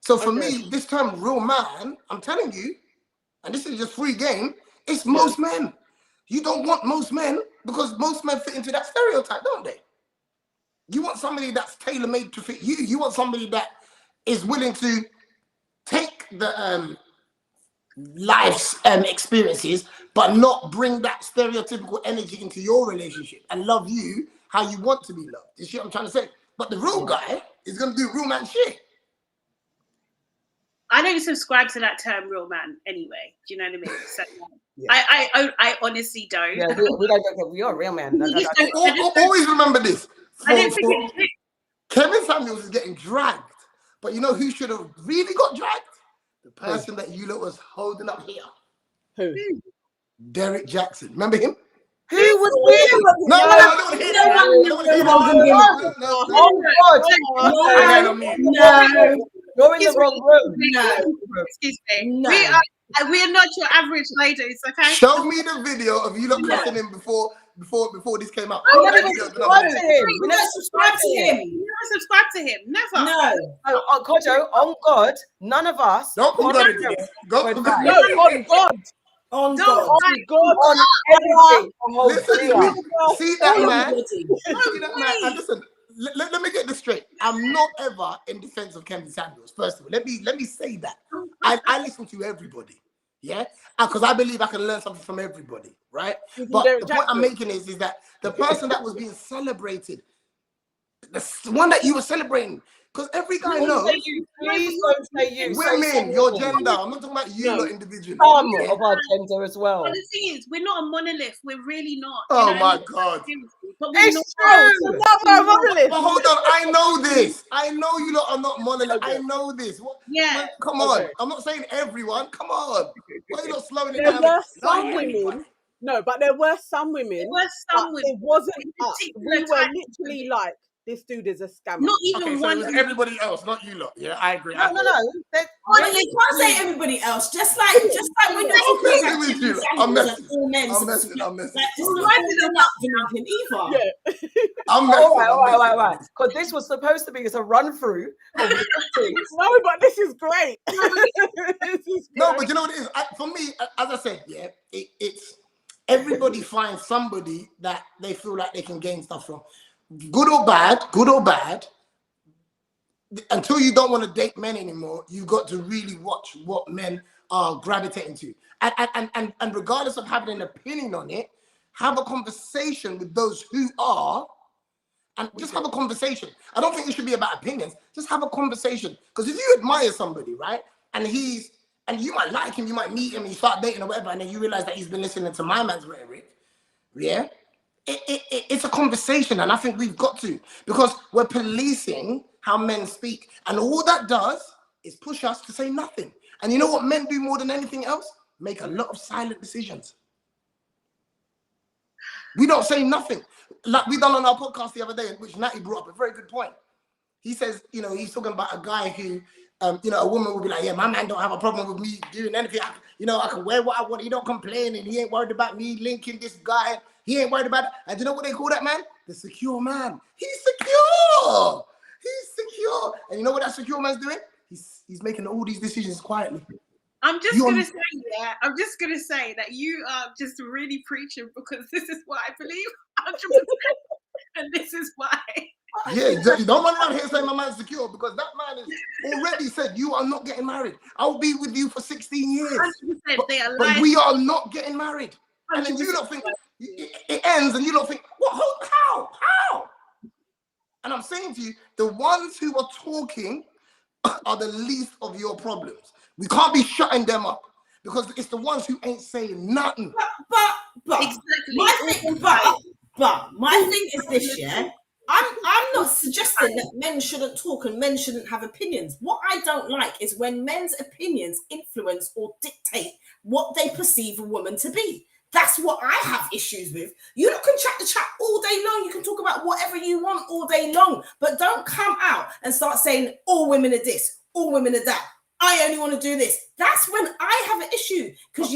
So for me, this term real man, I'm telling you, and this is just free game, it's most men. You don't want most men, because most men fit into that stereotype, don't they? You want somebody that's tailor-made to fit you. You want somebody that is willing to take the life's experiences, but not bring that stereotypical energy into your relationship and love you how you want to be loved. You see what I'm trying to say? But the real guy is going to do real man shit. I don't subscribe to that term real man anyway. Do you know what I mean? So, I honestly don't. Yeah, we don't. We are real man. Always remember this. I don't think Kevin Samuels is getting dragged, but you know who should have really got dragged? The person that you lot was holding up here. Who? Derek Jackson. Remember him? Who was him? No. You're in the wrong room. No. Excuse me. No. We are not your average ladies, okay? Show me the video of you lot cussing him before this came out. We never subscribed to him. We never subscribed to him. You never subscribed to him. Never. No. Kojo, on God, none of us. Don't put God into this. No, on God. On Don't God. Oh God! On everything. The whole Listen, clear. see that man? Everybody. See that man? And listen, let me get this straight. I'm not ever in defense of Kevin Samuels. First of all, let me say that. I listen to everybody. Yeah, because I believe I can learn something from everybody, right? But Derek the point I'm Jackson. making is that the person that was being celebrated, the one that you were celebrating, because every guy Don't knows say you. Please don't say you. Say women, your women. gender. I'm not talking about you No. lot individually. Some Yeah? of our gender as well. But the thing is, we're not a monolith. We're really not. Oh you know, my and God. but we're not. It's true. Another monolith. But hold on, I know this. I know you lot are not monolith. Okay. I know this. What? Yeah. Come on. Okay. I'm not saying everyone. Come on. Why are you not slowing it There down? were some Not women. everybody. No, but there were some women. There were But some women. it wasn't in us. particular We were types of literally women. like, this dude is a scammer. Not even Okay, so one. it was everybody else, not you lot. Yeah, I agree. No. That Well, really you can't say everybody else. Just like when you're I'm talking messing about with Kevin you. Samuels I'm and messing. all men. I'm messing. Like, just Well, not why all did men up Dominican either. Yeah. I'm messing. all right. Because this was supposed to be as a run through of the things. No, but this is great. This is No, great. but you know what it is? For me, as I said, yeah, it's everybody finds somebody that they feel like they can gain stuff from. Good or bad, until you don't want to date men anymore, you've got to really watch what men are gravitating to. And regardless of having an opinion on it, have a conversation with those who are, and just have a conversation. I don't think it should be about opinions. Just have a conversation. Because if you admire somebody, right, and you might like him, you might meet him, and you start dating or whatever, and then you realize that he's been listening to my man's rhetoric, yeah, it's a conversation, and I think we've got to, because we're policing how men speak, and all that does is push us to say nothing. And you know what men do more than anything else? Make a lot of silent decisions. We don't say nothing. Like we done on our podcast the other day, which Natty brought up a very good point. He says, he's talking about a guy who, a woman will be like, yeah, my man don't have a problem with me doing anything. I can wear what I want. He don't complain, and he ain't worried about me linking this guy. He ain't worried about it. And you know what they call that man? The secure man. He's secure. He's secure. And you know what that secure man's doing? He's making all these decisions quietly. I'm just gonna say that you are just really preaching, because this is what I believe 100%, and this is why. Yeah, exactly. Don't run around here saying my man's secure, because that man has already said you are not getting married. I'll be with you for 16 years. 100% they are But lying. we are not getting married. And then you don't think it ends, and you don't think, what? How? And I'm saying to you, the ones who are talking are the least of your problems. We can't be shutting them up, because it's the ones who ain't saying nothing. But exactly. My thing is this, yeah. I'm not suggesting that men shouldn't talk and men shouldn't have opinions. What I don't like is when men's opinions influence or dictate what they perceive a woman to be. That's what I have issues with. You can chat the chat all day long. You can talk about whatever you want all day long, but don't come out and start saying all women are this, all women are that. I only want to do this. That's when I have an issue, because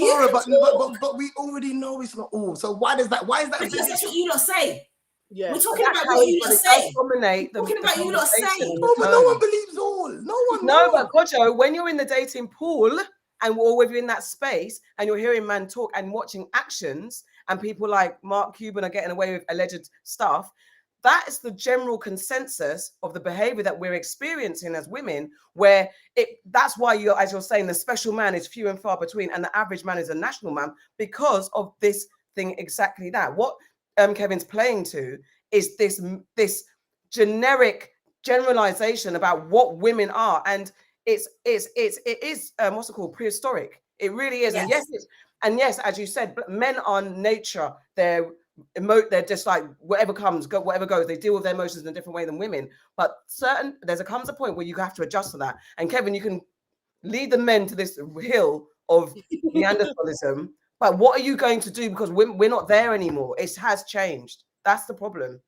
but we already know it's not all. So why is that? Because that's what you lot say. Yeah. We're talking about what you lot say. Talking about you lot say. No, but no one believes all. No one. No, but Kojo, when you're in the dating pool and or if you're in that space and you're hearing man talk and watching actions, and people like Marc Cuban are getting away with alleged stuff, that is the general consensus of the behavior that we're experiencing as women, where that's why as you're saying, the special man is few and far between, and the average man is a national man, because of this thing, exactly that. What Kevin's playing to is this generic generalization about what women are, and it is what's it called, prehistoric. It really is. Yes. And yes, as you said, men are nature. They're just like whatever comes, whatever goes. They deal with their emotions in a different way than women. But comes a point where you have to adjust to that. And Kevin, you can lead the men to this hill of Neanderthalism. But what are you going to do? Because we're not there anymore. It has changed. That's the problem.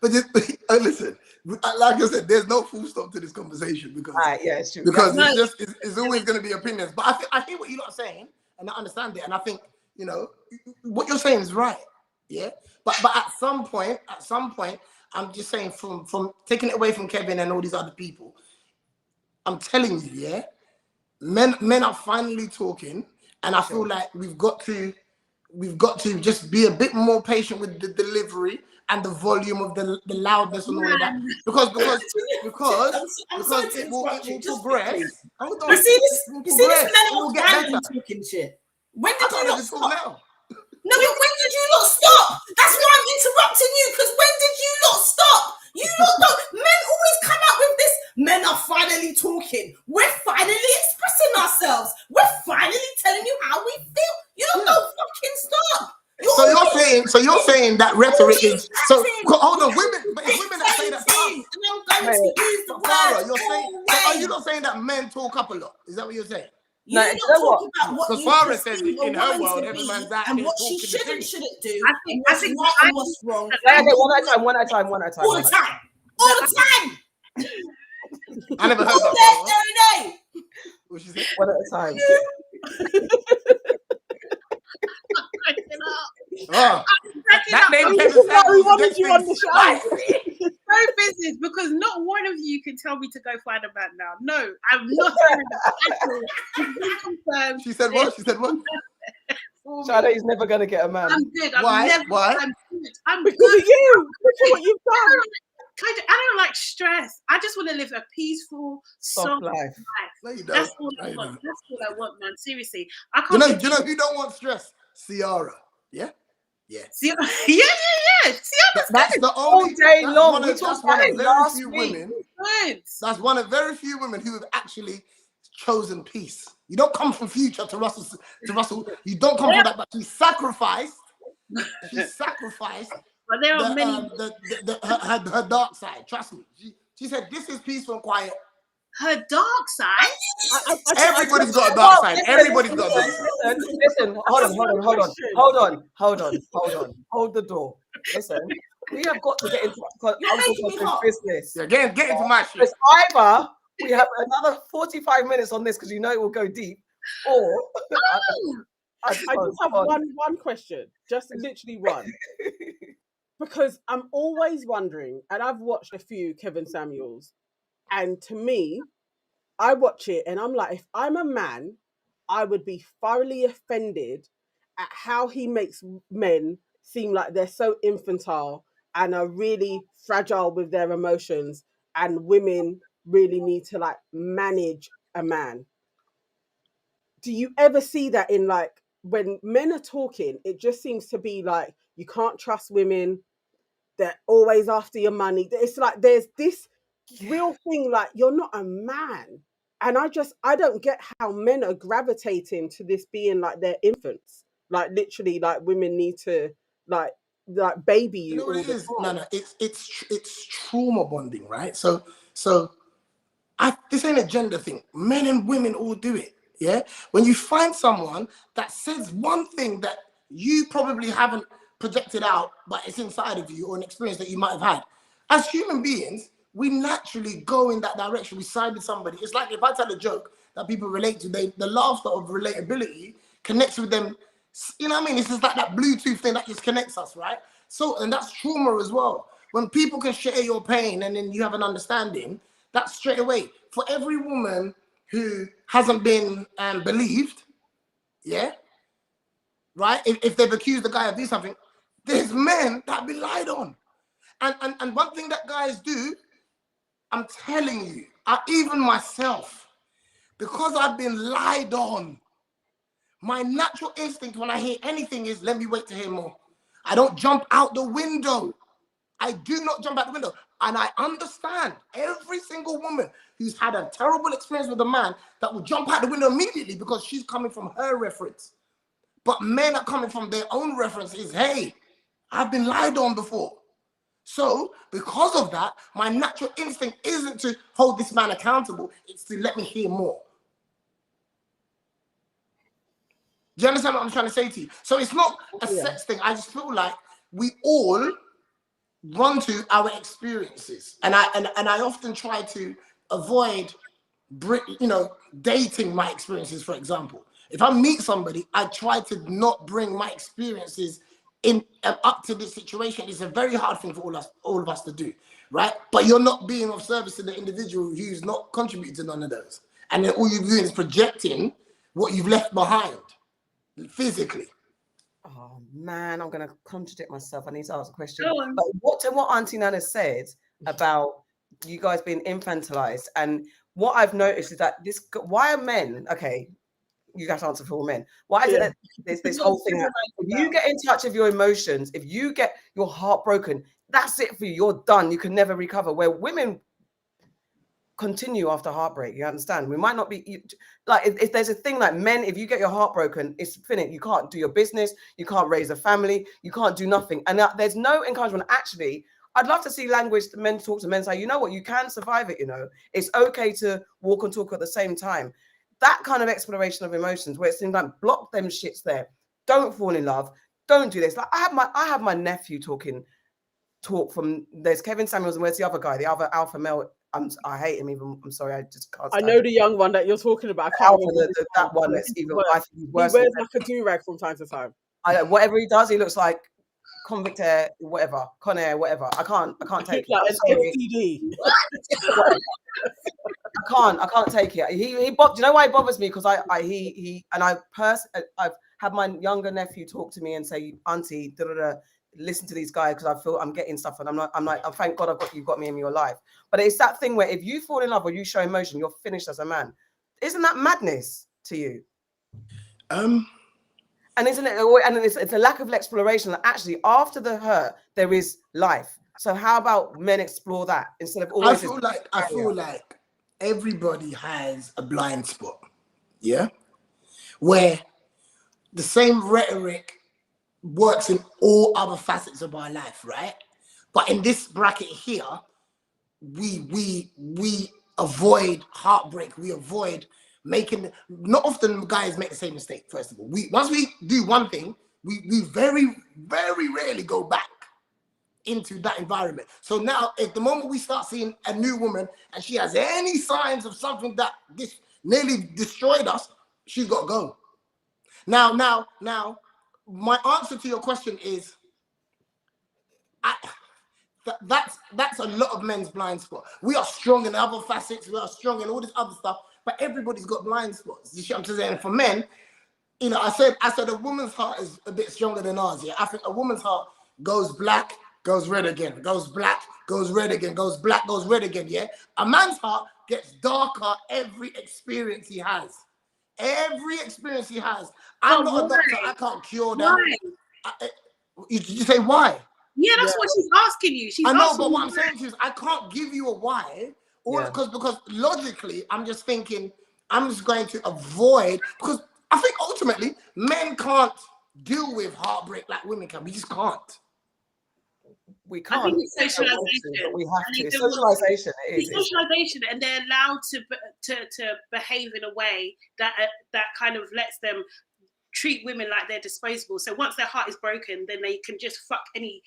But listen, like I said, there's no full stop to this conversation, because it's true. Because it's always going to be opinions. But I think what you're not saying, and I understand it, and I think what you're saying is right. Yeah, but at some point, I'm just saying, from taking it away from Kevin and all these other people, I'm telling you, yeah, men are finally talking, And I feel like we've got to just be a bit more patient with the delivery and the volume of the loudness and all of that, because it will progress. Hold on. You see this man will get random better. talking shit. When I did you can't not even talk stop? now. No, but when did you not stop? That's why I'm interrupting you, because when did you not stop? You lot don't. Men always come out with this. Men are finally talking. We're finally expressing ourselves. We're finally telling you how we feel. You don't fucking stop. So you're saying that rhetoric is so. Hold on, women. But it's women that say that. And I'm going to use the Farrah, word. you're saying. So are you not saying that men talk up a lot? Is that what you're saying? You don't talk about what you Farrah says perceive in a her woman world, to every be man's out and here what she talking the should and thing. shouldn't do. I What's think right and what's wrong. One at a time. All the time. All the time. I never heard All that. day, every day. What she said? One at a time. Oh, that name This is why we wanted you on the show. No business, because not one of you can tell me to go find a man now. No, I'm not doing that. She said what? She said what? Sade is never gonna get a man. I'm good. Why? Why? I'm Because good. of you. Look at what you've done. I don't like stress. I just want to live a peaceful, soft life. No, you don't. That's all I want. That's all I want, man. Seriously, I can't. You know who don't want stress? Ciara. Yeah. Yeah. Yeah. That's the all only day long. That's one of very few women. That's one of very few women who have actually chosen peace. You don't come from Future to Russell. You don't come from that, but she sacrificed. She sacrificed. But there are many. Her dark side. Trust me. She said, "This is peaceful and quiet." Her dark side. Everybody's got a dark side. Everybody's got a dark side. Listen, hold on. Hold the door. Listen, we have got to get into Uncle business. Yeah, get into my shit. It's either we have another 45 minutes on this because you know it will go deep, or I just have one question, just literally one. Because I'm always wondering, and I've watched a few Kevin Samuels, and to me, I watch it and I'm like, if I'm a man, I would be thoroughly offended at how he makes men seem like they're so infantile and are really fragile with their emotions, and women really need to like manage a man. Do you ever see that in like when men are talking, it just seems to be like you can't trust women, they're always after your money. It's like there's this real thing like you're not a man. And I don't get how men are gravitating to this being like their infants. Like literally like women need to like baby you. You know what it is? No, it's trauma bonding, right? So this ain't a gender thing. Men and women all do it. Yeah. When you find someone that says one thing that you probably haven't projected out, but it's inside of you, or an experience that you might have had. As human beings, we naturally go in that direction. We side with somebody. It's like if I tell a joke that people relate to, the laughter of relatability connects with them. You know what I mean? It's just like that Bluetooth thing that just connects us, right? So, and that's trauma as well. When people can share your pain and then you have an understanding, that's straight away. For every woman who hasn't been believed, yeah, right? If they've accused the guy of doing something, there's men that be lied on. And one thing that guys do, I'm telling you, even myself, because I've been lied on, my natural instinct when I hear anything is, let me wait to hear more. I don't jump out the window. I do not jump out the window. And I understand every single woman who's had a terrible experience with a man that will jump out the window immediately because she's coming from her reference. But men are coming from their own references. Hey, I've been lied on before. So because of that, my natural instinct isn't to hold this man accountable. It's to let me hear more. Do you understand what I'm trying to say to you? So it's not a sex thing. I just feel like we all run to our experiences. And I often try to avoid, dating my experiences, for example. If I meet somebody, I try to not bring my experiences in up to this situation. It's a very hard thing for all of us to do, right? But you're not being of service to the individual who's not contributing to none of those. And then all you're doing is projecting what you've left behind. physically. Oh man, I'm gonna contradict myself. I need to ask a question. Go on. But what Aunty Nana said about you guys being infantilized, and what I've noticed is that why are men, okay, you guys answer for all men. Why is it that there's this whole thing that if you get in touch with your emotions, if you get your heart broken, that's it for you. You're done. You can never recover. Where women continue after heartbreak, you understand? We might not be like if there's a thing like men, if you get your heart broken, it's finished. You can't do your business, you can't raise a family, you can't do nothing. And there's no encouragement. Actually, I'd love to see language men talk to men, say, you know what, you can survive it, you know, it's okay to walk and talk at the same time. That kind of exploration of emotions where it seems like block them shits there. Don't fall in love. Don't do this. Like I have my nephew talk from, there's Kevin Samuels and where's the other guy, the other alpha male. I hate him even. I'm sorry, I just can't. I know the young one that you're talking about. I can't remember that one that's even. I think he's worse. He wears like a do-rag from time to time. Whatever he does, he looks like convict hair, whatever, Con Air, whatever. I can't take it. I can't take it. He do you know why he bothers me? Because I've had my younger nephew talk to me and say, Auntie, listen to these guys because I feel I'm getting stuff, and I'm like, thank God you've got me in your life. But it's that thing where if you fall in love or you show emotion, you're finished as a man. Isn't that madness to you? And isn't it? And it's a lack of exploration. That actually, after the hurt, there is life. So how about men explore that instead of always? I feel like everybody has a blind spot, yeah, where the same rhetoric works in all other facets of our life, right? But in this bracket here, we avoid heartbreak. We avoid making. Not often guys make the same mistake. First of all, once we do one thing, we very, very rarely go back into that environment. So now, if the moment we start seeing a new woman and she has any signs of something that nearly destroyed us, she's got to go. Now. My answer to your question is, that's a lot of men's blind spot. We are strong in other facets. We are strong in all this other stuff, but everybody's got blind spots. You see what I'm saying? And for men, you know, I said a woman's heart is a bit stronger than ours. Yeah, I think a woman's heart goes black, goes red again, goes black, goes red again, goes black, goes red again. Yeah, a man's heart gets darker every experience he has. Every experience he has. I'm not a doctor. I can't cure that. Why? You say why? Yeah, that's what she's asking you. I know, but what I'm saying to you is I can't give you a why, because logically I'm just thinking I'm just going to avoid, because I think ultimately men can't deal with heartbreak like women can. We just can't. We can't. I think it's socialization. We have to. It's socialization. It's socialization, and they're allowed to behave in a way that kind of lets them treat women like they're disposable. So once their heart is broken, then they can just fuck any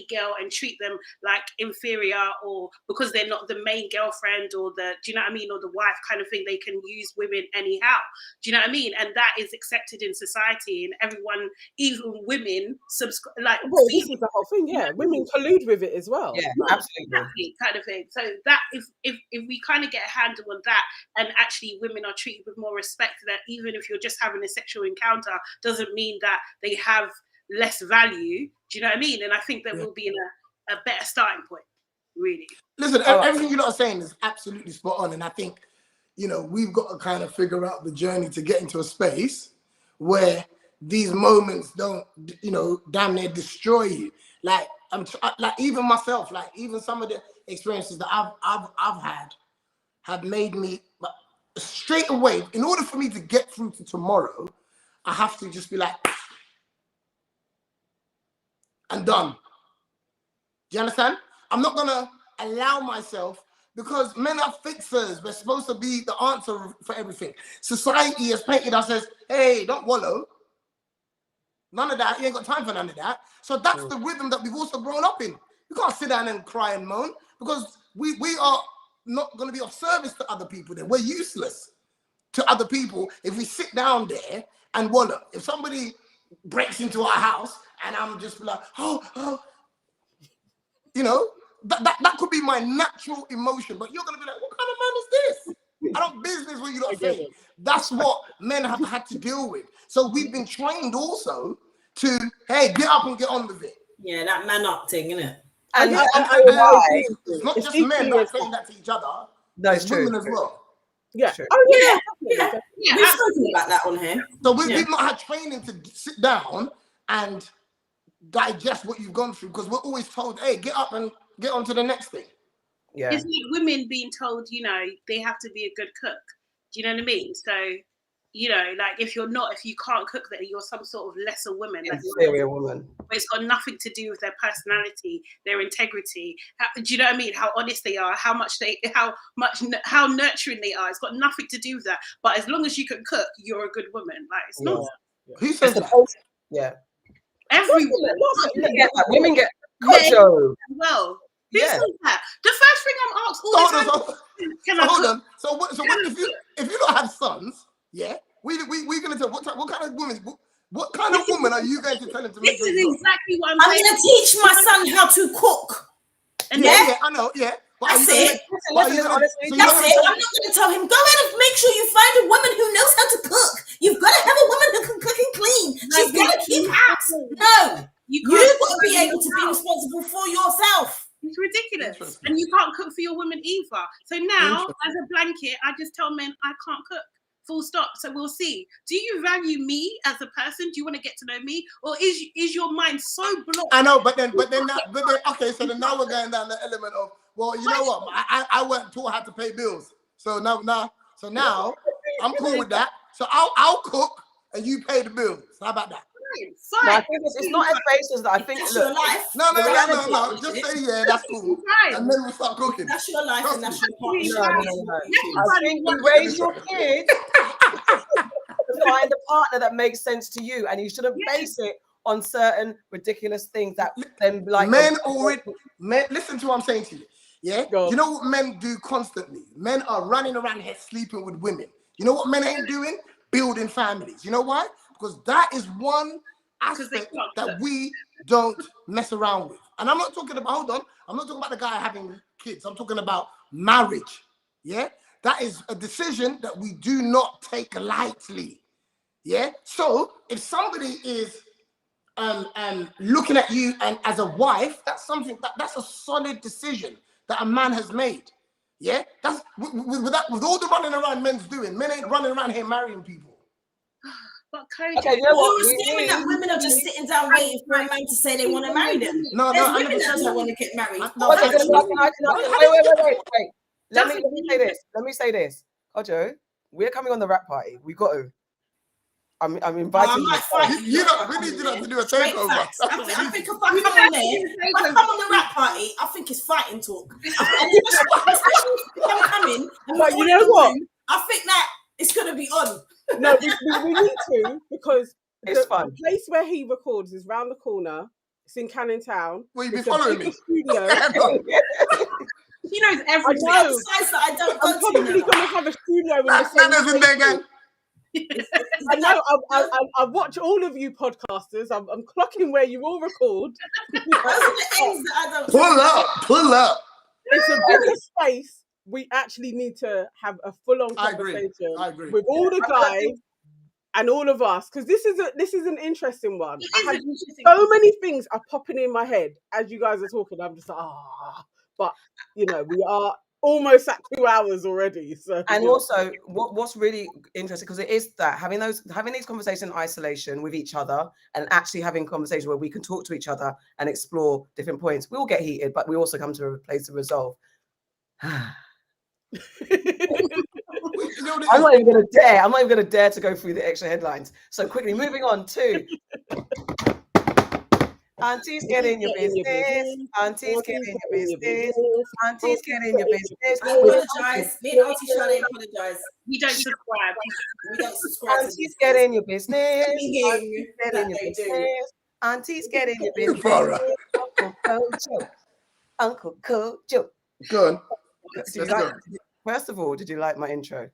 girl and treat them like inferior, or because they're not the main girlfriend or do you know what I mean, or the wife kind of thing, they can use women anyhow. Do you know what I mean? And that is accepted in society, and everyone, even women, subscribe. Like, well, this is the whole thing. Yeah, women collude with it as well. Yeah, absolutely, exactly, kind of thing. So that if we kind of get a handle on that, and actually women are treated with more respect, that even if you're just having a sexual encounter, doesn't mean that they have less value. Do you know what I mean? And I think that we'll be in a better starting point, really. Listen, everything you're not saying is absolutely spot on. And I think, you know, we've got to kind of figure out the journey to get into a space where these moments don't, you know, damn near destroy you. Like, like even myself, like even some of the experiences that I've had have made me straight away, in order for me to get through to tomorrow, I have to just be like, and done. Do you understand? I'm not gonna allow myself, because men are fixers. We're supposed to be the answer for everything. Society has painted us as, hey, don't wallow. None of that. You ain't got time for none of that. So that's the rhythm that we've also grown up in. You can't sit down and cry and moan, because we are not going to be of service to other people. Then we're useless to other people if we sit down there and wallow. If somebody breaks into our house and I'm just like, oh, you know, that could be my natural emotion. But you're going to be like, what kind of man is this? I don't business what you lot saying. That's what men have had to deal with. So we've been trained also to, hey, get up and get on with it. Yeah, that man up thing, innit? And it's not just men that are saying that to each other. No, it's true. Women as well. Yeah. True. Oh Yeah. We've spoken about that on here. So we've not had training to sit down and digest what you've gone through, because we're always told, hey, get up and get on to the next thing. Yeah. It's like women being told, you know, they have to be a good cook. Do you know what I mean? So, you know, like if you can't cook, that you're some sort of lesser woman. Inferior woman. But it's got nothing to do with their personality, their integrity. Do you know what I mean? How honest they are, how nurturing they are. It's got nothing to do with that. But as long as you can cook, you're a good woman. Like it's not. Who says that? Yeah. Every woman. Women get Kojo. Well, who says that? The first thing I'm asked all the time. Hold on. So what if you don't have sons? Yeah, we're gonna tell what kind of woman. What kind of woman are you going to tell him to make? This is exactly what I'm saying. I'm gonna teach my son how to cook. And yeah, I know. Yeah, that's it. That's it. I'm not gonna tell him, go ahead and make sure you find a woman who knows how to cook. You've got to have a woman who can cook and clean. She's gonna keep house. No, you've got to be able to be responsible for yourself. It's ridiculous. And you can't cook for your woman either. So now, as a blanket, I just tell men I can't cook. Full stop. So we'll see. Do you value me as a person? Do you want to get to know me, or is your mind so blocked? I know, but then okay. So then now we're going down the element of, well, you know what? I weren't taught how to pay bills. So now I'm cool with that. So I'll cook and you pay the bills. How about that? No, I think it's not as base as that. I think look, no. Just say that's cool, and then we'll start cooking. That's your life, and that's your partner. No. I think you raise your kids to find a partner that makes sense to you, and you shouldn't base it on certain ridiculous things that then like men. Listen to what I'm saying to you. Yeah, you know what men do constantly? Men are running around here sleeping with women. You know what men ain't doing? Building families. You know why? Because that is one aspect that we don't mess around with. And I'm not talking about, I'm not talking about the guy having kids. I'm talking about marriage. Yeah? That is a decision that we do not take lightly. Yeah? So if somebody is looking at you and as a wife, that's something that's a solid decision that a man has made. Yeah? That's with all the running around men's doing. Men ain't running around here marrying people. But Kojo, okay, you know what? You're saying that women are just sitting down waiting for a man to say they want to marry them. No, women that don't want to get married. Wait. Let me say this. Kojo, we're coming on the rap party. We got to. I'm inviting you. We need you to do a takeover. I think if I come on there, if I come on the rap party, I think it's fighting talk. Especially if I'm coming. But you know what? I think that it's going to be on. No, we need to, because it's fun. The place where he records is round the corner. It's in Canning Town. Will you be following me? Studio. He knows everything. I don't I'm probably going to have a studio in the same place. I know. I watch all of you podcasters. I'm clocking where you all record. Pull up. It's a bigger space. We actually need to have a full-on conversation with all the guys and all of us, because this is an interesting one. I have so many things are popping in my head as you guys are talking. I'm just like, but you know, we are almost at 2 hours already. So, and also, what's really interesting, because it is that having these conversations in isolation with each other, and actually having conversations where we can talk to each other and explore different points. We all get heated, but we also come to a place of resolve. I'm not even gonna dare to go through the extra headlines. So quickly moving on to Aunties get in your business. Aunties get in your business. Aunties get in your business. Apologize. Me and Aunty Sade apologize. We don't subscribe. Aunties get in your business. Aunties get in your business. Aunties get in your business. Uncle Kojo. Good. First of all, did you like my intro?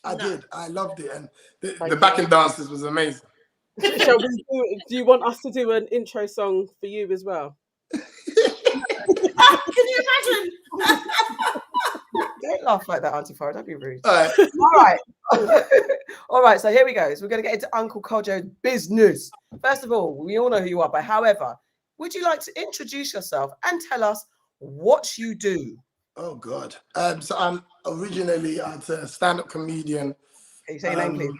I did. I loved it, and the backing dances was amazing. Shall we do you want us to do an intro song for you as well? Can you imagine? Don't laugh like that, Aunty Farrah. Don't be rude. All right. All right. All right. So here we go. So we're going to get into Uncle Kojo's business. First of all, we all know who you are, but however, would you like to introduce yourself and tell us what you do? Oh God. So I'm originally a stand-up comedian. Can you say your name, please?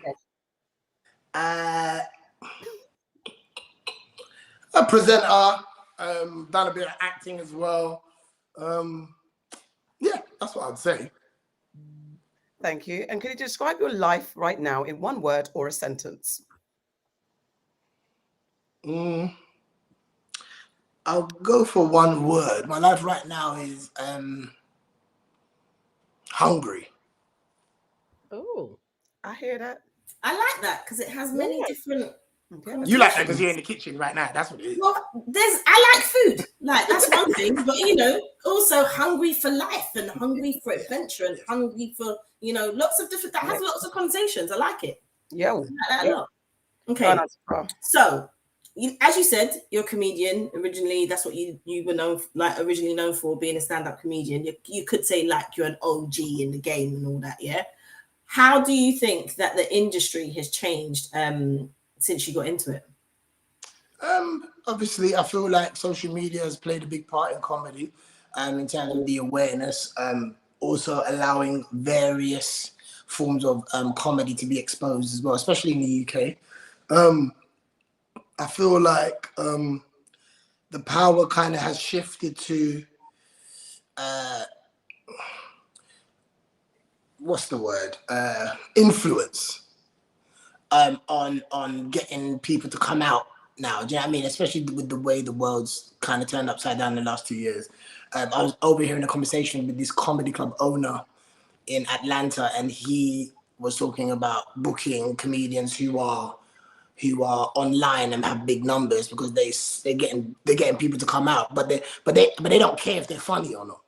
A presenter. Done a bit of acting as well. Yeah, that's what I'd say. Thank you. And can you describe your life right now in one word or a sentence? I'll go for one word. My life right now is hungry. Oh, I hear that. I like that because it has many different. You like that because you're in the kitchen right now. That's what it is. Well, I like food. Like that's one thing, but also hungry for life and hungry for adventure and hungry for lots of different. That has lots of connotations. I like it. Yeah. I like that a lot. Okay, so as you said, you're a comedian originally. That's what you were originally known for, being a stand-up comedian. You could say like you're an OG in the game and all that. Yeah. How do you think that the industry has changed since you got into it? Obviously, I feel like social media has played a big part in comedy, in terms of the awareness, also allowing various forms of comedy to be exposed as well, especially in the UK. I feel like the power kind of has shifted to what's the word? Influence on getting people to come out now. Do you know what I mean? Especially with the way the world's kind of turned upside down in the last 2 years. I was overhearing a conversation with this comedy club owner in Atlanta, and he was talking about booking comedians who are online and have big numbers because they're getting people to come out, but they don't care if they're funny or not.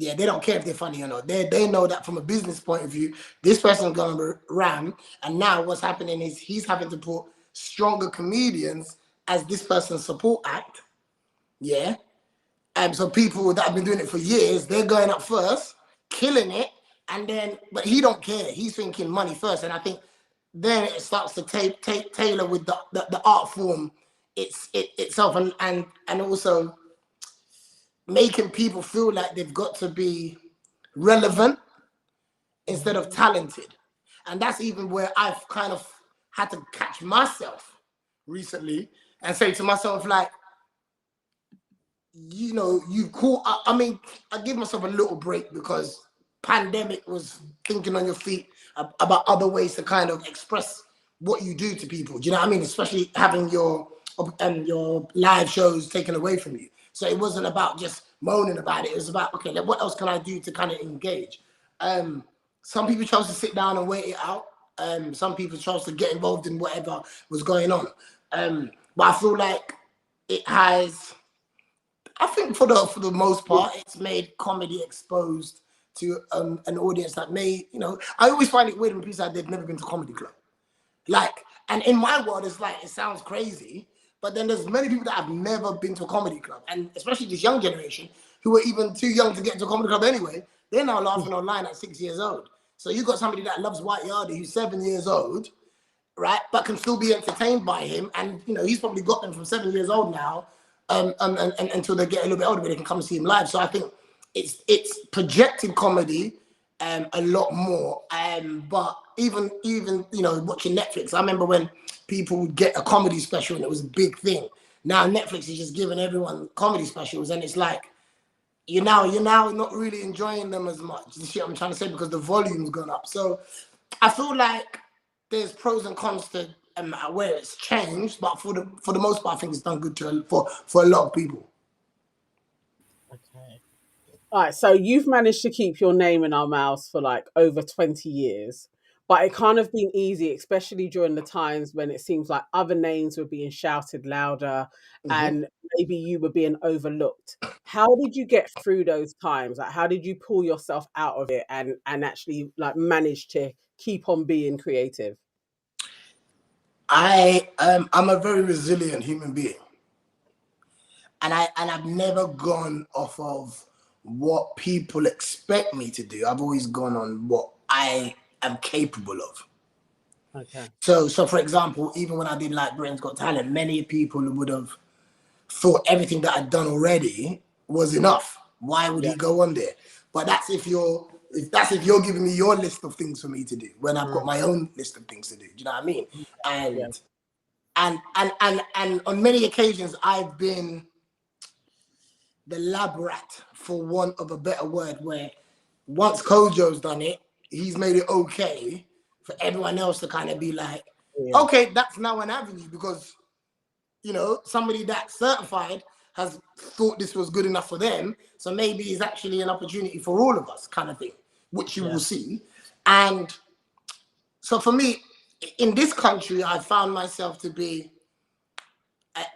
Yeah, they don't care if they're funny or not. They know that from a business point of view, this person's going to ram. And now what's happening is he's having to put stronger comedians as this person's support act. Yeah. And so people that have been doing it for years, they're going up first, killing it. But he don't care. He's thinking money first. And I think then it starts to tailor with the art form itself and also making people feel like they've got to be relevant instead of talented. And that's even where I've kind of had to catch myself recently and say to myself, like, you've caught up. I mean, I give myself a little break because pandemic was thinking on your feet about other ways to kind of express what you do to people. Do you know what I mean? Especially having your live shows taken away from you. So it wasn't about just moaning about it. It was about, okay, what else can I do to kind of engage? Some people chose to sit down and wait it out. Some people chose to get involved in whatever was going on. But I feel like it has, I think for the most part, it's made comedy exposed to an audience that may, I always find it weird when people say they've never been to a comedy club. Like, and in my world, it's like, it sounds crazy, but then there's many people that have never been to a comedy club, and especially this young generation who are even too young to get into a comedy club anyway. They're now laughing online at 6 years old. So you got somebody that loves White Yardie who's 7 years old, right, but can still be entertained by him, and he's probably got them from 7 years old now, and until they get a little bit older, where they can come and see him live. So I think it's projected comedy a lot more. But even watching Netflix, I remember when people would get a comedy special and it was a big thing. Now Netflix is just giving everyone comedy specials, and it's like you're now not really enjoying them as much. The shit I'm trying to say, because the volume's gone up. So I feel like there's pros and cons to where it's changed, but for the most part, I think it's done good for a lot of people. okay. All right, so you've managed to keep your name in our mouths for like over 20 years, but it can't have been easy, especially during the times when it seems like other names were being shouted louder and maybe you were being overlooked. How did you get through those times? Like, how did you pull yourself out of it and actually like manage to keep on being creative? I'm a very resilient human being, and I've never gone off of what people expect me to do. I've always gone on what I am capable of. Okay. So for example, even when I did like Britain's Got Talent, many people would have thought everything that I'd done already was enough. Why would he go on there? But that's if you're giving me your list of things for me to do when I've got my own list of things to do. Do you know what I mean? And on many occasions I've been the lab rat, for want of a better word, where once Kojo's done it, he's made it okay for everyone else to kind of be like, okay, that's now an avenue, because, you know, somebody that's certified has thought this was good enough for them, so maybe it's actually an opportunity for all of us, kind of thing, which you will see. And so for me, in this country, I found myself to be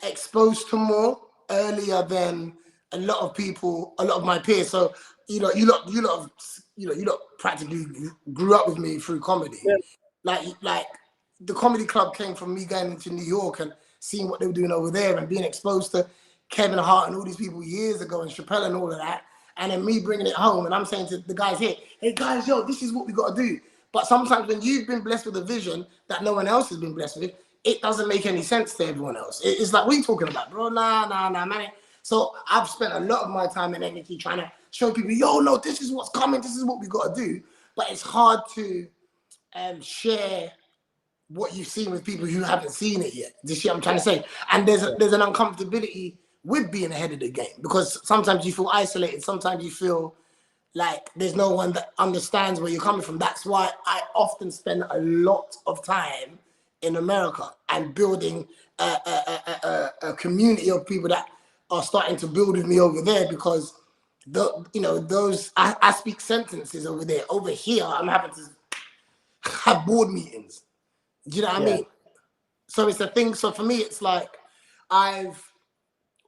exposed to more earlier than a lot of people, a lot of my peers. So you lot practically grew up with me through comedy. Like the comedy club came from me going into New York and seeing what they were doing over there and being exposed to Kevin Hart and all these people years ago and Chappelle and all of that. And then me bringing it home and I'm saying to the guys here, hey guys, yo, this is what we got to do. But sometimes when you've been blessed with a vision that no one else has been blessed with, it doesn't make any sense to everyone else. It's like, what are you talking about, bro? Nah, man. So I've spent a lot of my time and energy trying to show people, yo, no, this is what's coming. This is what we got to do. But it's hard to share what you've seen with people who haven't seen it yet. Do you see what I'm trying to say? And there's an uncomfortability with being ahead of the game, because sometimes you feel isolated. Sometimes you feel like there's no one that understands where you're coming from. That's why I often spend a lot of time in America and building a community of people that are starting to build with me over there, because I speak sentences over there. Over here, I'm having to have board meetings. Do you know what I mean? So it's a thing. So for me, it's like I've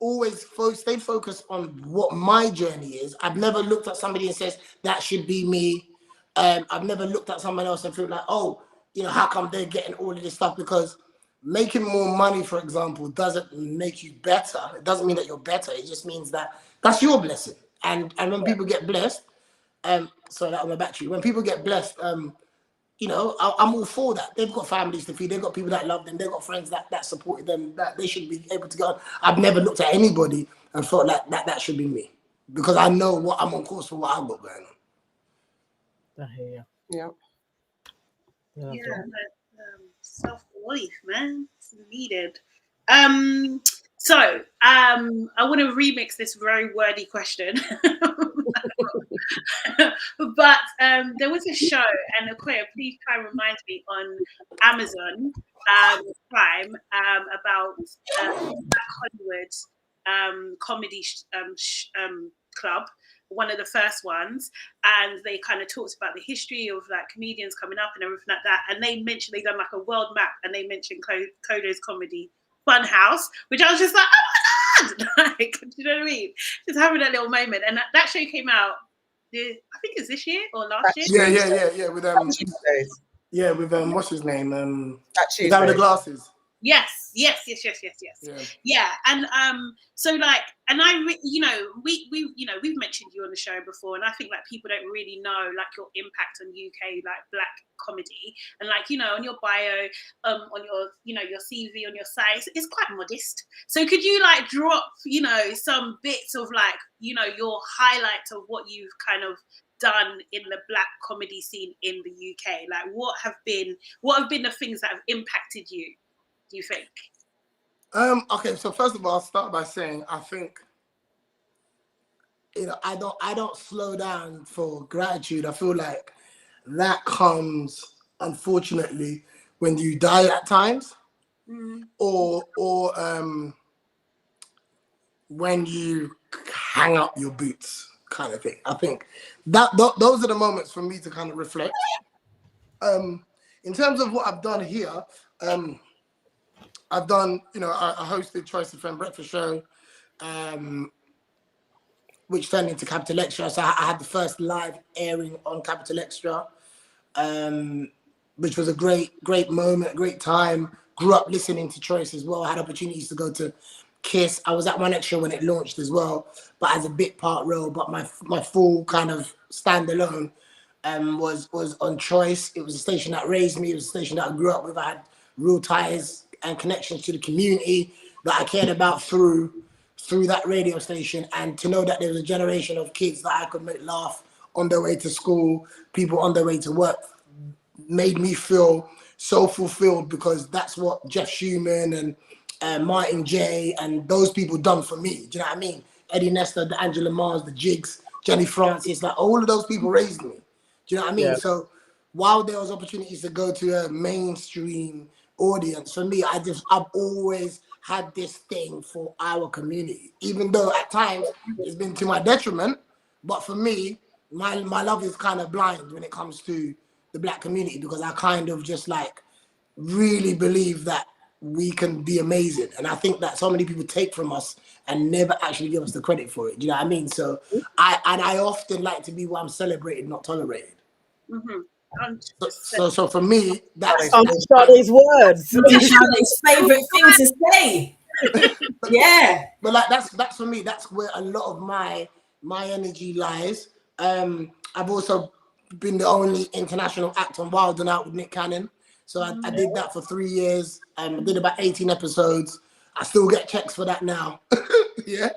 always stayed focused on what my journey is. I've never looked at somebody and says that should be me. I've never looked at someone else and feel like, oh, you know, how come they're getting all of this stuff? Because making more money, for example, doesn't make you better. It doesn't mean that you're better. It just means that that's your blessing. And when people get blessed, sorry, that on my battery. When people get blessed, you know, I'm all for that. They've got families to feed. They've got people that love them. They've got friends that supported them, that they should be able to go on. I've never looked at anybody and felt like that should be me, because I know what I'm on course for, what I've got going on. I hear you. Yeah. Self-belief, man, it's needed. So I want to remix this very wordy question. But there was a show, and Okoye, please try and remind me, on Amazon Prime about Black Hollywood comedy club, one of the first ones, and they kind of talked about the history of like comedians coming up and everything like that, and they mentioned, they done like a world map, and they mentioned Kojo's comedy Funhouse, which I was just like, oh my god, like, do you know what I mean? Just having that little moment. And that show came out, I think it's this year or last year. Yeah. With with what's his name? The guy with the glasses. Yes. Yeah. And so like, and we've mentioned you on the show before, and I think like people don't really know like your impact on UK like Black comedy, and like, you know, on your bio, on your, you know, your CV on your site, it's quite modest. So could you like drop, you know, some bits of like, you know, your highlights of what you've kind of done in the Black comedy scene in the UK? Like what have been the things that have impacted you, do you think? Okay, so first of all, I'll start by saying I think, you know, I don't slow down for gratitude. I feel like that comes, unfortunately, when you die at times, or when you hang up your boots, kind of thing. I think that those are the moments for me to kind of reflect. In terms of what I've done here, I've done, you know, I hosted Choice FM Breakfast Show, which turned into Capital Extra. So I had the first live airing on Capital Extra, which was a great moment, a great time. Grew up listening to Choice as well. I had opportunities to go to Kiss. I was at one extra when it launched as well, but as a bit part role. But my full kind of standalone was on Choice. It was a station that raised me. It was a station that I grew up with. I had real ties and connections to the community that I cared about through that radio station, and to know that there was a generation of kids that I could make laugh on their way to school, people on their way to work, made me feel so fulfilled, because that's what Jeff Schumann and Martin J and those people done for me. Do you know what I mean? Eddie Nestor, the Angela Mars, the Jigs, Jenny Francis, like all of those people raised me. Do you know what I mean? Yeah. So while there was opportunities to go to a mainstream audience, for me, I've always had this thing for our community, even though at times it's been to my detriment. But for me, my love is kind of blind when it comes to the Black community, because I kind of just like really believe that we can be amazing. And I think that so many people take from us and never actually give us the credit for it. Do you know what I mean? So I often like to be where I'm celebrated, not tolerated. So for me, that's Sade's words. Sade's favorite thing to say. Yeah. But like that's for me, that's where a lot of my energy lies. I've also been the only international act on Wild and Out with Nick Cannon. So I did that for 3 years. I did about 18 episodes. I still get checks for that now. Yeah.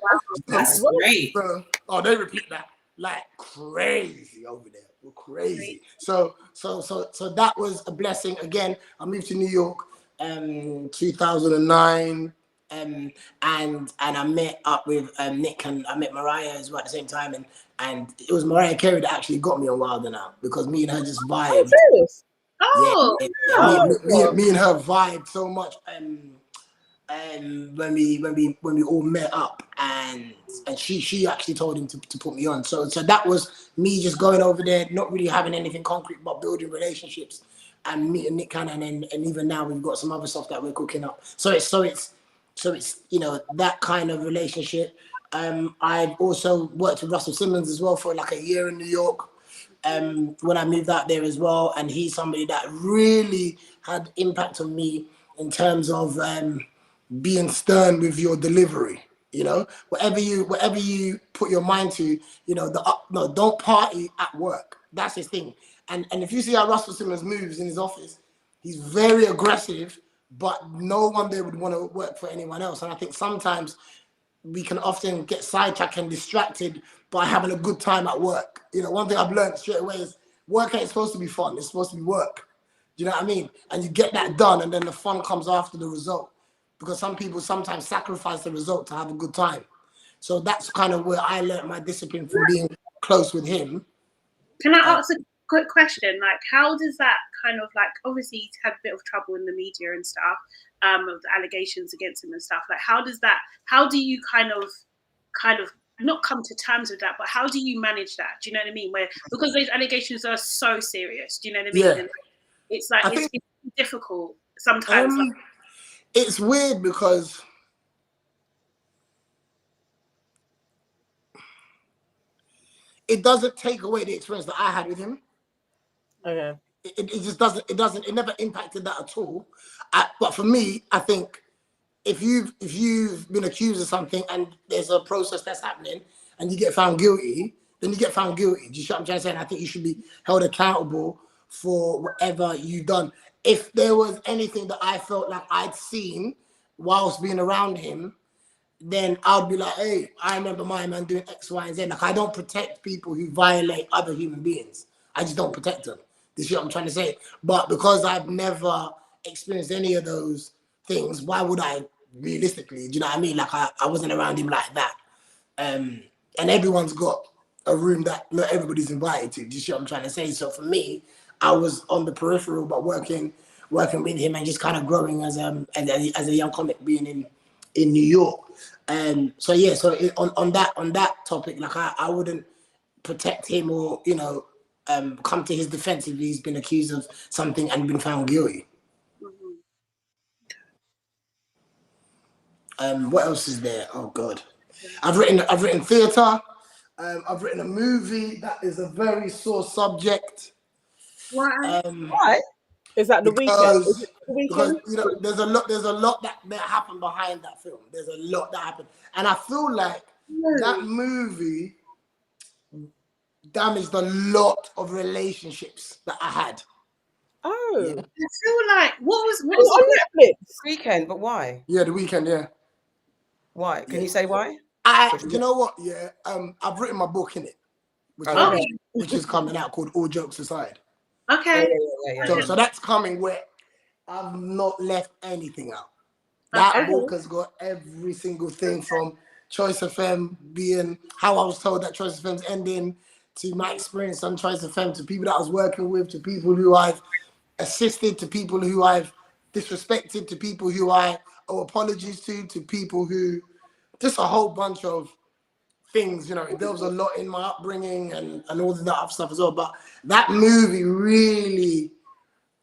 That's great. So, they repeat that like crazy over there. We're crazy. So that was a blessing. Again, I moved to New York 2009. And I met up with Nick, and I met Mariah as well at the same time, and it was Mariah Carey that actually got me on Wild and Out, because me and her just vibed. Me and her vibed so much. When we all met up, and she actually told him to put me on. So that was me just going over there, not really having anything concrete, but building relationships, and meeting Nick Cannon, and even now we've got some other stuff that we're cooking up. So it's you know, that kind of relationship. I've also worked with Russell Simmons as well for like a year in New York. When I moved out there as well, and he's somebody that really had impact on me in terms of being stern with your delivery. You know, whatever you put your mind to, you know, don't party at work. That's his thing. And if you see how Russell Simmons moves in his office, he's very aggressive, but no one there would want to work for anyone else. And I think sometimes we can often get sidetracked and distracted by having a good time at work. You know, one thing I've learned straight away is work ain't supposed to be fun. It's supposed to be work. Do you know what I mean? And you get that done, and then the fun comes after the result. Because some people sometimes sacrifice the result to have a good time. So that's kind of where I learned my discipline from being close with him. Can I ask a quick question? Like, how does that kind of, like, obviously he's had a bit of trouble in the media and stuff, of the allegations against him and stuff. Like, how do you kind of not come to terms with that, but how do you manage that? Do you know what I mean? Because those allegations are so serious. Do you know what I mean? Yeah. And it's like, it's difficult sometimes. It's weird because it doesn't take away the experience that I had with him. Okay. It just doesn't. It never impacted that at all. But for me, I think if you've been accused of something and there's a process that's happening and you get found guilty, then you get found guilty. Do you see what I'm trying to say? And I think you should be held accountable for whatever you've done. If there was anything that I felt like I'd seen whilst being around him, then I'd be like, hey, I remember my man doing X, Y, and Z. Like, I don't protect people who violate other human beings. I just don't protect them. This is what I'm trying to say. But because I've never experienced any of those things, why would I realistically? Do you know what I mean? Like, I wasn't around him like that. And everyone's got a room that not everybody's invited to. Do you see what I'm trying to say? So for me, I was on the peripheral, but working with him and just kind of growing as a young comic being in New York. So yeah, on that topic, like I wouldn't protect him or, you know, come to his defense if he's been accused of something and been found guilty. What else is there? Oh God, I've written theatre. I've written a movie that is a very sore subject. Why? Why? Is that the weekend? because there's a lot that happened behind that film. There's a lot that happened, and I feel like that movie damaged a lot of relationships that I had. Oh, Yeah. I feel like what was on Netflix? Weekend, but why? Yeah, The Weekend. Yeah. Why? Can you say why? You know what? Yeah. I've written my book in it, which is coming out, called All Jokes Aside. Okay. So that's coming where I've not left anything out. That book has got every single thing from Choice FM being how I was told that Choice FM's ending, to my experience on Choice FM, to people that I was working with, to people who I've assisted, to people who I've disrespected, to people who I owe apologies to people who, just a whole bunch of things, there was a lot in my upbringing and all of that other stuff as well. But that movie really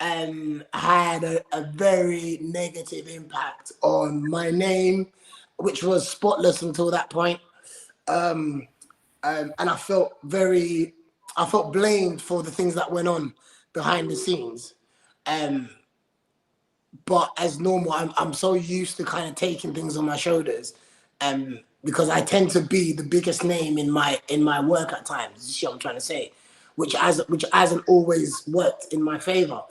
had a very negative impact on my name, which was spotless until that point. And I felt blamed for the things that went on behind the scenes. But as normal, I'm so used to kind of taking things on my shoulders, because I tend to be the biggest name in my work at times. You see what I'm trying to say, which hasn't always worked in my favor.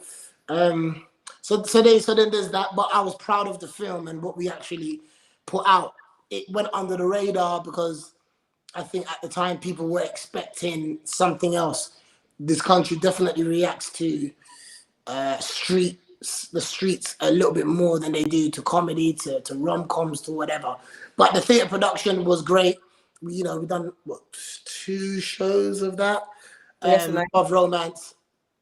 So then there's that. But I was proud of the film and what we actually put out. It went under the radar because I think at the time people were expecting something else. This country definitely reacts to the streets a little bit more than they do to comedy, to rom-coms, to whatever. But the theatre production was great. We've done 2 shows of that. Of romance.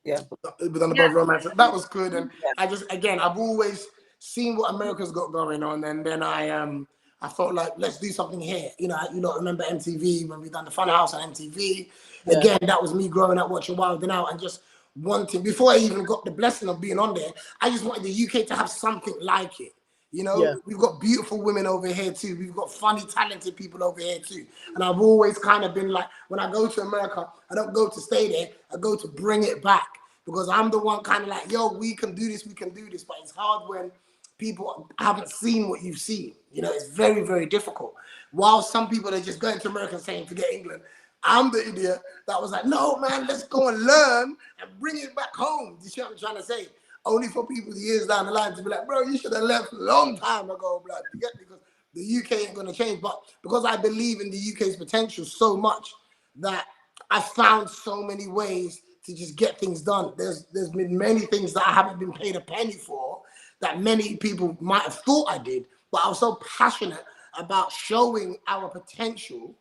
Yeah. We've done Above Romance. That was good. And I've always seen what America's got going on, and then I felt like, let's do something here. You remember MTV when we done the Fun House on MTV. Yeah. Again, that was me growing up watching Wild and Out and just wanting, before I even got the blessing of being on there, I just wanted the UK to have something like it. We've got beautiful women over here too. We've got funny, talented people over here too. And I've always kind of been like, when I go to America, I don't go to stay there. I go to bring it back, because I'm the one kind of like, yo, we can do this. But it's hard when people haven't seen what you've seen. It's very, very difficult. While some people are just going to America and saying, forget England, I'm the idiot that was like, no, man, let's go and learn and bring it back home. You see what I'm trying to say? Only for people years down the line to be like, bro, you should have left a long time ago, blood. You get me? Because the UK ain't going to change. But because I believe in the UK's potential so much that I found so many ways to just get things done. There's been many things that I haven't been paid a penny for that many people might have thought I did. But I was so passionate about showing our potential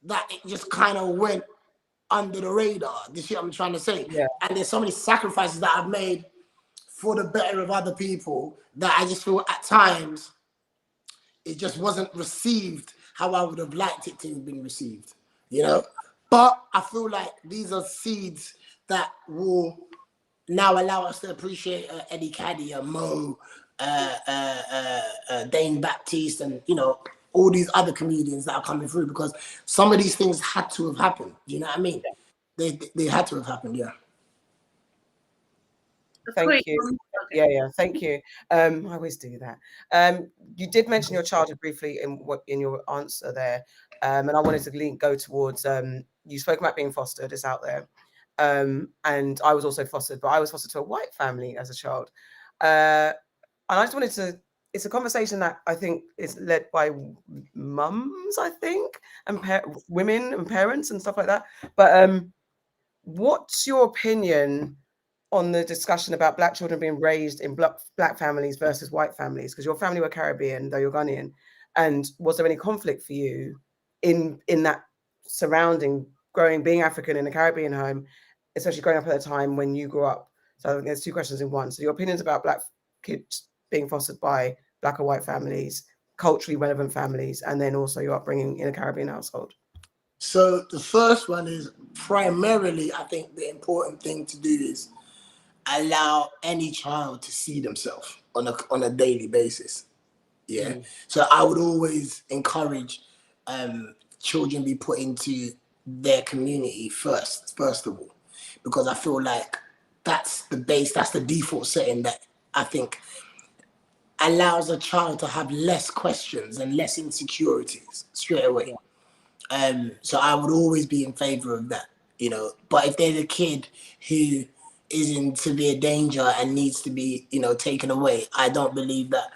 that it just kind of went under the radar. You see what I'm trying to say? Yeah. And there's so many sacrifices that I've made for the better of other people that I just feel at times it just wasn't received how I would have liked it to have been received, But I feel like these are seeds that will now allow us to appreciate Eddie Caddy, Mo, Dane Baptiste, and all these other comedians that are coming through, because some of these things had to have happened. You know what I mean? They had to have happened. Yeah. Thank you. Yeah. Thank you. I always do that. You did mention your childhood briefly in your answer there, and I wanted to go towards. You spoke about being fostered. It's out there, and I was also fostered, but I was fostered to a white family as a child, and I just wanted to. It's a conversation that I think is led by mums, I think, and women and parents and stuff like that. But what's your opinion on the discussion about Black children being raised in Black families versus white families? Because your family were Caribbean, though you're Ghanaian. And was there any conflict for you in that surrounding being African in a Caribbean home, especially growing up at a time when you grew up? So I think there's 2 questions in one. So your opinions about Black kids being fostered by Black or white families, culturally relevant families, and then also your upbringing in a Caribbean household. So the first one is primarily, I think the important thing to do is allow any child to see themselves on a daily basis. Yeah. So I would always encourage children be put into their community first of all, because I feel like that's the base, that's the default setting that I think, allows a child to have less questions and less insecurities straight away. So I would always be in favor of that, you know. But if there's a kid who is in severe danger and needs to be, you know, taken away, I don't believe that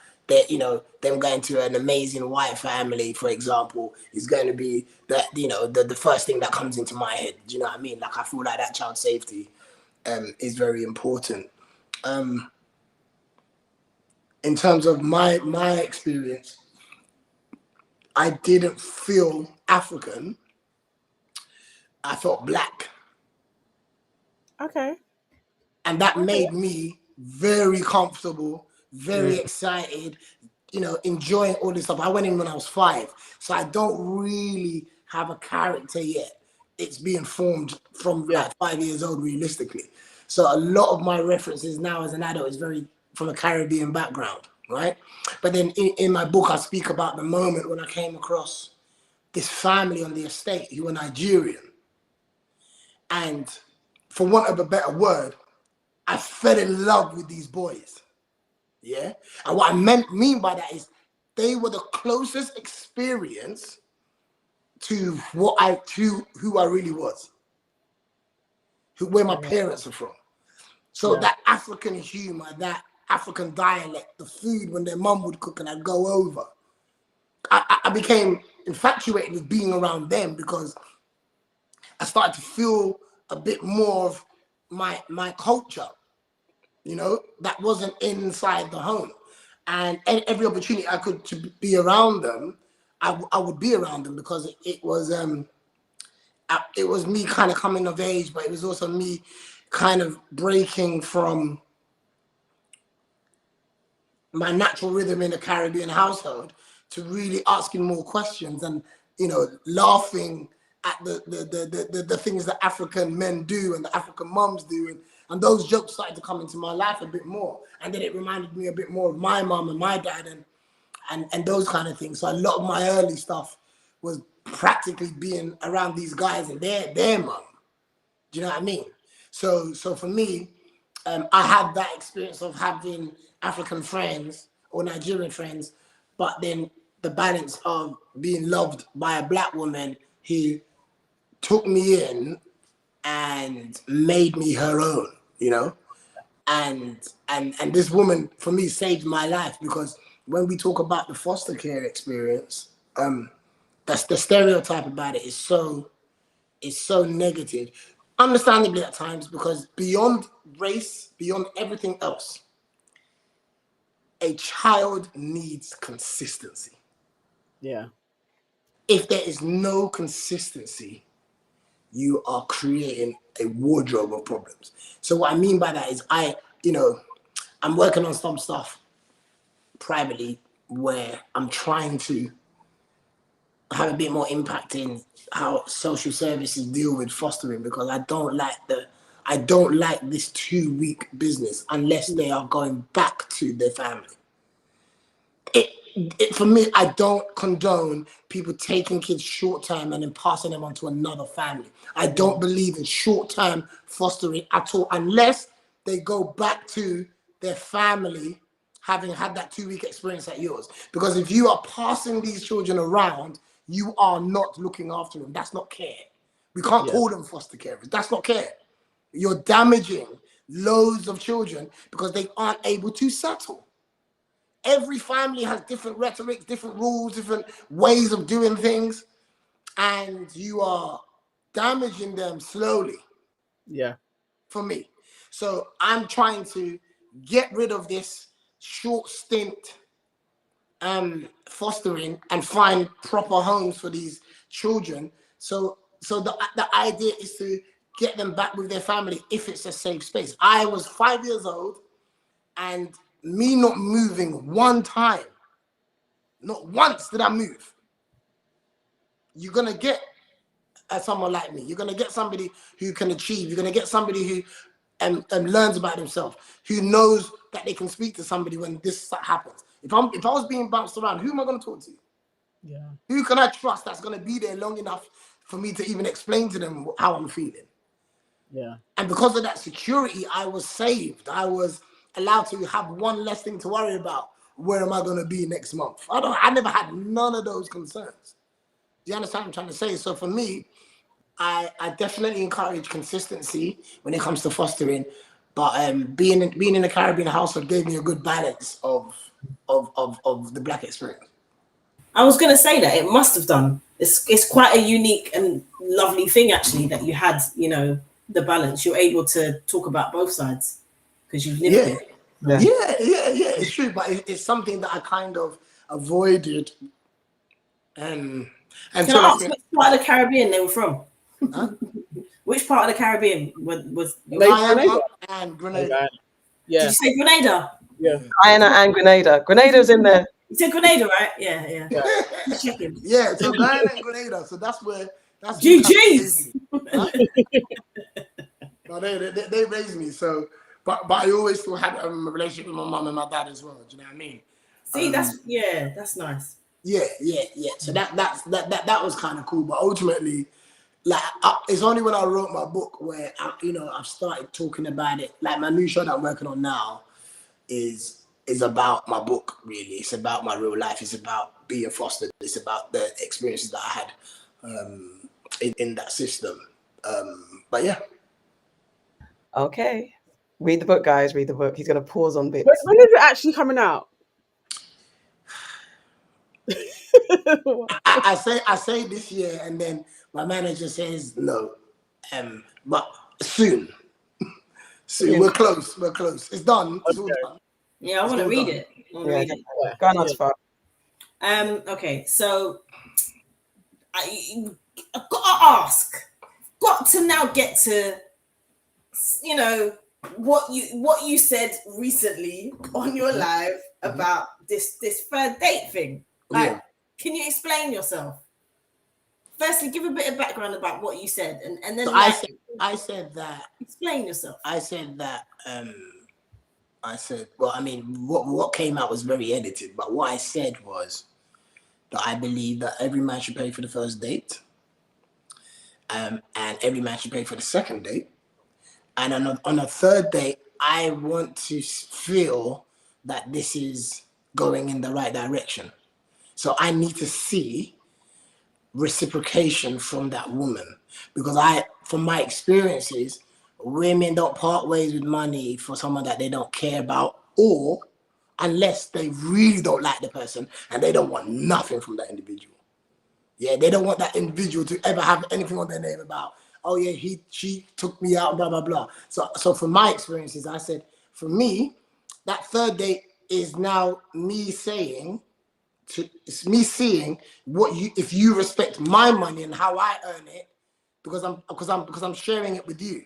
you know, them going to an amazing white family, for example, is going to be that, you know, the first thing that comes into my head. Do you know what I mean? Like, I feel like that child safety is very important. In terms of my experience, I didn't feel African. I felt black. Okay. And that made me very comfortable, very excited, you know, enjoying all this stuff. I went in when I was 5, so I don't really have a character yet. It's being formed from like 5 years old, realistically. So a lot of my references now as an adult is very from a Caribbean background, right? But then in my book, I speak about the moment when I came across this family on the estate who were Nigerian. And for want of a better word, I fell in love with these boys. Yeah. And what I mean by that is they were the closest experience to who I really was, where my parents are from. So that African humor, that African dialect, the food when their mum would cook and I'd go over, I became infatuated with being around them because I started to feel a bit more of my culture, you know, that wasn't inside the home. And every opportunity I could to be around them, I would be around them because it was me kind of coming of age, but it was also me kind of breaking from my natural rhythm in a Caribbean household to really asking more questions and, you know, laughing at the things that African men do and the African mums do. And those jokes started to come into my life a bit more. And then it reminded me a bit more of my mum and my dad and those kind of things. So a lot of my early stuff was practically being around these guys and their mum. Do you know what I mean? So for me, I had that experience of having African friends or Nigerian friends, but then the balance of being loved by a black woman who took me in and made me her own, you know? And this woman, for me, saved my life because when we talk about the foster care experience, that's the stereotype about it is so negative. Understandably at times, because beyond race, beyond everything else, a child needs consistency. Yeah. If there is no consistency, you are creating a wardrobe of problems. So what I mean by that is I'm working on some stuff privately where I'm trying to have a bit more impact in how social services deal with fostering because I don't like this 2-week business unless they are going back to their family. For me, I don't condone people taking kids short-term and then passing them on to another family. I don't believe in short-term fostering at all unless they go back to their family having had that 2-week experience like yours. Because if you are passing these children around, you are not looking after them. That's not care. We can't call them foster carers. That's not care. You're damaging loads of children because they aren't able to settle. Every family has different rhetoric, different rules, different ways of doing things, and you are damaging them slowly. Yeah. For me. So I'm trying to get rid of this short stint fostering and find proper homes for these children. So the idea is to get them back with their family if it's a safe space. I was 5 years old and me not moving one time, not once did I move. You're going to get someone like me. You're going to get somebody who can achieve. You're going to get somebody who learns about himself, who knows that they can speak to somebody when this happens. If I was being bounced around, who am I going to talk to? Yeah. Who can I trust that's going to be there long enough for me to even explain to them how I'm feeling? Yeah. And because of that security, I was saved. I was allowed to have one less thing to worry about. Where am I going to be next month? I never had none of those concerns. Do you understand what I'm trying to say? So for me, I definitely encourage consistency when it comes to fostering, but being in a Caribbean household gave me a good balance of the Black experience. I was going to say that it must have done. It's quite a unique and lovely thing actually that you had, you know, the balance. You're able to talk about both sides because you've lived it. Yeah, it's true, but it's something that I kind of avoided. Can I ask which part of the Caribbean they were from? Huh? Which part of the Caribbean was Guyana and Grenada. Yeah. Did you say Grenada? Yeah. Guyana and Grenada. Grenada's in there. You said Grenada, right? Yeah. Chicken. Yeah, so Guyana and Grenada. So that's GG's. Huh? No, they raised me. So, but I always still had a relationship with my mom and my dad as well. Do you know what I mean? See, that's nice. Yeah. So that was kind of cool. But ultimately, like, it's only when I wrote my book where I've started talking about it. Like my new show that I'm working on now is about my book. Really, it's about my real life. It's about being fostered. It's about the experiences that I had in that system. But yeah. Okay. Read the book, guys. Read the book. He's going to pause on bits. When is it actually coming out? I say this year, and then my manager says no. But soon. We're close. It's done. It's all done. Yeah, I want to read it. Go on, Aunty Farrah. Okay, so I've got to ask. Got to now get to, what you said recently on your live about this third date thing. Like, can you explain yourself? Firstly, give a bit of background about what you said, and then so I said that. Explain yourself. I said that. Well, I mean, what came out was very edited, but what I said was that I believe that every man should pay for the first date, and every man should pay for the second date, and on a third date, I want to feel that this is going in the right direction. So I need to see reciprocation from that woman, because from my experiences, women don't part ways with money for someone that they don't care about, or unless they really don't like the person and they don't want nothing from that individual. Yeah, they don't want that individual to ever have anything on their name about, oh yeah, she took me out, blah, blah, blah. So from my experiences, I said, for me, that third date is now me saying, it's me seeing if you respect my money and how I earn it, because I'm sharing it with you.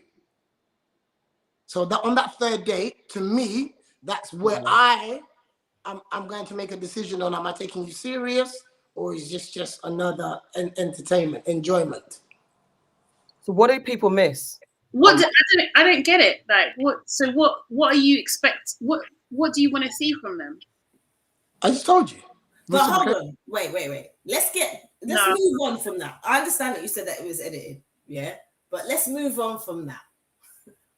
So that on that third date, to me, that's where I'm going to make a decision on, am I taking you serious, or is this just another entertainment, enjoyment? So what do people miss? I don't get it. Like what are you expect? What do you want to see from them? I just told you. But hold on, wait. Let's move on from that. I understand that you said that it was edited, yeah. But let's move on from that.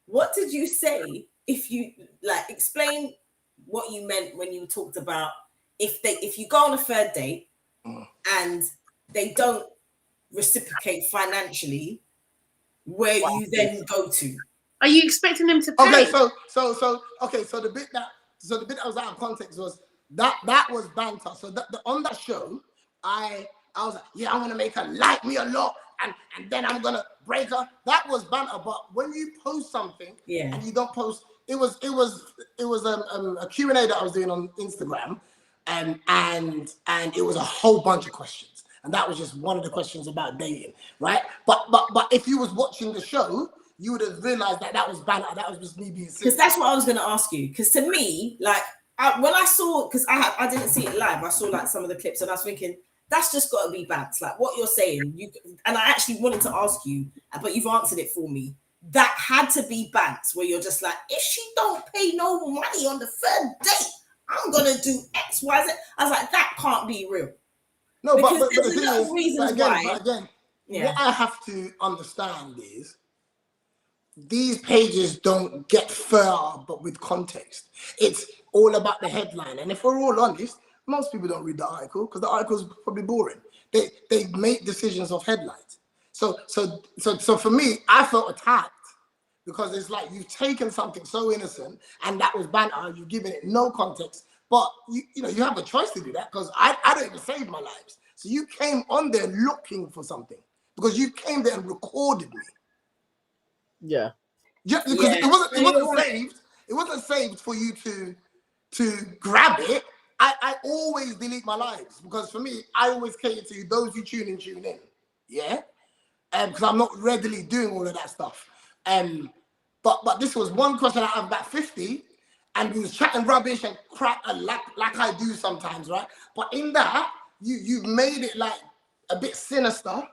What did you say? If you explain what you meant when you talked about if you go on a third date and they don't reciprocate financially, where you then go to? Are you expecting them to pay? Okay, so the bit that was out of context was that was banter. So on that show, I was like, yeah, I'm gonna make her like me a lot, and then I'm gonna break her. That was banter. But when you post something, and you don't post, it was a Q&A that I was doing on Instagram, and it was a whole bunch of questions, and that was just one of the questions about dating, right? But if you was watching the show, you would have realized that was banter. That was just me being silly. Because that's what I was gonna ask you. Because to me, when I saw, because I didn't see it live, I saw some of the clips, and I was thinking, that's just got to be bants. Like what you're saying, and I actually wanted to ask you, but you've answered it for me. That had to be bants, where you're just like, if she don't pay no money on the third date, I'm gonna do X, Y, Z. I was like, that can't be real. No, because but there's the thing enough is, reasons but again, why. what I have to understand is, these pages don't get far, but with context. It's all about the headline. And if we're all honest, most people don't read the article because the article is probably boring. They make decisions off headlines. So for me, I felt attacked because it's like you've taken something so innocent and that was banter, you've given it no context. But you know, you have a choice to do that because I don't even save my lives. So you came on there looking for something because you came there and recorded me. Yeah. Yeah, because it wasn't saved. It wasn't saved for you to grab it. I always delete my lives because for me, I always cater to those who tune in. Yeah, because I'm not readily doing all of that stuff. But this was one question out of about 50, and we was chatting rubbish and crap like I do sometimes, right? But in that, you've made it like a bit sinister.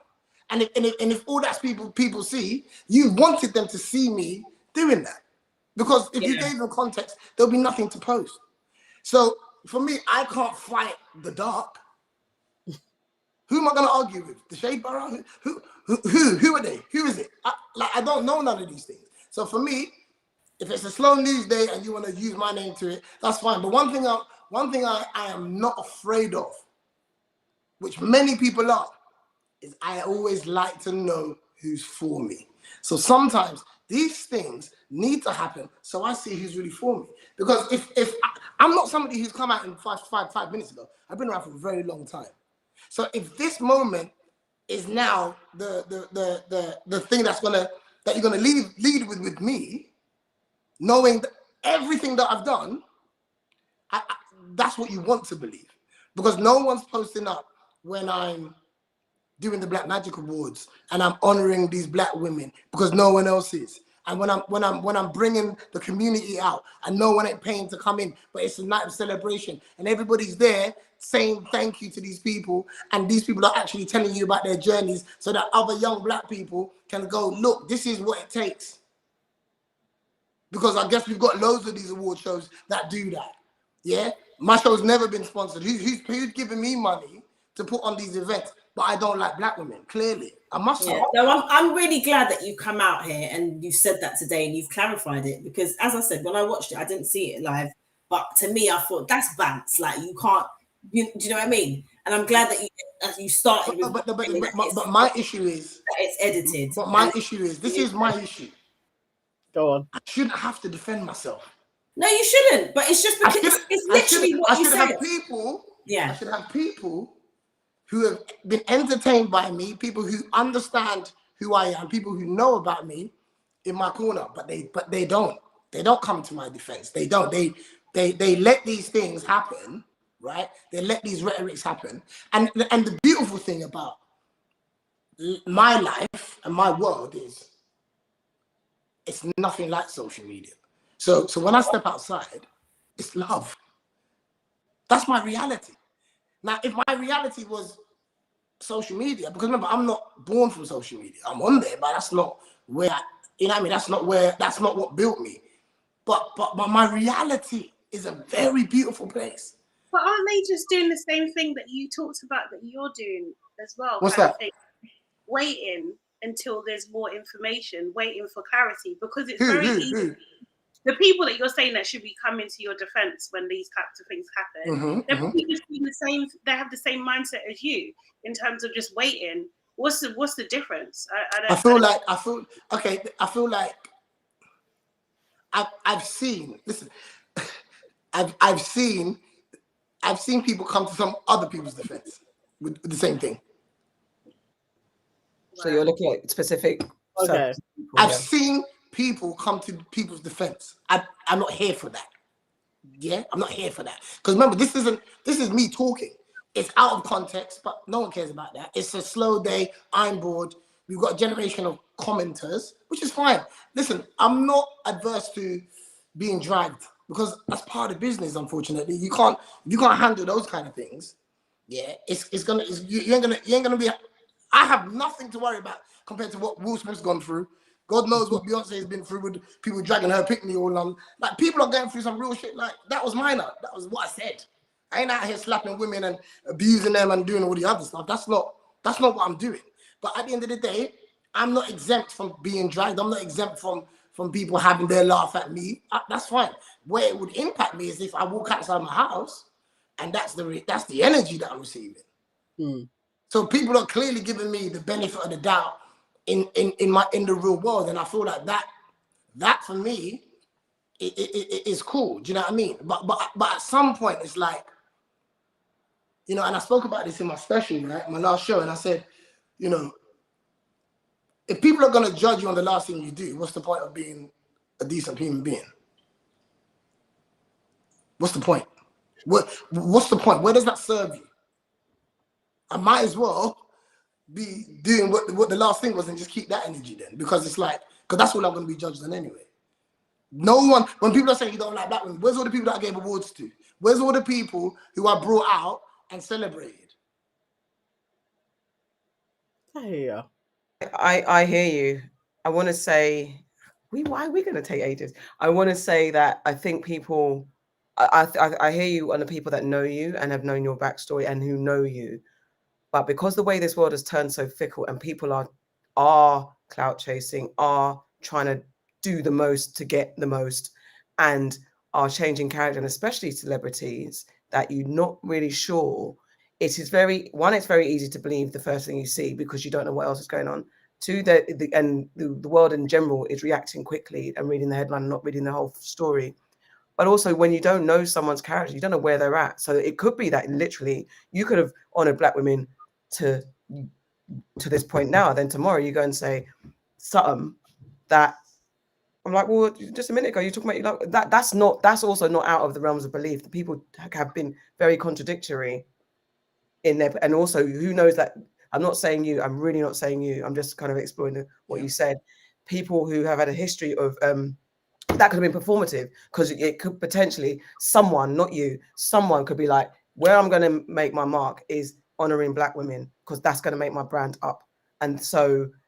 And if all that's people see, you wanted them to see me doing that. Because if you gave them context, there'll be nothing to post. So for me, I can't fight the dark. Who am I going to argue with? The Shade Borough? Who are they? Who is it? I don't know none of these things. So for me, if it's a slow news day and you want to use my name to it, that's fine. But one thing I am not afraid of, which many people are, is I always like to know who's for me. So sometimes these things need to happen so I see who's really for me. Because if I'm not somebody who's come out in 5 minutes ago, I've been around for a very long time. So if this moment is now the thing that you're gonna lead with me, knowing that everything that I've done, that's what you want to believe. Because no one's posting up when I'm doing the Black Magic Awards and I'm honoring these Black women because no one else is. And when I'm bringing the community out and no one ain't paying to come in, but it's a night of celebration and everybody's there saying thank you to these people, and these people are actually telling you about their journeys so that other young Black people can go, look, this is what it takes. Because I guess we've got loads of these award shows that do that. Yeah, my show's never been sponsored. Who's giving me money to put on these events? But I don't like Black women, clearly. I must say. No, I'm really glad that you come out here and you said that today and you've clarified it, because as I said, when I watched it, I didn't see it live, but to me, I thought that's bants. Like, you can't, do you know what I mean? And I'm glad that you started with. But my issue is that it's edited. But my issue is, this is my issue. Go on. I shouldn't have to defend myself. No, you shouldn't. But it's just because it's literally what you said. I should have people who have been entertained by me, people who understand who I am, people who know about me in my corner, but they don't come to my defense. They don't. They let these things happen, right? They let these rhetorics happen. And the beautiful thing about my life and my world is it's nothing like social media. So when I step outside, it's love. That's my reality. Now, if my reality was social media, because remember, I'm not born from social media. I'm on there, but that's not where, you know what I mean? That's not what built me. But my reality is a very beautiful place. But aren't they just doing the same thing that you talked about that you're doing as well? What's that? Waiting until there's more information, waiting for clarity, because it's very easy. The people that you're saying that should be coming to your defense when these types of things happen, they're probably just doing the same. They have the same mindset as you in terms of just waiting. What's the difference? I feel like I've seen. Listen, I've seen people come to some other people's defense with the same thing. So you're looking at specific. Okay. I've seen people come to people's defense. I'm not here for that. Yeah, I'm not here for that. Because remember, this is me talking. It's out of context, but no one cares about that. It's a slow day. I'm bored. We've got a generation of commenters, which is fine. Listen, I'm not adverse to being dragged because that's part of business. Unfortunately, you can't handle those kind of things. Yeah, you ain't gonna be. I have nothing to worry about compared to what Will Smith's gone through. God knows what Beyonce has been through with people dragging her pick me all on. Like, people are going through some real shit. Like, that was minor. That was what I said. I ain't out here slapping women and abusing them and doing all the other stuff. That's not what I'm doing. But at the end of the day, I'm not exempt from being dragged. I'm not exempt from people having their laugh at me. That's fine. Where it would impact me is if I walk outside my house, and that's the energy that I'm receiving. So people are clearly giving me the benefit of the doubt in the real world, and I feel like that for me it is cool. Do you know what I mean? But at some point it's like, you know, and I spoke about this in my special, right, my last show, and I said, you know, if people are gonna judge you on the last thing you do, what's the point of being a decent human being? What's the point? What's the point? Where does that serve you? I might as well be doing what the last thing was and just keep that energy then, because it's like, because that's what I'm going to be judged on anyway. No one, when people are saying you don't like black women, where's all the people that I gave awards to? Where's all the people who I brought out and celebrated? Yeah. I hear you. I want to say, why are we going to take ages? I want to say that I think people, I hear you on the people that know you and have known your backstory and who know you. But because the way this world has turned so fickle and people are clout chasing, are trying to do the most to get the most, and are changing character, and especially celebrities, that you're not really sure. It is it's very easy to believe the first thing you see because you don't know what else is going on. Two, the world in general is reacting quickly and reading the headline and not reading the whole story. But also, when you don't know someone's character, you don't know where they're at. So it could be that literally you could have honored black women to this point now, then tomorrow you go and say something that I'm like, well, just a minute ago you talking about that. That's also not out of the realms of belief. The people have been very contradictory in there, and also who knows that. I'm not saying you. I'm really not saying you. I'm just kind of exploring what you said. People who have had a history of that could have been performative, because it could potentially someone, not you, someone could be like, where I'm going to make my mark is honoring black women because that's going to make my brand up, and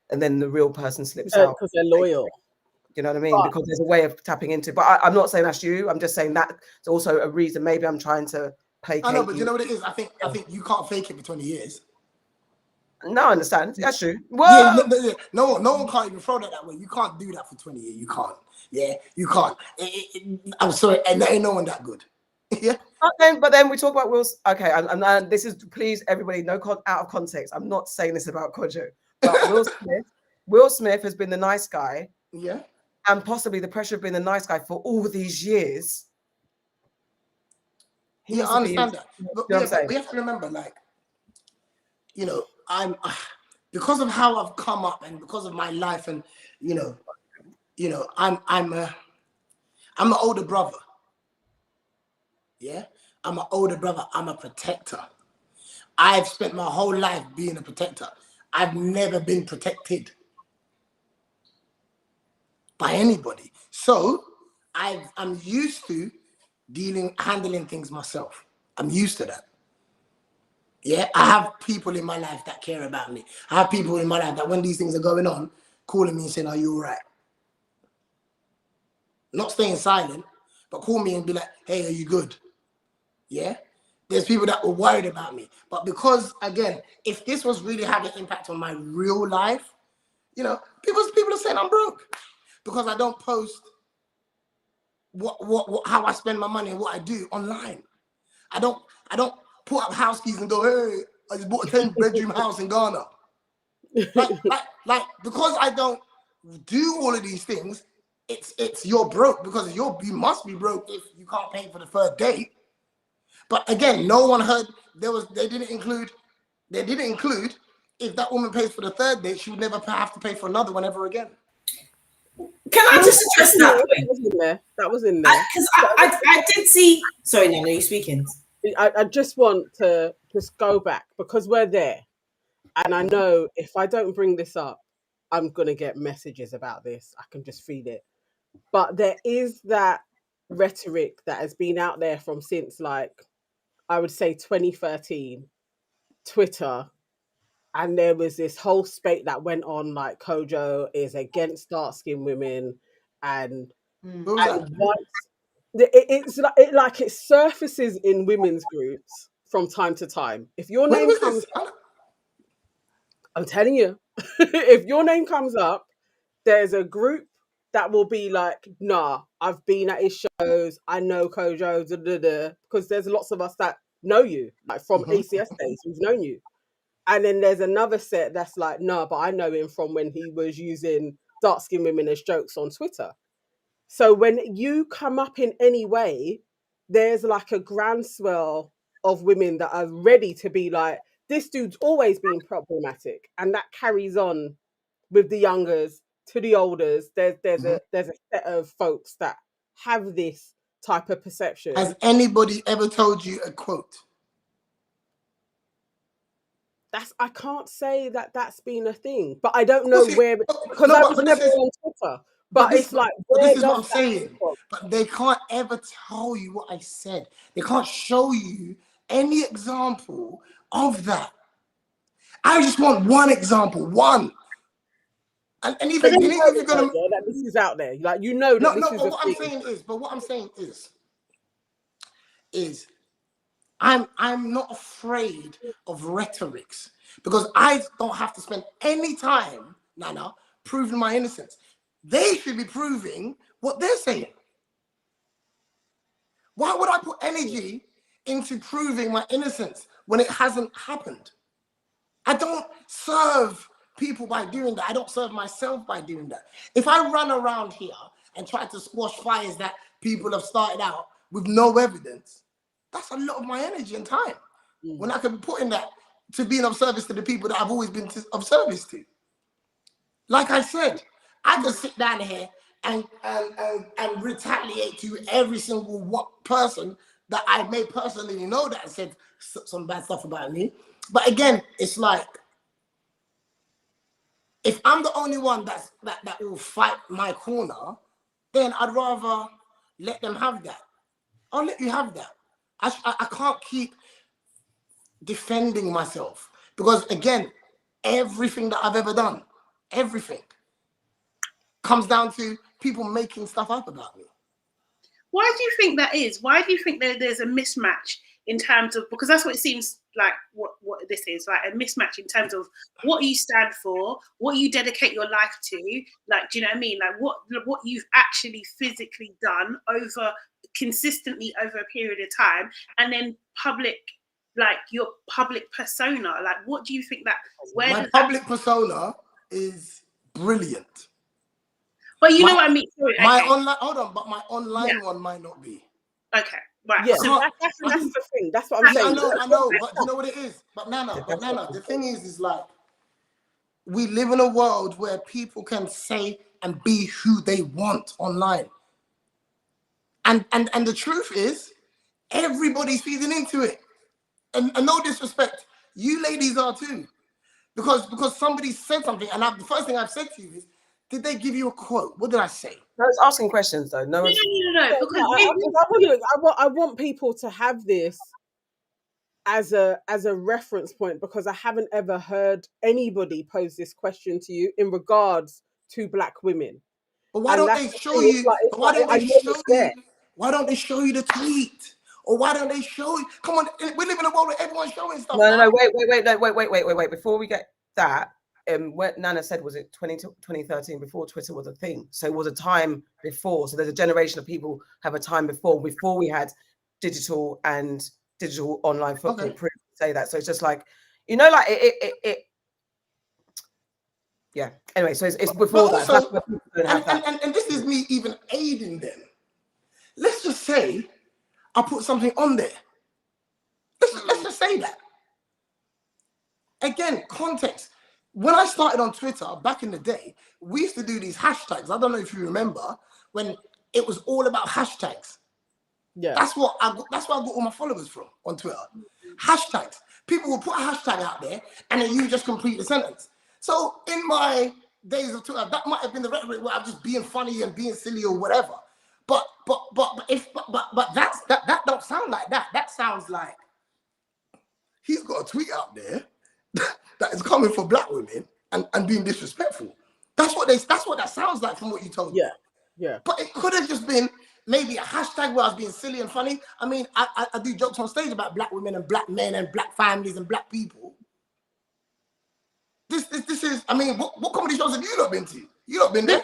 then the real person slips out because they're loyal. You know what I mean? Because there's a way of tapping into. But I'm not saying that's you. I'm just saying that's also a reason. Maybe I'm trying to placate. I know, but you know what it is? I think you can't fake it for 20 years. No, I understand. That's true. Well, yeah, no one can't even throw that way. You can't do that for 20 years. You can't. Yeah, you can't. I'm sorry, and there ain't no one that good. Yeah. But then we talk about Will. Okay, and this is, please everybody, no out of context. I'm not saying this about Kojo, but Will Smith has been the nice guy. Yeah. And possibly the pressure of being the nice guy for all these years. I understand that. But we have to remember, like, you know, I'm because of how I've come up and because of my life, and you know, I'm an older brother. Yeah, I'm an older brother. I'm a protector. I've spent my whole life being a protector. I've never been protected by anybody. So I'm used to handling things myself. I'm used to that. Yeah, I have people in my life that care about me. I have people in my life that when these things are going on, calling me and saying, are you all right? Not staying silent, but call me and be like, hey, are you good? Yeah? There's people that were worried about me. But because, again, if this was really having an impact on my real life, you know, people are saying I'm broke because I don't post how I spend my money and what I do online. I don't put up house keys and go, hey, I just bought a 10-bedroom house in Ghana. Like because I don't do all of these things, it's you're broke because you must be broke if you can't pay for the third date. But again, no one heard they didn't include if that woman pays for the third date, she would never have to pay for another one ever again. Can I just address that point? That was in there. Because I did see. Sorry, Nana, are you speaking? I just want to just go back because we're there. And I know if I don't bring this up, I'm going to get messages about this. I can just feel it. But there is that rhetoric that has been out there from since, like, I would say 2013, Twitter. And there was this whole spate that went on, like Kojo is against dark-skinned women, and it surfaces in women's groups from time to time. If your name comes, I'm telling you, if your name comes up, there's a group that will be like, nah, I've been at his shows, I know Kojo, because there's lots of us that know you, like from ACS days, we've known you. And then there's another set that's like, nah, but I know him from when he was using dark-skinned women as jokes on Twitter. So when you come up in any way, there's like a groundswell of women that are ready to be like, this dude's always been problematic. And that carries on with the youngers to the olders. There's a set of folks that have this type of perception. Has anybody ever told you a quote? I can't say that that's been a thing, but I don't know where, because I was never on Twitter. But it's like, this is what I'm saying. But they can't ever tell you what I said. They can't show you any example of that. I just want one example, one. And even if you're gonna, that this is out there, like, you know, that this is what I'm saying is, I'm not afraid of rhetorics, because I don't have to spend any time, Nana, proving my innocence. They should be proving what they're saying. Why would I put energy into proving my innocence when it hasn't happened? I don't serve people by doing that. I don't serve myself by doing that. If I run around here and try to squash fires that people have started out with no evidence, that's a lot of my energy and time. When I could be putting that to being of service to the people that I've always been of service to. Like I said, I could sit down here and retaliate to every single person that I may personally know that said some bad stuff about me. But again, it's like, if I'm the only one that will fight my corner, then I'd rather let them have that. I'll let you have that. I can't keep defending myself, because again, everything that I've ever done, everything comes down to people making stuff up about me. Why do you think that is? Why do you think there's a mismatch in terms of, because that's what it seems like what this is, like a mismatch in terms of what you stand for, what you dedicate your life to, like, do you know what I mean? Like what you've actually physically done consistently over a period of time, and then public, like your public persona. Like, what do you think that, my public persona is brilliant. But you know what I mean? Sorry, my online, hold on, but my online one might not be. Okay, right. Yeah, so that's the thing. That's what I'm saying. I know, but you know what it is? But Nana, the thing is like, we live in a world where people can say and be who they want online. And the truth is, everybody's feeding into it. And no disrespect, you ladies are too. Because somebody said something, and the first thing I've said to you is, did they give you a quote? What did I say? I was asking questions though. No. Because I want people to have this as a reference point, because I haven't ever heard anybody pose this question to you in regards to Black women. But why don't they show you? Why don't they show you the tweet? Or why don't they show you? Come on, we live in a world where everyone's showing stuff. No, wait. Before we get that, what Nana said, was it 2013, before Twitter was a thing? So it was a time before. So there's a generation of people have a time before we had digital online footprint. Okay. Say that. So it's just like, you know, like it yeah. Anyway, so it's before that. Also, and this is me even aiding them. Let's just say I put something on there. Let's just say that. Again, context. When I started on Twitter back in the day, we used to do these hashtags. I don't know if you remember when it was all about hashtags. Yeah. That's where I got all my followers from on Twitter. Hashtags. People will put a hashtag out there and then you just complete the sentence. So in my days of Twitter, that might have been the rhetoric where I'm just being funny and being silly or whatever. But that don't sound like that. That sounds like he's got a tweet out there that is coming for Black women and being disrespectful. That's what that sounds like from what you told me. Yeah. But it could have just been maybe a hashtag where I was being silly and funny. I mean, I do jokes on stage about Black women and Black men and Black families and Black people. this is. I mean, what comedy shows have you not been to? You not been there?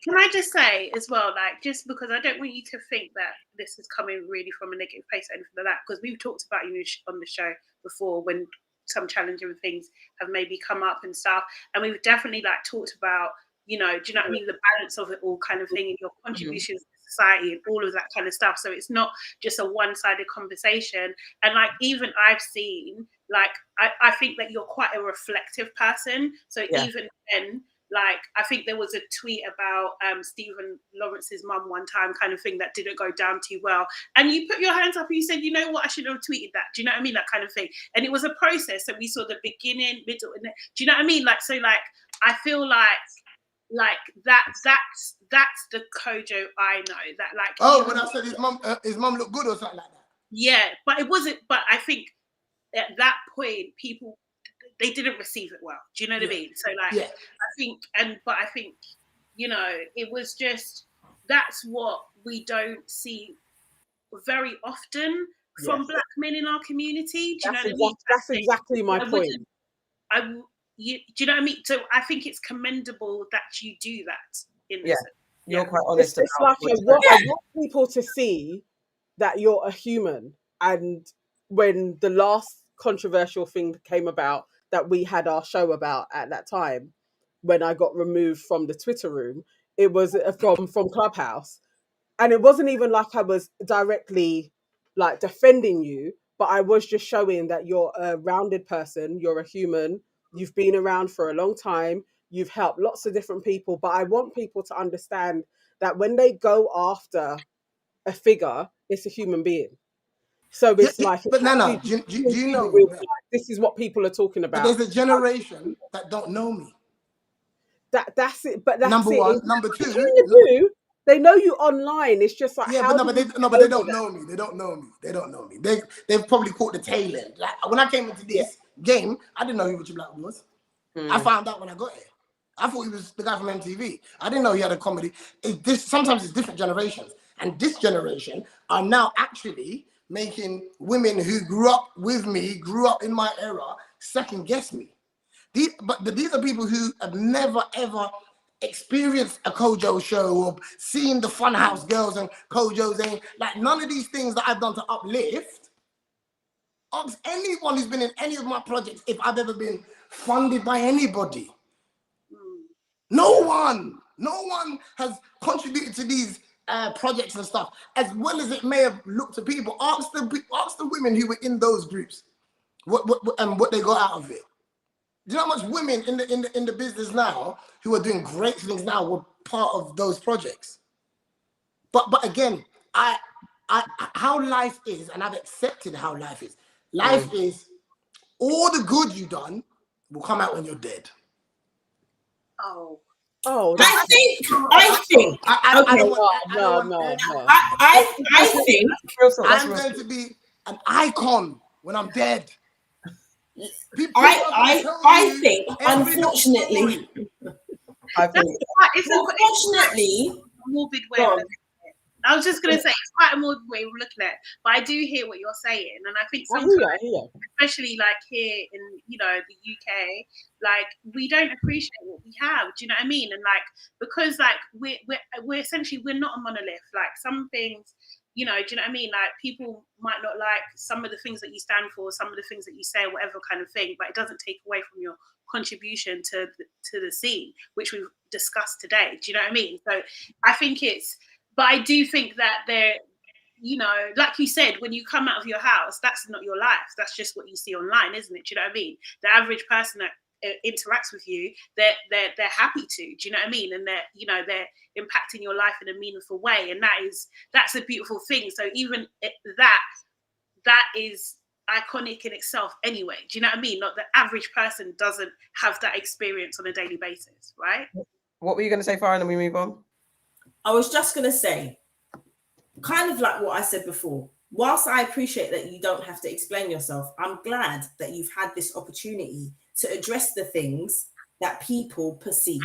Can I just say as well, like, just because I don't want you to think that this is coming really from a negative place or anything like that, because we've talked about you on the show before when some challenging things have maybe come up and stuff, and we've definitely like talked about, you know, do you know what I mean, the balance of it all kind of thing, and your contributions to society and all of that kind of stuff. So it's not just a one-sided conversation. And like, even I've seen, like, I think that you're quite a reflective person. So even then, like, I think there was a tweet about Stephen Lawrence's mum one time, kind of thing, that didn't go down too well. And you put your hands up and you said, you know what, I should have tweeted that. Do you know what I mean? That kind of thing. And it was a process. So we saw the beginning, middle, and do you know what I mean? Like, so like, I feel like that's the Kojo I know. That like. Oh, when I said his mum looked good or something like that. Yeah, but it wasn't. But I think at that point, people, they didn't receive it well. Do you know what I mean? So like, I think, you know, it was just, that's what we don't see very often from black men in our community. Do you know what I mean? That's exactly my point. Do you know what I mean? So I think it's commendable that you do that. In this. You're quite honest. It's like I want people to see that you're a human. And when the last controversial thing came about that we had our show about at that time, when I got removed from the Twitter room, it was from Clubhouse. And it wasn't even like I was directly like defending you, but I was just showing that you're a rounded person, you're a human, you've been around for a long time, you've helped lots of different people. But I want people to understand that when they go after a figure, it's a human being. So it's like, but Nana, do you know this is what people are talking about? There's a generation that don't know me. That's it. But that's number it. one. Number two, they know you online. It's just like, they don't know me. They don't know me. They've probably caught the tail end. Like when I came into this game, I didn't know who Richard Black was. I found out when I got here. I thought he was the guy from MTV. I didn't know he had a comedy. Sometimes it's different generations, and this generation are now actually making women who grew up with me, grew up in my era, second guess me. These are people who have never ever experienced a Kojo show or seen the Funhouse Girls and Kojo's Aim. Like none of these things that I've done to uplift. Ask anyone who's been in any of my projects if I've ever been funded by anybody. No one has contributed to these projects and stuff, as well as it may have looked to people. Ask the women who were in those groups what they got out of it. Do you know how much women in the business now who are doing great things now were part of those projects? But again, I how life is, and I've accepted how life is. Life is all the good you done will come out when you're dead. I think I'm going to be an icon when I'm dead. I think, unfortunately, it's unfortunately a morbid way of looking at it. I was just going to say it's quite a morbid way of looking at it, but I do hear what you're saying, and I think sometimes, especially like here in the UK, like we don't appreciate what we have. Do you know what I mean? And like because like we're essentially we're not a monolith. Like some things, do you know what I mean? Like people might not like some of the things that you stand for, some of the things that you say, whatever kind of thing, but it doesn't take away from your contribution to the scene, which we've discussed today. Do you know what I mean? So I think but I do think that there, like you said, when you come out of your house, that's not your life. That's just what you see online, isn't it? Do you know what I mean? The average person that interacts with you, they're happy to. Do you know what I mean? And they're impacting your life in a meaningful way, and that's a beautiful thing. So even that is iconic in itself, anyway. Do you know what I mean? Not the average person doesn't have that experience on a daily basis, right? What were you going to say, Farrah, and then we move on? I was just going to say, kind of like what I said before, whilst I appreciate that you don't have to explain yourself, I'm glad that you've had this opportunity to address the things that people perceive.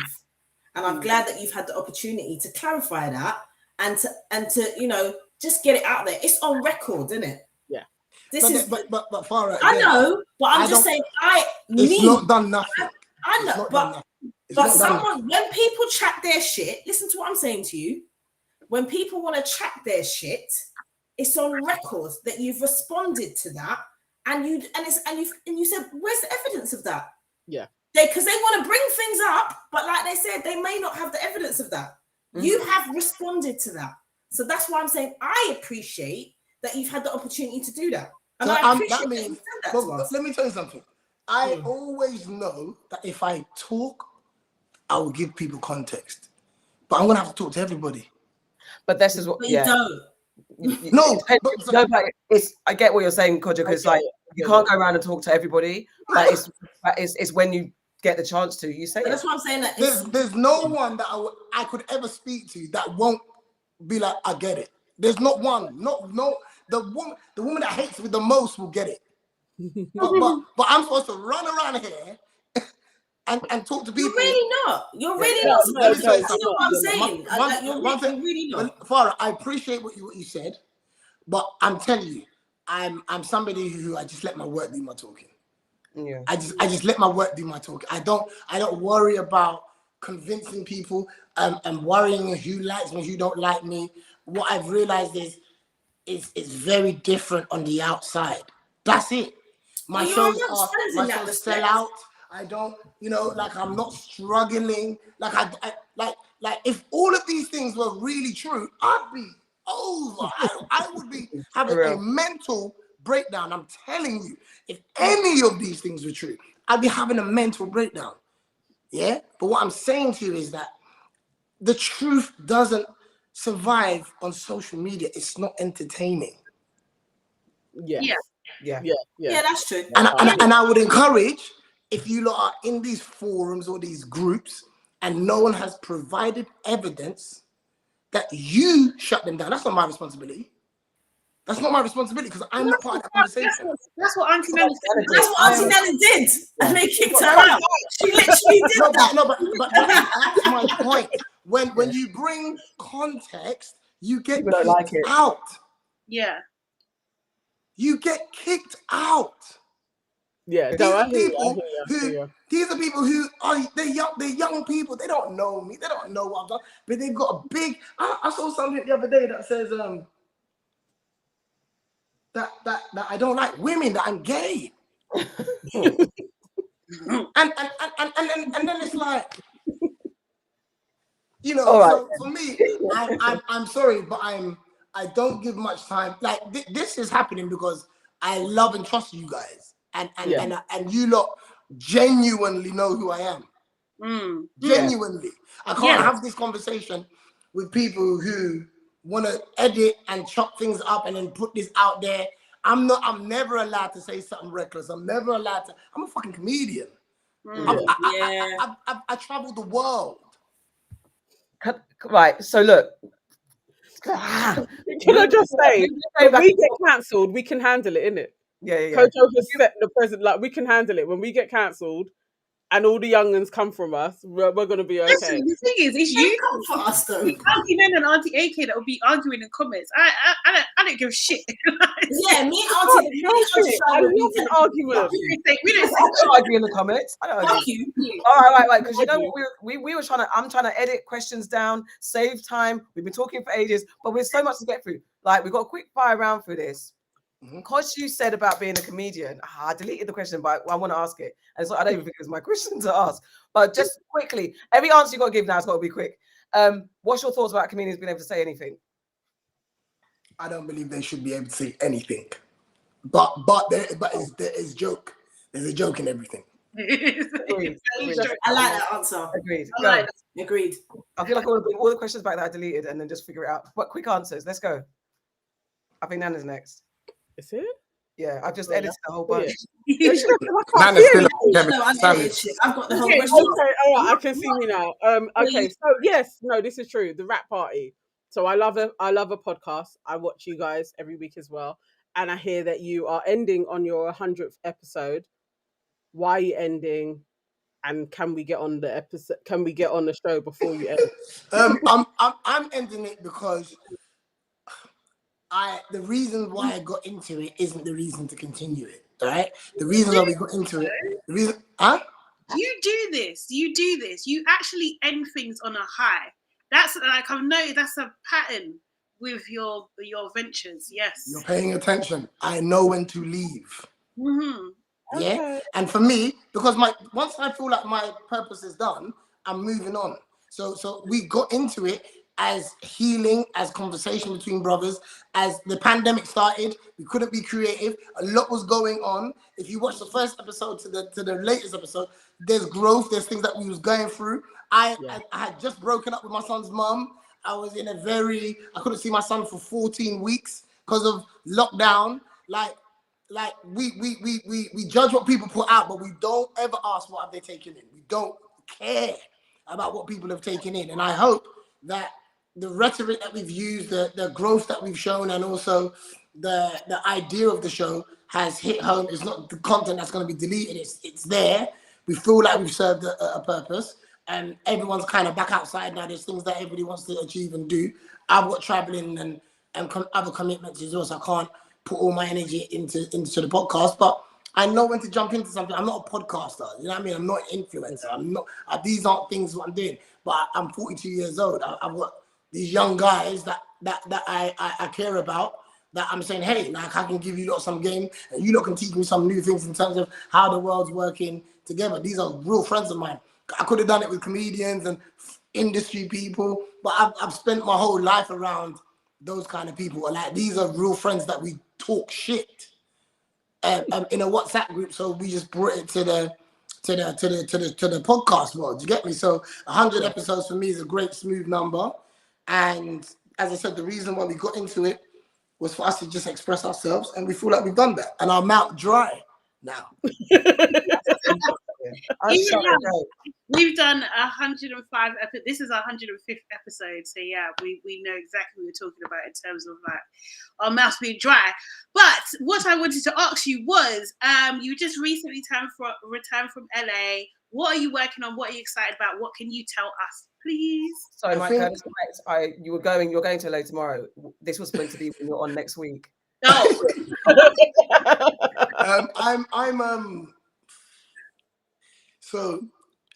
And I'm glad that you've had the opportunity to clarify that and to just get it out there. It's on record, isn't it? Yeah. But Farrah, I know, but I'm just saying, it's not done nothing. I know, but someone, when people chat their shit, listen to what I'm saying to you. When people want to chat their shit, it's on record that you've responded to that, and you said, where's the evidence of that? Yeah. Because they want to bring things up, but like they said, they may not have the evidence of that. You have responded to that. So that's why I'm saying I appreciate that you've had the opportunity to do that. And So I appreciate that that you means, said that to us. let me tell you something. I always know that if I talk, I will give people context. But I'm going to have to talk to everybody. But this is what, But you don't. No, I get what you're saying, Kojo, because like you can't go around and talk to everybody. But it's when you get the chance to, you say. That's what I'm saying. That there's no one that I could ever speak to that won't be like, I get it. There's not one. No. The woman that hates me the most will get it. but I'm supposed to run around here and talk to people. You're really not. You're really not. Let me tell you You know what I'm saying? One thing, you're really not. Farrah, I appreciate what you said, but I'm telling you, I'm somebody who I just let my work do my talking. Yeah. I just let my work do my talking. I don't worry about convincing people and worrying who likes me, who don't like me. What I've realized is very different on the outside. That's it. My shows sell out. I don't, like I'm not struggling. Like like if all of these things were really true, I'd be over. I would be having a mental breakdown. I'm telling you, if any of these things were true, I'd be having a mental breakdown. Yeah. But what I'm saying to you is that the truth doesn't survive on social media. It's not entertaining. Yeah, that's true. And I would encourage, if you lot are in these forums or these groups and no one has provided evidence, that you shut them down. That's not my responsibility. That's not my responsibility because I'm not part of that conversation. That's what Aunty Nana did. That's what Aunty Nana did. And they kicked her out. She literally did that. But that's my point. When you bring context, you get kicked out. Yeah. You get kicked out. Yeah, These are people who are they're young people. They don't know me. They don't know what I've done. But they've got a big. I saw something the other day that says that I don't like women. That I'm gay. and then it's like, So for me, I'm sorry, but I don't give much time. Like this is happening because I love and trust you guys, and you lot genuinely know who I am. Genuinely, I can't have this conversation with people who want to edit and chop things up and then put this out there. I'm never allowed to say something reckless. I'm never allowed to. I'm a fucking comedian. I travel the world. Right. So look. Can I just say, when we get cancelled, we can handle it, innit? Yeah. Kojo has set the present, like we can handle it. When we get cancelled and all the young uns come from us, we're going to be okay. Listen, the thing is, it's you come for us though. Aunty Nana and Aunty AK that will be arguing in comments. I don't give a shit. Yeah, me and Aunty. I love an argument. We don't argue in the comments. I don't argue. All right. Because you know what we were trying to. I'm trying to edit questions down, save time. We've been talking for ages, but we've so much to get through. Like we've got a quick fire round through this. Because you said about being a comedian, I deleted the question, but I want to ask it. And so I don't even think it was my question to ask. But just quickly, every answer you got to give now has got to be quick. What's your thoughts about comedians being able to say anything? I don't believe they should be able to say anything. But there is joke. There's a joke in everything. Agreed. I like that answer. Agreed. Agreed. I feel like I want to bring all the questions back that I deleted and then just figure it out. But quick answers. Let's go. I think Nana's next. Is it? Yeah, I've just edited the whole bunch. Nana's still I've got the whole question. Okay, all right, I can see me now. Okay, so yes, no, this is true. The rap party. So I love a podcast. I watch you guys every week as well, and I hear that you are ending on your 100th episode. Why are you ending? And can we get on the episode? Can we get on the show before you end? I'm ending it because the reason why I got into it isn't the reason to continue it. All right, the reason why we got into it, You do this. You actually end things on a high. That's like I've noticed. That's a pattern with your ventures. Yes. You're paying attention. I know when to leave. Mm-hmm. Yeah. Okay. And for me, because once I feel like my purpose is done, I'm moving on. So we got into it as healing, as conversation between brothers. As the pandemic started, we couldn't be creative. A lot was going on. If you watch the first episode to the latest episode, there's growth. There's things that we was going through. I had just broken up with my son's mum. I was in I couldn't see my son for 14 weeks because of lockdown. Like we judge what people put out, but we don't ever ask what have they taken in. We don't care about what people have taken in. And I hope that the rhetoric that we've used, the growth that we've shown, and also the idea of the show has hit home. It's not the content that's going to be deleted. It's there. We feel like we've served a purpose, and everyone's kind of back outside now. There's things that everybody wants to achieve and do. I've got traveling and other commitments as well, so I can't put all my energy into the podcast, but I know when to jump into something. I'm not a podcaster, you know what I mean? I'm not an influencer. I'm not. These aren't things what I'm doing. But I'm 42 years old. I've got these young guys that I care about. That I'm saying, hey, like I can give you lot some game, and you lot can teach me some new things in terms of how the world's working together. These are real friends of mine. I could have done it with comedians and industry people, but I've spent my whole life around those kind of people. Like these are real friends that we talk shit in a WhatsApp group. So we just brought it to the podcast world. You get me? So 100 episodes for me is a great smooth number. And as I said, the reason why we got into it was for us to just express ourselves, and we feel like we've done that. And our mouth dry now. We've done 105 episodes. This is our 105th episode. So yeah, we know exactly what we're talking about in terms of like our mouths being dry. But what I wanted to ask you was, you just recently returned from LA. What are you working on? What are you excited about? What can you tell us, please? Sorry, Mike, you're going to LA tomorrow. This was meant to be when you're on next week. Oh.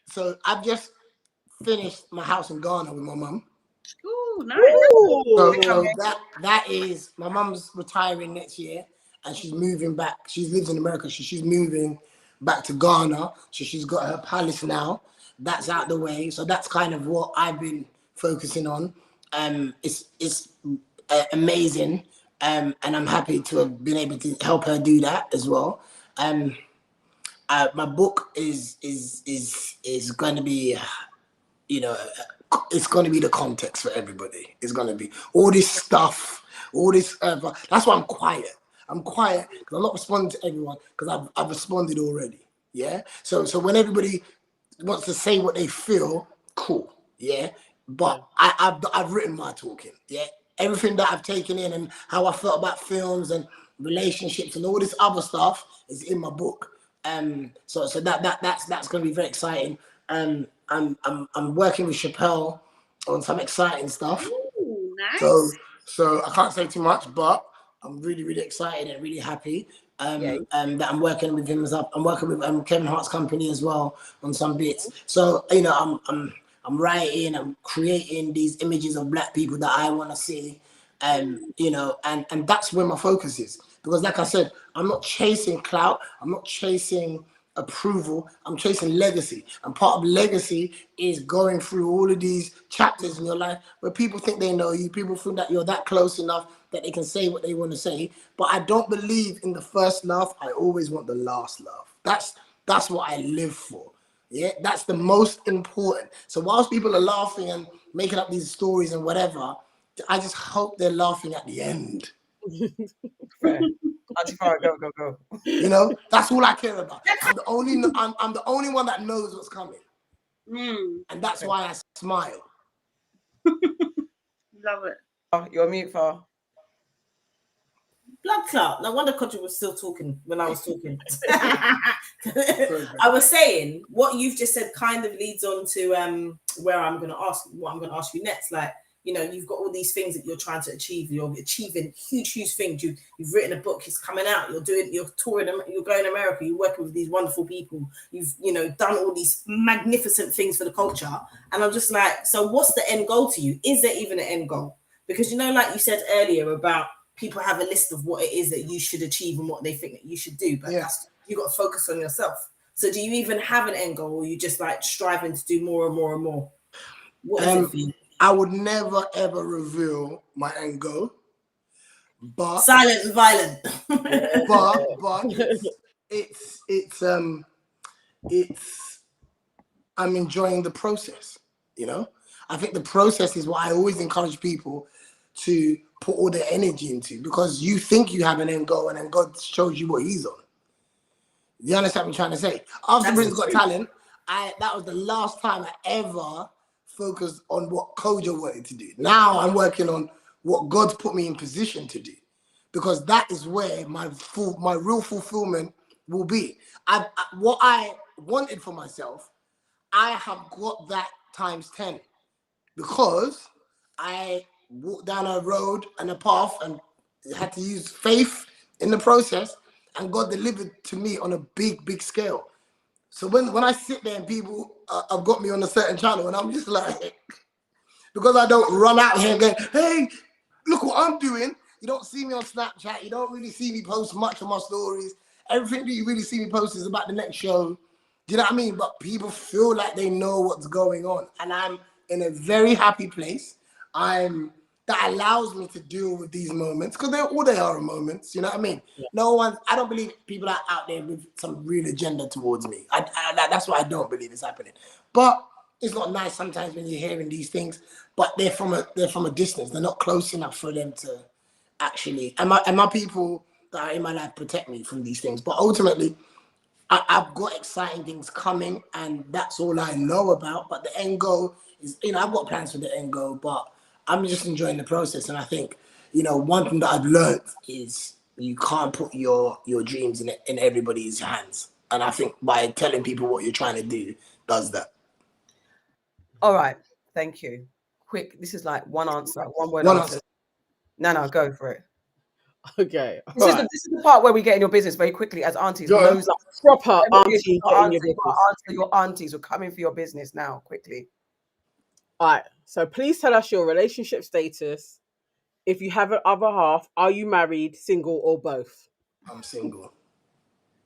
So I've just finished my house in Ghana with my mum. Ooh, nice. So that is, my mum's retiring next year, and she's moving back. She lives in America, so she's moving back to Ghana. So she's got her palace now. That's out the way. So that's kind of what I've been focusing on. It's amazing, and I'm happy to have been able to help her do that as well. My book is going to be, it's going to be the context for everybody. It's going to be all this stuff, all this. That's why I'm quiet. I'm quiet because I'm not responding to everyone because I've responded already. Yeah. So when everybody wants to say what they feel, cool. Yeah. But I've written my talking. Yeah. Everything that I've taken in and how I felt about films and relationships and all this other stuff is in my book. So that's going to be very exciting. I'm working with Chappelle on some exciting stuff. Ooh, nice. So I can't say too much, but I'm really, really excited and really happy that I'm working with him. I'm working with Kevin Hart's company as well on some bits. So I'm writing, I'm creating these images of Black people that I want to see, and that's where my focus is. Because like I said, I'm not chasing clout, I'm not chasing approval, I'm chasing legacy. And part of legacy is going through all of these chapters in your life where people think they know you, people think that you're that close enough that they can say what they want to say. But I don't believe in the first laugh, I always want the last laugh. That's what I live for. Yeah, that's the most important. So whilst people are laughing and making up these stories and whatever, I just hope they're laughing at the end. Aunty Farrah, go. That's all I care about. I'm the only one that knows what's coming. And that's why I smile. Love it. You're mute, Farrah. Blood clot. No wonder Kojo was still talking when I was talking. I was saying what you've just said kind of leads on to what I'm going to ask you next. Like, you know, you've got all these things that you're trying to achieve. You're achieving huge things. You've written a book, it's coming out. You're touring, you're going to America. You're working with these wonderful people. You've, you know, done all these magnificent things for the culture. And I'm just like, so what's the end goal to you? Is there even an end goal? Because, you know, like you said earlier about people have a list of what it is that you should achieve and what they think that you should do, but you got to focus on yourself. So do you even have an end goal, or you just like striving to do more and more and more? What is it for you? I would never ever reveal my end goal, but silent and violent. but it's I'm enjoying the process. You know, I think the process is what I always encourage people to put all their energy into, because you think you have an end goal and then God shows you what he's on. You understand what I'm trying to say? After Britain's Got Talent, that was the last time I ever focused on what Kojo wanted to do. Now I'm working on what God's put me in position to do, because that is where my real fulfillment will be. What I wanted for myself, I have got that times 10, because I walked down a road and a path and had to use faith in the process, and God delivered to me on a big scale. So when I sit there and people have got me on a certain channel, and I'm just like, because I don't run out here and go, hey, look what I'm doing. You don't see me on Snapchat. You don't really see me post much on my stories. Everything that you really see me post is about the next show. Do you know what I mean? But people feel like they know what's going on. And I'm in a very happy place. That allows me to deal with these moments, because they are moments, you know what I mean? Yeah. I don't believe people are out there with some real agenda towards me. That's why I don't believe it's happening. But it's not nice sometimes when you're hearing these things, but they're from a distance. They're not close enough for them to actually, and my people that are in my life protect me from these things. But ultimately, I've got exciting things coming, and that's all I know about. But the end goal is, you know, I've got plans for the end goal, but I'm just enjoying the process. And I think, you know, one thing that I've learned is you can't put your dreams in everybody's hands. And I think by telling people what you're trying to do does that. All right. Thank you. Quick. This is like one answer, one word answer. No, go for it. Okay. This is the part where we get in your business very quickly as aunties. Those are proper auntie getting your business. Your aunties are coming for your business now, quickly. All right. So please tell us your relationship status. If you have an other half, are you married, single, or both? I'm single.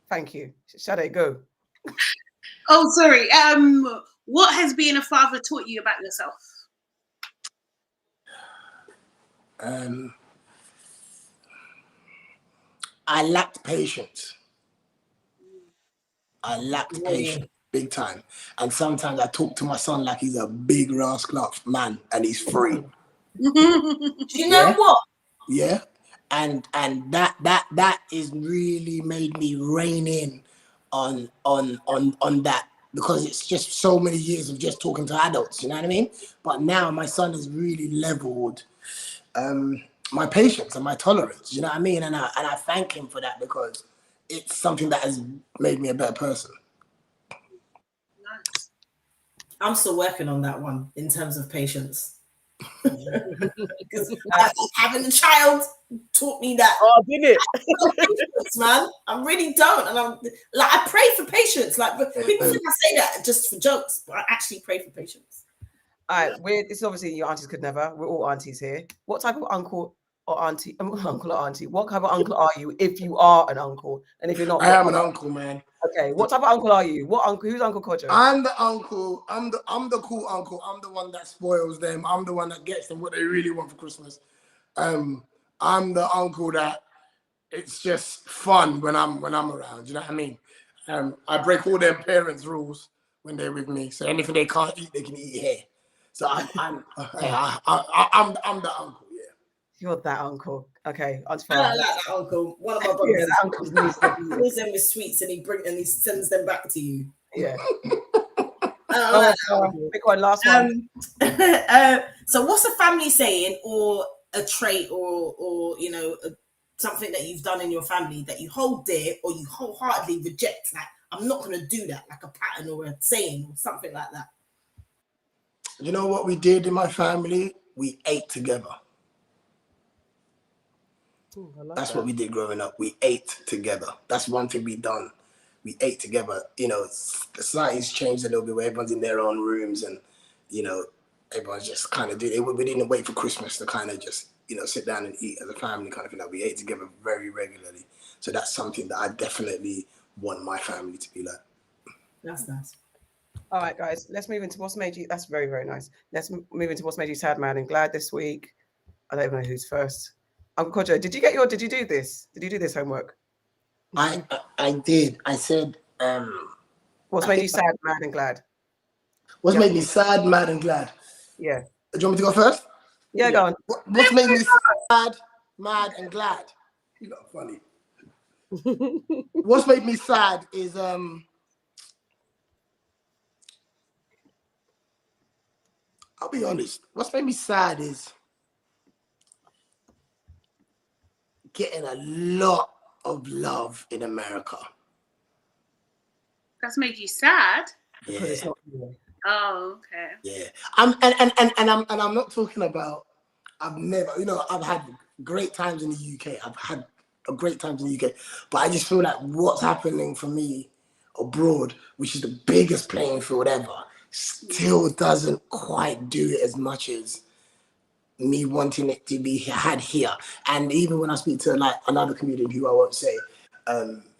Thank you. Sade, go. Oh, sorry. What has being a father taught you about yourself? I lacked patience. Patience, big time. And sometimes I talk to my son like he's a big rascal man, and he's free. Do you know what? Yeah. And that is really made me rein in on that, because it's just so many years of just talking to adults, you know what I mean? But now my son has really leveled my patience and my tolerance, you know what I mean? And I thank him for that, because it's something that has made me a better person. Nice. I'm still working on that one in terms of patience. Because having a child taught me that. Oh, did it? Patience, man. I really don't. And I'm like, I pray for patience. Like, people think I say that just for jokes, but I actually pray for patience. All right, this is obviously your aunties could never. We're all aunties here. What type of uncle or auntie? Uncle or auntie? What type of uncle are you if you are an uncle? And if you're not, I am an uncle, man. Okay, what type of uncle are you? What uncle? Who's Uncle Kojo? I'm the uncle. I'm the cool uncle. I'm the one that spoils them. I'm the one that gets them what they really want for Christmas. I'm the uncle that it's just fun when I'm around. You know what I mean? I break all their parents' rules when they're with me. So anything they can't eat, they can eat here. So I'm the uncle. Yeah. You're that uncle. Okay, Aunty Farrah. I like that uncle. One of my brothers. Yeah, that uncle's nice. He fills them with sweets and he sends them back to you. Yeah. Quick one, last one. So what's the family saying, or a trait, or you know, something that you've done in your family that you hold dear or you wholeheartedly reject? Like, I'm not going to do that, like a pattern or a saying or something like that. You know what we did in my family we ate together. That's what we did growing up. We ate together. That's one thing we done. We ate together. You know, society's changed a little bit where everyone's in their own rooms and, you know, everyone's just kind of we didn't wait for Christmas to kind of just, you know, sit down and eat as a family kind of thing. Like, we ate together very regularly. So that's something that I definitely want my family to be like. That's nice. All right, guys, let's move into what's made you. That's very, very nice. Let's move into what's made you sad, mad, and glad this week. I don't even know who's first. Uncle Kojo, did you do this? Did you do this homework? I did. I said, what's made you sad, mad, and glad? What's made me sad, mad, and glad? Yeah. Do you want me to go first? Yeah, go on. What's made me sad, mad, and glad? You're not funny. What's made me sad is I'll be honest. What's made me sad is getting a lot of love in America. That's made you sad? Yeah. Oh, okay. Yeah. I'm not talking about, I've had great times in the UK. I've had great times in the UK. But I just feel like what's happening for me abroad, which is the biggest playing field ever, still doesn't quite do it as much as me wanting it to be had here. And even when I speak to like another comedian who I won't say,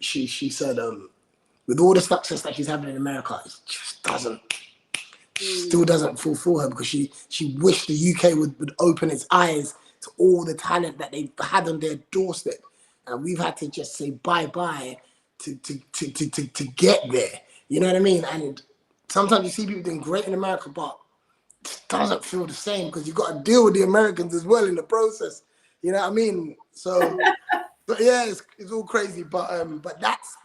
she said with all the success that she's having in America, it just still doesn't fulfill her, because she wished the UK would open its eyes to all the talent that they've had on their doorstep, and we've had to just say bye to get there. You know what I mean? And sometimes you see people doing great in America, but it doesn't feel the same because you've got to deal with the Americans as well in the process. You know what I mean? So, but yeah, it's all crazy. But that's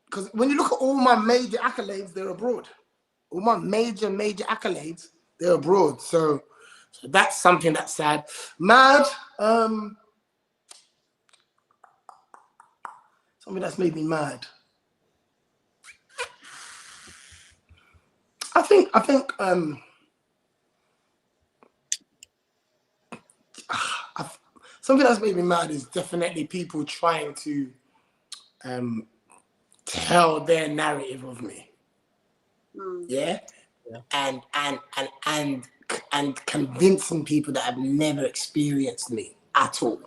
because when you look at all my major accolades, they're abroad. All my major accolades, they're abroad. So that's something that's sad. Mad, something that's made me mad. I think something that's made me mad is definitely people trying to tell their narrative of me. Yeah? And convincing people that have never experienced me at all,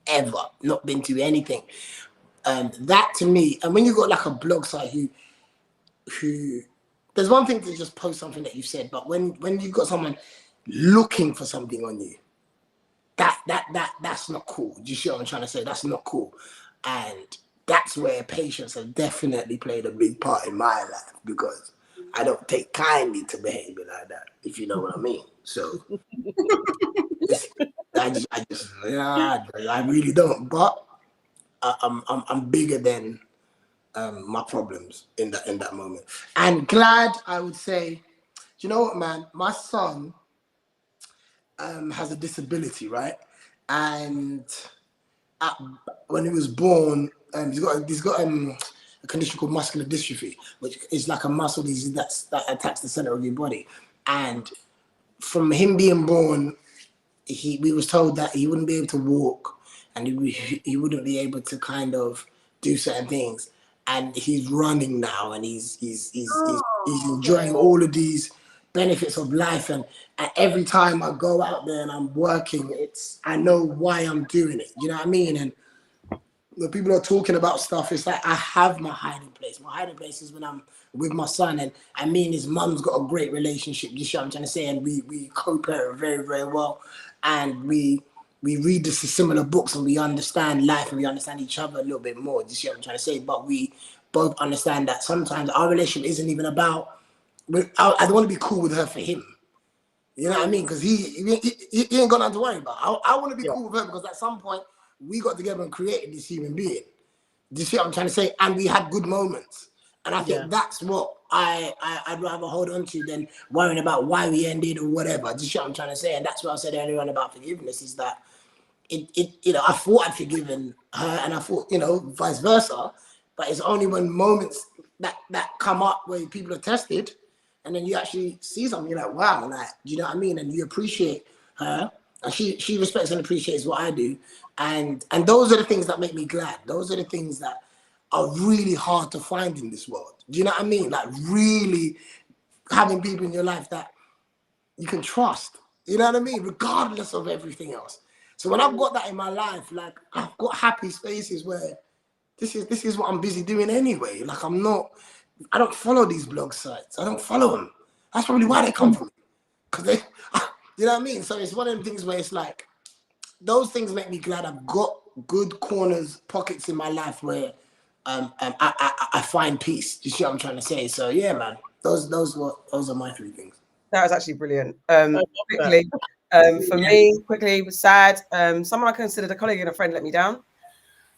ever, not been to anything. That to me, and when you got like a blog site who there's one thing to just post something that you said, but when you've got someone looking for something on you, that's not cool. Do you see what I'm trying to say? That's not cool. And that's where patience has definitely played a big part in my life, because I don't take kindly to behavior like that, if you know what I mean. So I really don't. But I'm bigger than my problems in that moment. And glad, I would say, you know what, man? My son has a disability, right? And when he was born, he's got a condition called muscular dystrophy, which is like a muscle disease that attacks the center of your body. And from him being born, we was told that he wouldn't be able to walk, and he wouldn't be able to kind of do certain things. And he's running now, and he's enjoying all of these benefits of life. And every time I go out there and I'm working, I know why I'm doing it. You know what I mean? And when people are talking about stuff, it's like I have my hiding place. My hiding place is when I'm with my son, and I mean his mum's got a great relationship. You see what I'm trying to say? And we co-parent very, very well, and we read the similar books, and we understand life, and we understand each other a little bit more. Do you see what I'm trying to say? But we both understand that sometimes our relationship isn't even about, I don't want to be cool with her for him. You know what I mean? Because he ain't got nothing to worry about. I want to be cool with her because at some point we got together and created this human being. Do you see what I'm trying to say? And we had good moments. And I think that's what I'd rather hold on to than worrying about why we ended or whatever. Do you see what I'm trying to say? And that's what I said earlier on about forgiveness, is that I thought I'd forgiven her, and I thought, vice versa. But it's only when moments that come up where people are tested, and then you actually see something, you're like, wow, like, do you know what I mean? And you appreciate her, and she respects and appreciates what I do, and those are the things that make me glad. Those are the things that are really hard to find in this world. Do you know what I mean? Like, really having people in your life that you can trust. You know what I mean? Regardless of everything else. So when I've got that in my life, like, I've got happy spaces where this is what I'm busy doing anyway. Like, I don't follow these blog sites. I don't follow them. That's probably why they come from me. Because they, you know what I mean? So it's one of them things where it's like, those things make me glad I've got good corners, pockets in my life where I find peace. You see what I'm trying to say? So yeah, man, those are my three things. That was actually brilliant. Quickly, for me, was sad. Someone I considered a colleague and a friend let me down.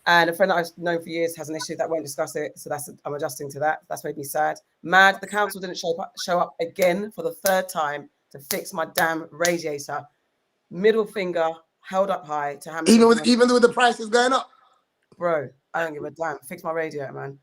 And a friend that I've known for years has an issue that won't discuss it. So I'm adjusting to that. That's made me sad. Mad, the council didn't show up again for the third time to fix my damn radiator. Middle finger held up high to Hammersmith. Even with the prices going up? Bro, I don't give a damn. Fix my radiator, man.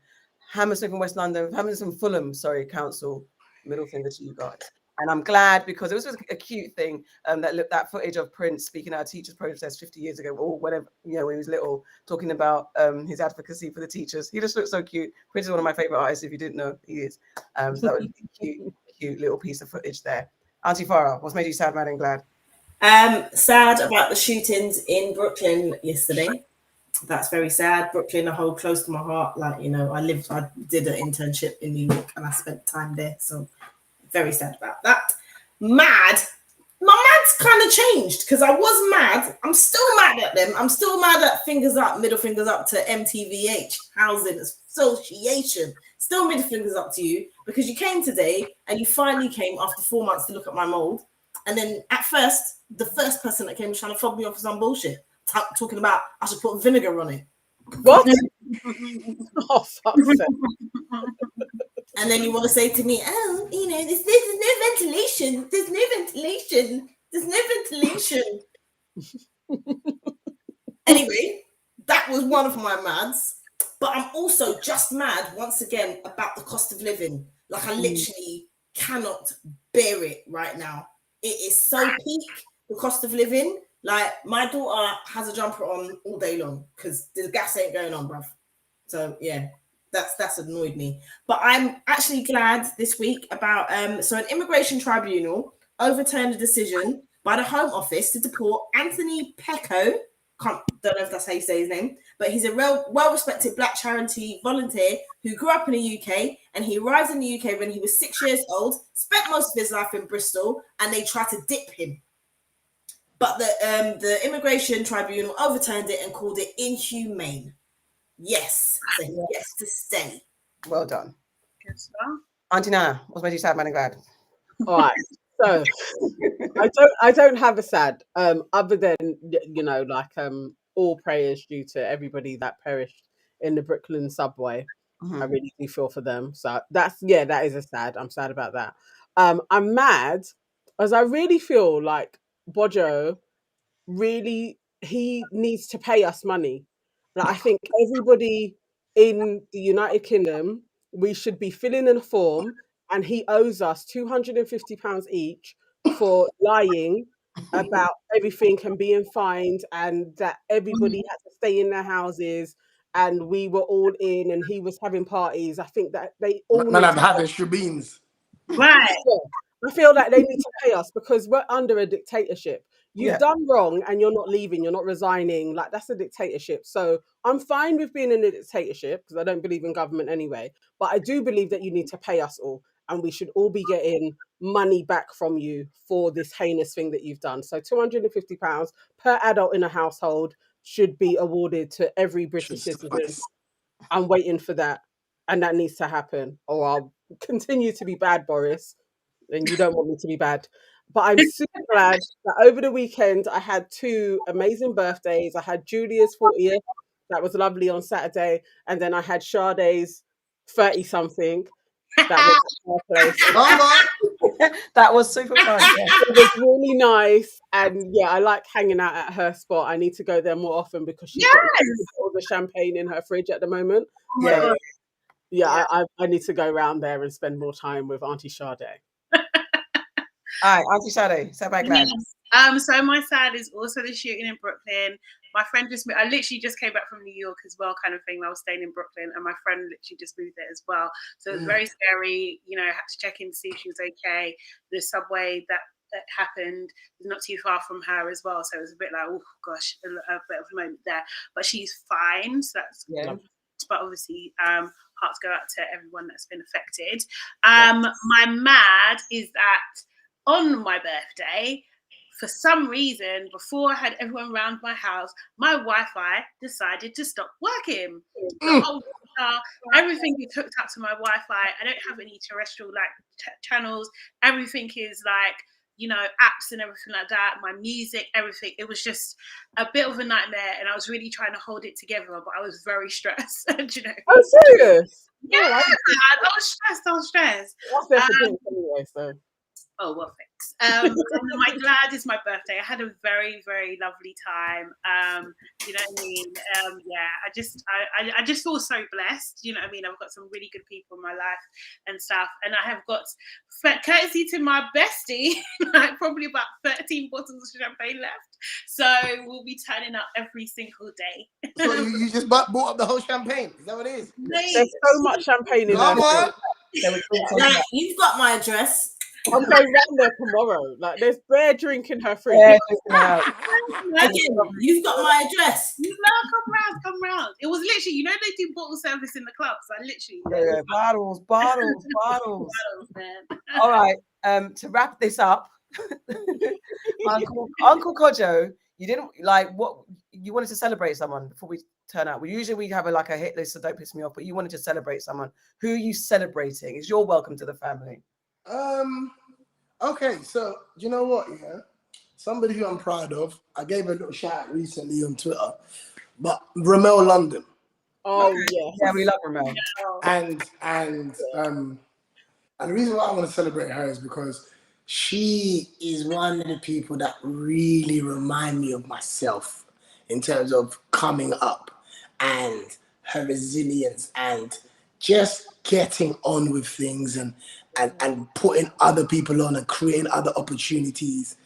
Hammersmith in West London, Hammersmith and Fulham, sorry, council. Middle finger to you guys. And I'm glad because it was a cute thing that footage of Prince speaking at a teachers' protest 50 years ago or whatever, you know, when he was little, talking about his advocacy for the teachers. He just looked so cute. Prince is one of my favorite artists. If you didn't know, he is. So that was a cute little piece of footage there. Aunty Farrah, what's made you sad, mad, and glad? Sad about the shootings in Brooklyn yesterday. That's very sad. Brooklyn, a hold close to my heart. Like, you know, I did an internship in New York and I spent time there. So very sad about that. Mad. My mad's kind of changed because I was mad. I'm still mad at them. I'm still mad at fingers up, middle fingers up to MTVH, Housing Association. Still middle fingers up to you because you came today and you finally came after 4 months to look at my mold. And then at first, the first person that came was trying to fob me off for some bullshit, talking about I should put vinegar on it. What? Oh, fuck's sake. And then you want to say to me, oh, you know, there's no ventilation. There's no ventilation. Anyway, that was one of my mads. But I'm also just mad, once again, about the cost of living. Like, I literally cannot bear it right now. It is so peak, the cost of living. Like, my daughter has a jumper on all day long because the gas ain't going on, bruv. So, yeah. That's annoyed me. But I'm actually glad this week about so an immigration tribunal overturned a decision by the Home Office to deport Anthony Pecco. Don't know if that's how you say his name, but he's a well-respected black charity volunteer who grew up in the UK, and he arrived in the UK when he was 6 years old, spent most of his life in Bristol, and they tried to dip him. But the immigration tribunal overturned it and called it inhumane. Yes, so he gets to stay. Well done. Good stuff. Aunty Nana, what's made you sad, mad, and glad? All right. So I don't have a sad, other than, you know, like all prayers due to everybody that perished in the Brooklyn subway. Mm-hmm. I really do feel for them. So that is a sad. I'm sad about that. I'm mad as I really feel like Bojo really, he needs to pay us money. Like, I think everybody in the United Kingdom, we should be filling in a form, and he owes us £250 each for lying about everything and being fined, and that everybody had to stay in their houses, and we were all in, and he was having parties. I think that they all man, I'm having shebeens. Right. I feel like they need to pay us because we're under a dictatorship. You've done wrong and you're not leaving, you're not resigning. Like, that's a dictatorship. So I'm fine with being in a dictatorship because I don't believe in government anyway. But I do believe that you need to pay us all, and we should all be getting money back from you for this heinous thing that you've done. So £250 per adult in a household should be awarded to every British citizen. I'm waiting for that. And that needs to happen, or I'll continue to be bad, Boris. And you don't want me to be bad. But I'm super glad that over the weekend I had 2 amazing birthdays. I had Julia's 40th. That was lovely on Saturday. And then I had Sade's 30-something. That was super fun. Yeah. It was really nice. And yeah, I like hanging out at her spot. I need to go there more often because she's got all the champagne in her fridge at the moment. Yeah. So, I need to go around there and spend more time with Aunty Sade. All right, Auntie Sade, set back glad. Yes. So my sad is also the shooting in Brooklyn. My friend I literally just came back from New York as well, kind of thing. I was staying in Brooklyn, and my friend literally just moved there as well. So it was very scary. You know, I had to check in to see if she was okay. The subway that happened was not too far from her as well, so it was a bit like, oh gosh, a bit of a moment there. But she's fine, so that's good. But obviously, hearts go out to everyone that's been affected. My mad is that on my birthday, for some reason, before I had everyone around my house, my Wi-Fi decided to stop working. The whole everything is hooked up to my Wi-Fi. I don't have any terrestrial channels. Everything is like, you know, apps and everything like that. My music, everything. It was just a bit of a nightmare, and I was really trying to hold it together, but I was very stressed. You know. Oh, serious? Yeah, I was stressed. What's there for drinks anyway? So. Oh, well, thanks. My glad is my birthday. I had a very, very lovely time. You know what I mean? I just feel so blessed. You know what I mean? I've got some really good people in my life and stuff. And I have got, courtesy to my bestie, like probably about 13 bottles of champagne left. So we'll be turning up every single day. So you just bought up the whole champagne? Is that what it is? There's so much champagne in there. You've got my address. I'm going round there tomorrow. Like, there's bare drink in her fridge. Yeah, you've got my address. No, come round. It was literally, you know, they do bottle service in the clubs. I literally bottles, man. All right. To wrap this up, Uncle Kojo, you didn't what you wanted to celebrate someone before we turn out. We have a hit list, so don't piss me off. But you wanted to celebrate someone. Who are you celebrating? It's your welcome to the family. Okay, so you know what, yeah? Somebody who I'm proud of, I gave a little shout out recently on Twitter, but Ramel London. Oh, yeah. Yeah, we love Ramel. And the reason why I want to celebrate her is because she is one of the people that really remind me of myself in terms of coming up and her resilience and just getting on with things and putting other people on and creating other opportunities.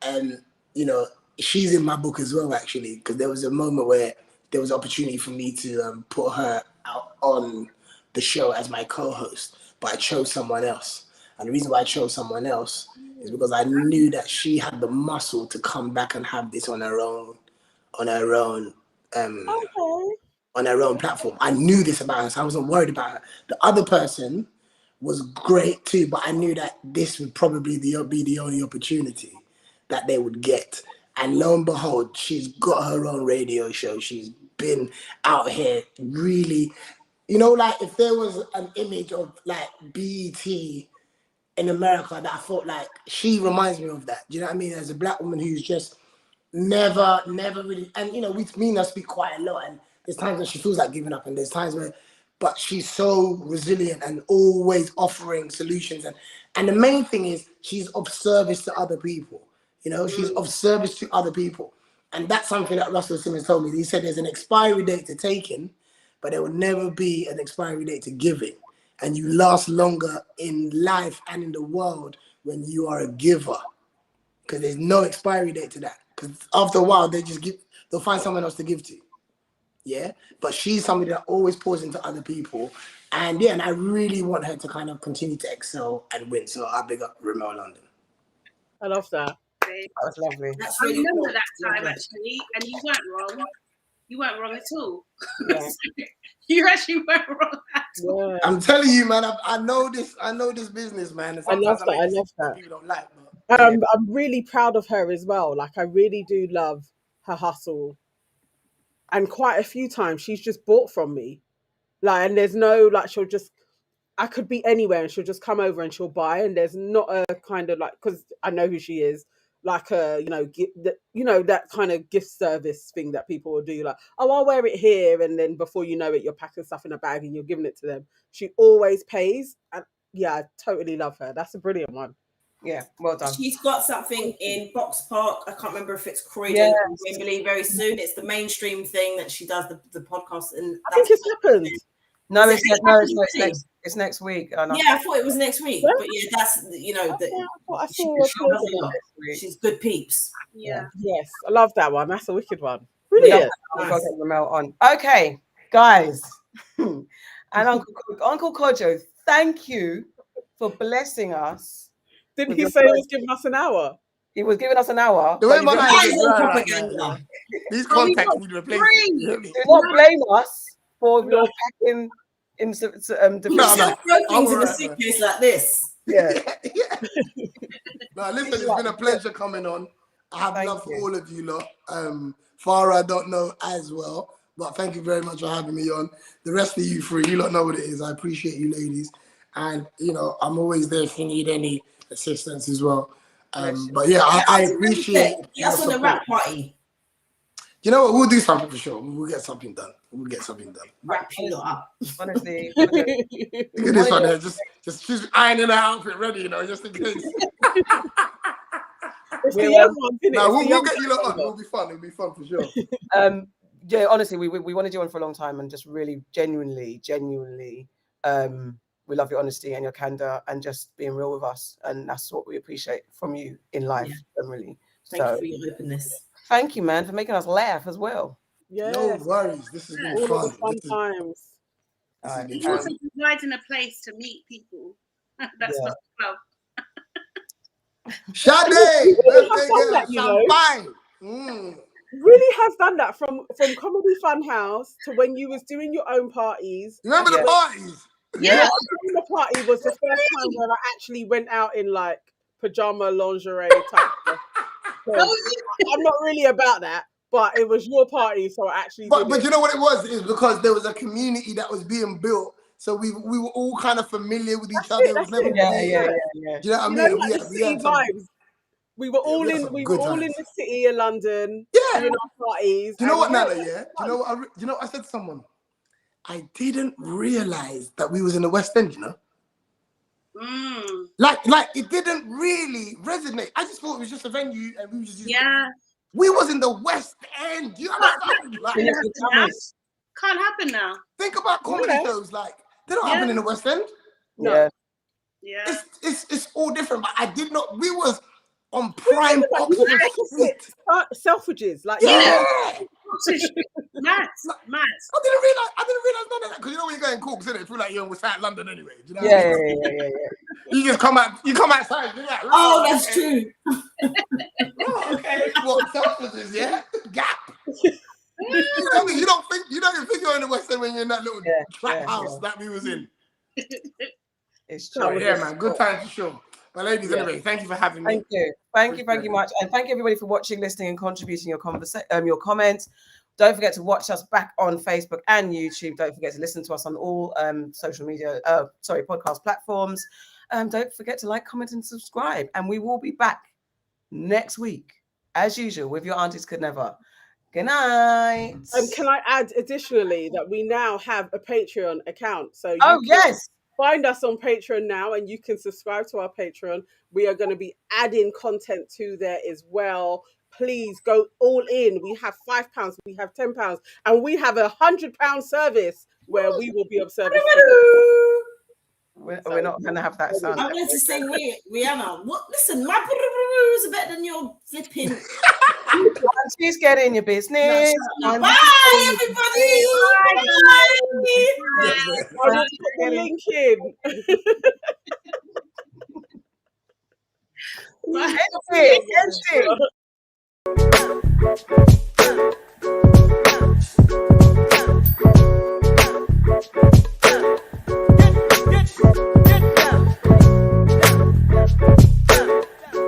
And, you know, she's in my book as well, actually, because there was a moment where there was opportunity for me to put her out on the show as my co-host, but I chose someone else. And the reason why I chose someone else is because I knew that she had the muscle to come back and have this on her own platform. I knew this about her, so I wasn't worried about her. The other person was great too, but I knew that this would probably be the only opportunity that they would get. And lo and behold, she's got her own radio show. She's been out here really, you know, like if there was an image of like BET in America that I thought like, she reminds me of that. Do you know what I mean? As a black woman who's just never really, and you know, me and her speak quite a lot, and there's times when she feels like giving up, and there's times where, but she's so resilient and always offering solutions. And the main thing is she's of service to other people. You know, she's of service to other people. And that's something that Russell Simmons told me. He said there's an expiry date to taking, but there will never be an expiry date to giving. And you last longer in life and in the world when you are a giver. Because there's no expiry date to that. Because after a while, they'll find someone else to give to. Yeah, but she's somebody that always pours into other people, and yeah, and I really want her to kind of continue to excel and win. So I big up Ramel London. I love that. That's lovely. I remember that time actually, and you weren't wrong. You weren't wrong at all. Yeah. You actually weren't wrong at all. Yeah. I'm telling you, man. I know this business, man. I love that. People don't like, but I'm really proud of her as well. Like, I really do love her hustle. And quite a few times she's just bought from me. Like, and there's no, like, I could be anywhere and she'll just come over and she'll buy. And there's not a kind of like, because I know who she is, like that kind of gift service thing that people will do. Like, oh, I'll wear it here. And then before you know it, you're packing stuff in a bag and you're giving it to them. She always pays. And yeah, I totally love her. That's a brilliant one. Yeah, well done. She's got something in Box Park. I can't remember if it's Croydon or Wembley very soon. It's the mainstream thing that she does, the podcast. And I think it's happened. No, Is it's it it's next week. And Yeah, I thought it was next week, but yeah, that's she's good peeps. Yeah. Yes, I love that one. That's a wicked one. we love Brilliant. that. We've got to get Ramel on. Okay, guys, and Uncle Kojo, thank you for blessing us. Didn't he say he was giving us an hour? He was giving us an hour. The way but my you eyes all is propaganda. these contacts need replacing. You hear me? do not blame us for your packing in You defense. should throw things I'm in a alright, suitcase like this. Yeah. No, listen, it's been a pleasure coming on. I have Thank love for you. all of you lot. Farrah, I don't know as well, but thank you very much for having me on. The rest of you three, you lot know what it is. I appreciate you ladies. And, you know, I'm always there if you need any assistance as well. But yeah, I appreciate Yes, on the rap party. You know what? We'll do something for sure. We'll get something done. Wrap you lot up. Honestly, Look at this one here. Just she's ironing her outfit ready, you know, just in case. It's the young one, isn't it? No, It's the we'll young get you lot one. on. It'll be fun for sure. yeah, honestly, we wanted you on for a long time, and just really genuinely, we love your honesty and your candor and just being real with us, and that's what we appreciate from you in life, generally. Thank you for your openness. Thank you, man, for making us laugh as well. Yes. No worries. This has been All fun. of the fun times. This has been It's fun. also providing a place to meet people. That's not well. Sade, birthday girl, that, you know. champagne. Really has done that from Comedy Funhouse to when you was doing your own parties. You remember the parties? Yeah, the party was the first time where I actually went out in like pajama lingerie type stuff. So, I'm not really about that, but it was your party, so I actually did But it. you know what it was? It's because there was a community that was being built. So we were all kind of familiar with each other. It was never yeah. Do you know what I mean? Like the city vibes. We were all in the city of London doing our parties. Do you know what, Nana? Yeah. Do you know what I said to someone? I didn't realize that we was in the West End. You know. Like it didn't really resonate. I just thought it was just a venue, and we were just we was in the West End. You understand? Like, can't happen now. think about comedy shows. Like they don't happen in the West End. Yeah. Yeah. It's all different. But I did not. We was on prime Oxford Street. Selfridges, like Mad. I didn't realize none of that, because you know when you're going Corks, innit? It feel like you're in South London anyway. Do you know what I mean? You just come outside. You're like, oh, that's true. Oh, okay. What, Selfridges, yeah? Gap. You know, you don't think you're in the West End when you're in that little trap house that we was in. It's true. Yeah, man. Good time for sure. But ladies, anyway, thank you for having me. Thank you much, and thank you everybody for watching, listening, and contributing your comments. Don't forget to watch us back on Facebook and YouTube. Don't forget to listen to us on all social media, podcast platforms. Don't forget to like, comment, and subscribe. And we will be back next week, as usual, with your Aunties Could Never. Good night. Can I add additionally that we now have a Patreon account? So find us on Patreon now, and you can subscribe to our Patreon. We are going to be adding content to there as well. Please go all in. We have £5, we have £10, and we have £100 service where we will be of service. We're not going to have that sound. I'm going to sing Rihanna. What? Listen, my is better than your flipping. She's getting your business. Bye, everybody. Bye. The link in. End it.